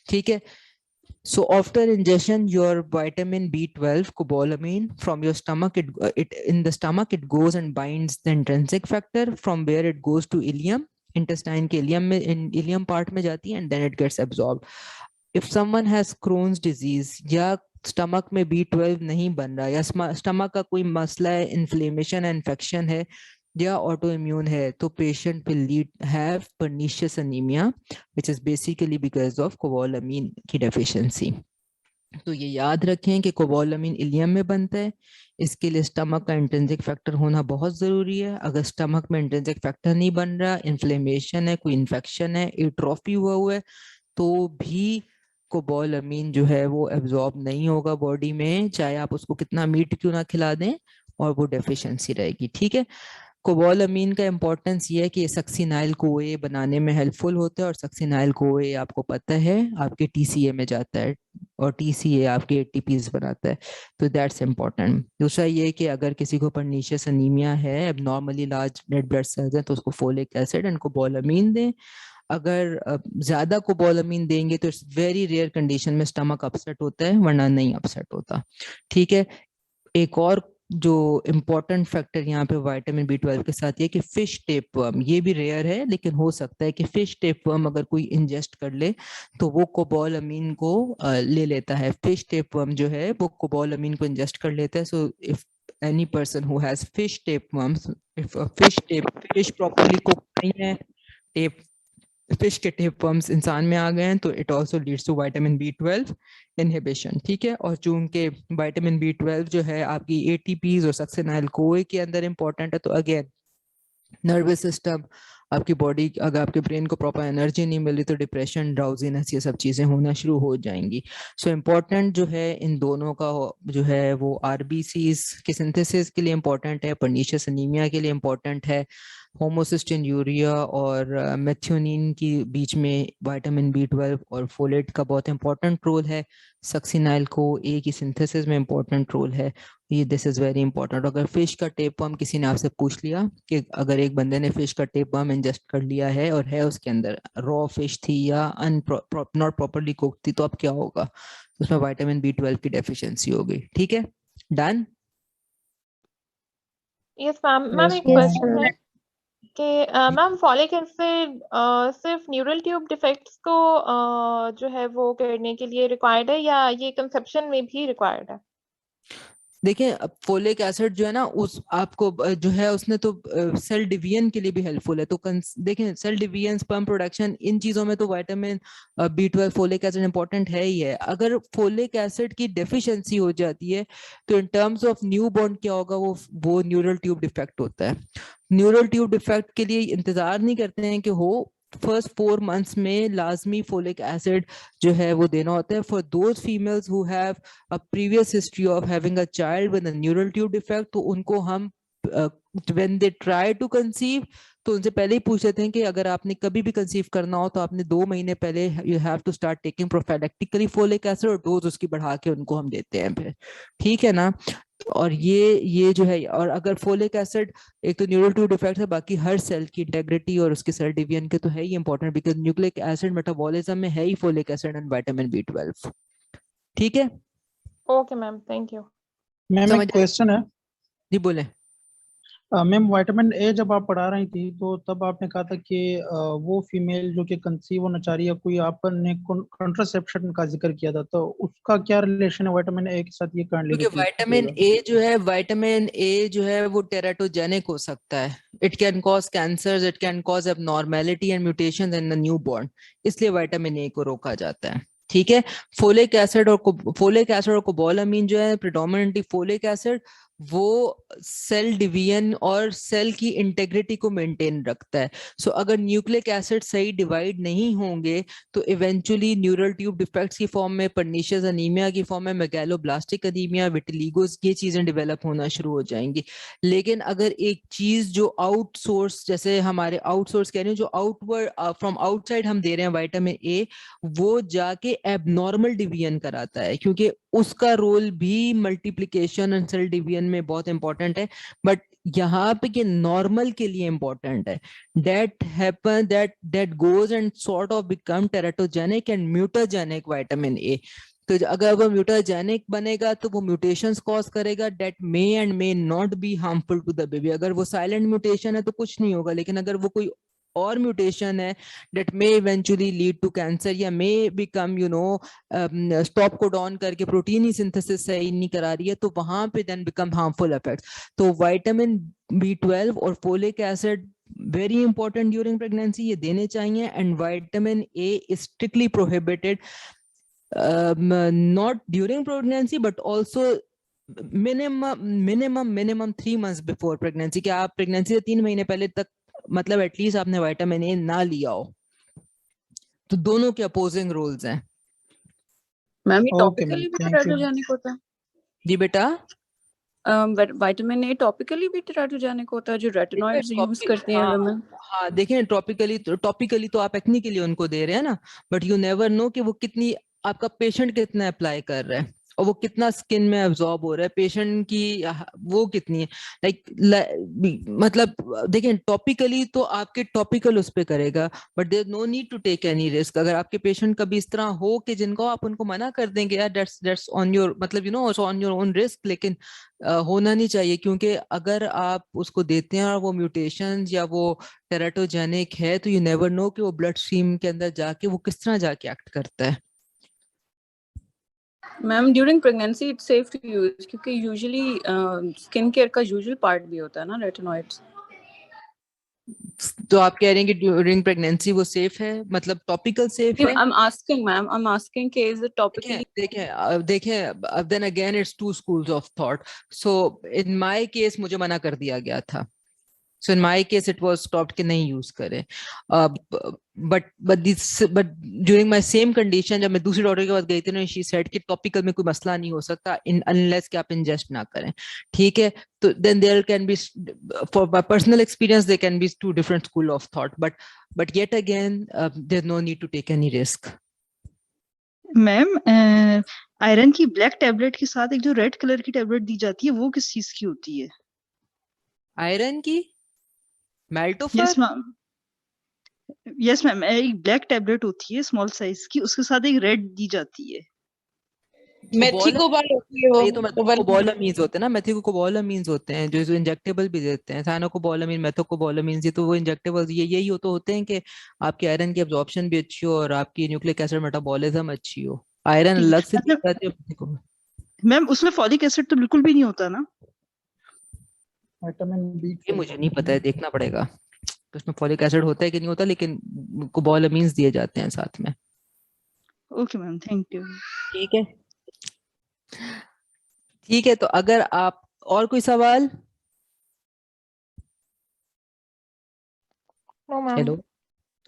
ठीक है। So after ingestion, your vitamin B12, cobalamin from your stomach, it in the stomach it goes and binds the intrinsic factor, from where it goes to ileum, intestine के ileum में, in ileum part में जाती है, and then it gets absorbed. If someone has Crohn's disease या stomach में B12 नहीं बन रहा, या स्टमक का कोई मसला है, इन्फ्लेमेशन है, इन्फेक्शन है या ऑटो इम्यून है, तो patient will have pernicious anaemia which is basically because of cobalamin की डेफिशिएंसी। तो ये याद रखें कि कोबालामीन इलियम में बनता है, इसके लिए स्टमक का इंट्रिंसिक फैक्टर होना बहुत जरूरी है। अगर स्टमक में इंट्रिंसिक फैक्टर नहीं बन रहा, इन्फ्लेमेशन है, कोई इन्फेक्शन है, एट्रोफी हुआ है, तो भी कोबालामीन जो है वो एब्जॉर्ब नहीं होगा बॉडी में, चाहे आप उसको कितना मीट क्यों ना खिला दें, और वो डेफिशिएंसी रहेगी। ठीक है। कोबालामीन का इंपॉर्टेंस ये है कि ये सक्सिनाइल कोए बनाने में हेल्पफुल होता है, और सक्सिनाइल कोए आपको पता है आपके TCA में जाता है, और TCA आपके ATPs बनाता है, तो दैट्स इंपॉर्टेंट। दूसरा ये कि अगर किसी को पर्नीशियस अनीमिया है, abnormally large red blood sales हैं, तो उसको फोलिक एसिड एंड कोबालामीन दें। अगर ज्यादा कोबालामीन देंगे तो इट्स वेरी रेयर कंडीशन में स्टमक अपसेट होता है, वरना नहीं अपसेट होता। ठीक है। एक और जो इम्पोर्टेंट फैक्टर यहाँ पे विटामिन B12 के साथ ये कि फिश टेपवर्म, ये भी रेयर है, लेकिन हो सकता है कि फिश टेपवर्म अगर कोई इंजेस्ट कर ले तो वो कोबालामीन को ले लेता है। फिश टेपवर्म जो है वो कोबालामीन को इंजेस्ट कर लेता है। So if any person who has fish tapeworms, if fish properly cook नहीं है, टेप फिश के टेपवर्म्स इंसान में आ गए हैं, तो it also leads to vitamin B12 inhibition. ठीक है। और चूंकि विटामिन B12 जो है आपकी ATPs और सक्सिनाइल कोए के अंदर इंपॉर्टेंट है, तो अगेन नर्वस सिस्टम, आपकी बॉडी, अगर आपके ब्रेन को प्रॉपर एनर्जी नहीं मिल रही तो डिप्रेशन, ड्राउजीनेस, ये सब चीजें होना शुरू हो जाएंगी। सो इम्पोर्टेंट जो है इन दोनों का जो है वो आरबीसीज के सिंथेसिस के लिए इम्पोर्टेंट है, पर्नीशियस अनीमिया के लिए इम्पोर्टेंट है, होमोसिस्टिन्यूरिया और मेथियोनिन के बीच में विटामिन B12 और फोलेट का बहुत इंपॉर्टेंट रोल है, सक्सिनाइल को ए की सिंथेसिस में इंपॉर्टेंट रोल है। ये दिस इज वेरी इंपॉर्टेंट। अगर फिश का टेपवर्म किसी ने आपसे पूछ लिया कि अगर एक बंदे ने फिश का टेपवर्म इंजेस्ट कर लिया है और है उसके अंदर रॉ फिश थी या नॉट प्रॉपर्ली कुक थी, तो अब क्या होगा, उसमें विटामिन B12 की डेफिशिएंसी होगी। ठीक है। डन। Yes ma'am. मैम एक क्वेश्चन है कि मैम फॉलिक एसिड सिर्फ न्यूरल ट्यूब डिफेक्ट्स को जो है वो करने के लिए रिक्वायर्ड है, या ये कंसेप्शन में भी रिक्वायर्ड है? देखिए फोलिक एसिड जो है ना उस आपको जो है उसने तो सेल डिवीजन के लिए भी हेल्पफुल है। तो देखें सेल डिवीजन, स्पर्म प्रोडक्शन, इन चीजों में तो vitamin B12 folic acid important है ही है। अगर फोलिक एसिड की डेफिशिएंसी हो जाती है तो in terms of new born क्या होगा, वो न्यूरल ट्यूब डिफेक्ट होता है। न्यूरल ट्यूब डिफेक्ट के लिए इंतजार नहीं करते हैं कि हो, फर्स्ट 4 मंथ्स में लाजमी फोलिक एसिड जो है वो देना होता है। For those females who have a previous history of having a child with a neural tube defect, तो उनको हम when they try to conceive तो उनसे पहले ही पूछ लेते हैं कि अगर आपने कभी भी कंसीव करना हो तो आपने 2 महीने पहले you have to start taking prophylactically folic acid, और डोज उसकी बढ़ा के उनको हम देते हैं फिर, ठीक है ना। और ये जो है, और अगर फोलिक एसिड एक तो न्यूरल ट्यूब डिफेक्ट है, बाकी हर सेल की इंटेग्रिटी और उसके सेल डिवीजन के तो है ही important, because nucleic acid metabolism में है ही folic acid and vitamin B12, ठीक है। Okay ma'am, thank you. Ma'am समझ एक क्वेश्चन है। जी बोले। मैम विटामिन ए जब आप पढ़ा रही थी तो तब आपने कहा था कि वो फीमेल जो कि कंसीव होना चाह रही है, कोई आपने कॉन्ट्रासेप्शन का जिक्र किया था, तो उसका क्या रिलेशन है विटामिन ए के साथ, ये काइंडली क्योंकि विटामिन ए जो है वो टेराटोजेनिक हो सकता है। It can cause cancer, it can cause abnormality and mutation in the new born, इसलिए विटामिन ए को रोका जाता है, ठीक है। फोलिक एसिड और कोबालामीन जो है प्रिडोमिनेंटली फोलिक एसिड, वो सेल डिवीजन और सेल की इंटेग्रिटी को मेंटेन रखता है। सो अगर न्यूक्लिक एसिड सही डिवाइड नहीं होंगे तो इवेंचुअली न्यूरल ट्यूब डिफेक्ट्स की फॉर्म में, पर्नीशियस अनीमिया की फॉर्म में, मेगालोब्लास्टिक अनीमिया, विटिलिगोस, ये चीजें डेवलप होना शुरू हो जाएंगी। लेकिन अगर एक चीज जो आउटसोर्स, जैसे हमारे आउटसोर्स कह रहे हैं, जो आउटवर्ड फ्रॉम आउटसाइड हम दे रहे हैं विटामिन ए, वो जाके एबनॉर्मल डिवीजन कराता है, क्योंकि उसका रोल भी मल्टीप्लिकेशन एंड सेल डिवीजन में बहुत इंपॉर्टेंट है, बट यहाँ पे कि नॉर्मल के लिए इंपॉर्टेंट है। That goes and sort of become teratogenic and mutagenic vitamin A. तो अगर वो म्यूटाजेनिक बनेगा तो वो म्यूटेशंस कॉज करेगा, that may not be harmful to the baby. अगर वो साइलेंट म्यूटेशन है तो कुछ नहीं होगा, लेकिन अगर वो कोई और म्यूटेशन है that may eventually lead to cancer या may become stop codon करके प्रोटीन ही सिंथेसिस सही नहीं करा रही है, तो वहां पे then become harmful effects। तो विटामिन B12 और folic acid very important during pregnancy, ये देने चाहिए। And vitamin A is strictly prohibited not during pregnancy but also minimum 3 months before pregnancy। कि आप प्रेगनेंसी से 3 महीने पहले तक मतलब एटलीस्ट आपने विटामिन ए ना लिया हो। तो दोनों के अपोजिंग रोल्स हैं। मैम ये टॉपिकली भी टेराटोजेनिक होता है? जी बेटा, विटामिन ए टॉपिकली भी टेराटोजेनिक होता है, जो रेटिनॉइड्स यूज करते हैं वुमेन? हाँ देखें, टॉपिकली तो आप एक्ने के लिए उनको दे रहे हैं ना, बट यू नेवर नो कि वो कितनी, आपका पेशेंट कितना अप्लाई कर रहा है और वो कितना स्किन में अब्सॉर्ब हो रहा है, पेशेंट की वो कितनी है। मतलब देखें, टॉपिकली तो आपके टॉपिकल उस पे करेगा, but there no need to take any risk. अगर आपके पेशेंट कभी इस तरह हो कि जिनको आप उनको मना कर देंगे यार दैट्स ऑन योर, मतलब ऑन योर ओन रिस्क, लेकिन होना नहीं चाहिए, क्योंकि अगर आप उसको देते हैं और वो म्यूटेशंस या वो टेराटोजेनिक है तो यू नेवर नो कि वो ब्लड स्ट्रीम के अंदर जाके वो किस तरह जाके एक्ट करता है। Ma'am during pregnancy it's safe to use, क्योंकि यूजुअली स्किन केयर का यूजुअल पार्ट भी होता है ना रेटिनॉइड्स। तो आप कह रहे हैं कि ड्यूरिंग प्रेगनेंसी वो सेफ है, मतलब टॉपिकल सेफ है? I'm asking ma'am, I'm asking कि is it topical? देखें then again it's two schools of thought. So in my case मुझे मना कर दिया गया था, so in my case it was stopped कि नहीं यूज करें। but during my same condition जब मैं दूसरी डॉक्टर के पास गई थी ना, she said कि टॉपिकल में कोई मसला नहीं हो सकता unless कि आप इंजेस्ट ना करें, ठीक है। तो then there can be, for my personal experience there can be two different school of thought, but yet again there's no need to take any risk। Ma'am iron की ब्लैक टैबलेट के साथ एक जो रेड कलर की tablet दी जाती है वो किस चीज की होती है? आयरन की मेल्टोफर? यस मैम, एक ब्लैक टैबलेट होती है स्मॉल साइज की, उसके साथ एक रेड दी जाती है। ये तो मेथोकोबालामीन्स होते हैं ना, मेथोकोबालामीन्स होते हैं जो इंजेक्टेबल भी देते हैं, साइनोकोबालामीन, मेथोकोबालामीन्स, ये तो वो इंजेक्टेबल्स यही तो होते हैं कि आपकी आयरन की एब्जॉर्प्शन भी अच्छी हो और आपकी न्यूक्लिक एसिड मेटाबॉलिज्म अच्छी हो। आयरन अलग से दी जाती है। मैम उसमें फॉलिक एसिड तो बिल्कुल भी नहीं होता ना? विटामिन बी ये मुझे नहीं पता है, देखना पड़ेगा तो उसमें फॉलिक एसिड होता है कि नहीं होता, लेकिन कोबालामीन्स दिए जाते हैं साथ में। Okay ma'am, thank you. ठीक है, ठीक है। तो अगर आप और कोई सवाल? No ma'am. हेलो,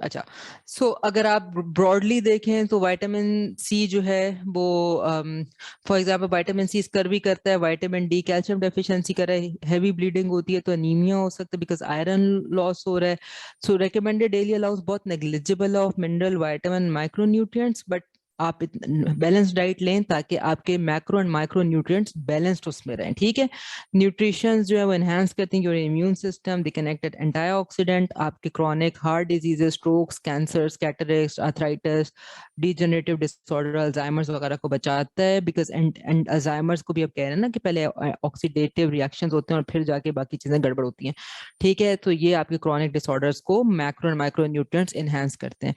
अच्छा। सो अगर आप ब्रॉडली देखें तो विटामिन सी जो है वो for example vitamin C scurvy करता है, विटामिन डी कैल्शियम डेफिशिएंसी कर रहा है, हैवी ब्लीडिंग होती है तो एनीमिया हो सकता है बिकॉज आयरन लॉस हो रहा है। सो रेकमेंडेड डेली अलाउंस बहुत negligible of mineral, vitamin, micro nutrients, but आप बैलेंस डाइट लें ताकि आपके macro and micro nutrients balanced उसमें रहें। ठीक है, न्यूट्रिशन जो है वो एनहांस करते हैं your immune system, they connected antioxidant, आपके chronic heart diseases, strokes, cancers, cataract, arthritis, degenerative disorder, Alzheimer's वगैरह को बचाता है बिकॉज एंड अल्जाइमर्स को भी आप कह रहे हैं ना कि पहले ऑक्सीडेटिव रिएक्शंस होते हैं और फिर जाके बाकी चीजें गड़बड़ होती हैं। ठीक है, तो ये आपके क्रॉनिक डिसऑर्डर्स को macro and micro nutrients enhance करते हैं।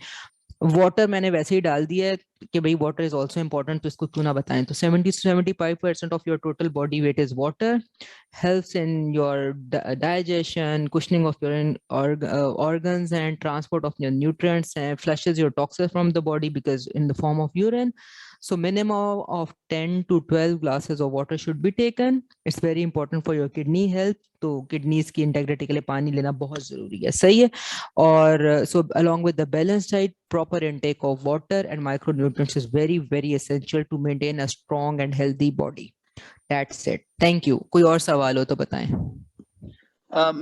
वाटर मैंने वैसे ही डाल दिया है कि भाई वाटर इज ऑल्सो इम्पोर्टेंट, तो इसको क्यों ना बताएं। तो 70 to 75% of your total body weight is water, helps in your digestion, cushioning of your organs and transport of your nutrients, and flushes your toxins from the body because in the form of urine. So minimum of 10 to 12 glasses of water should be taken. It's very important for your kidney health. तो kidneys की integrity के लिए पानी लेना बहुत जरूरी है, सही है। और so along with the balanced diet, proper intake of water and micronutrients is very very essential to maintain a strong and healthy body. That's it. Thank you. कोई और सवाल हो तो बताएं।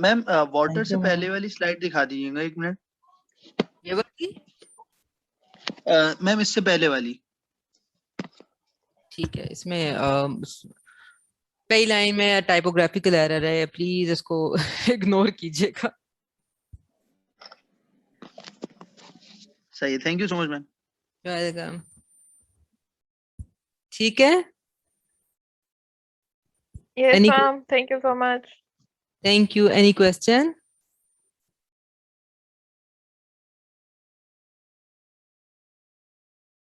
मैम वाटर Thank से you, पहले ma'am. वाली slide दिखा दीजिएगा, एक मिनट। ये वाली? मैम इससे पहले वाली। ठीक है, इसमें पहली लाइन में टाइपोग्राफिकल एरर है, प्लीज इसको इग्नोर कीजिएगा। सही है, thank you so much ma'am. Welcome. ठीक है, Yes, Any- ma'am. Thank you so much. Thank you. Any question?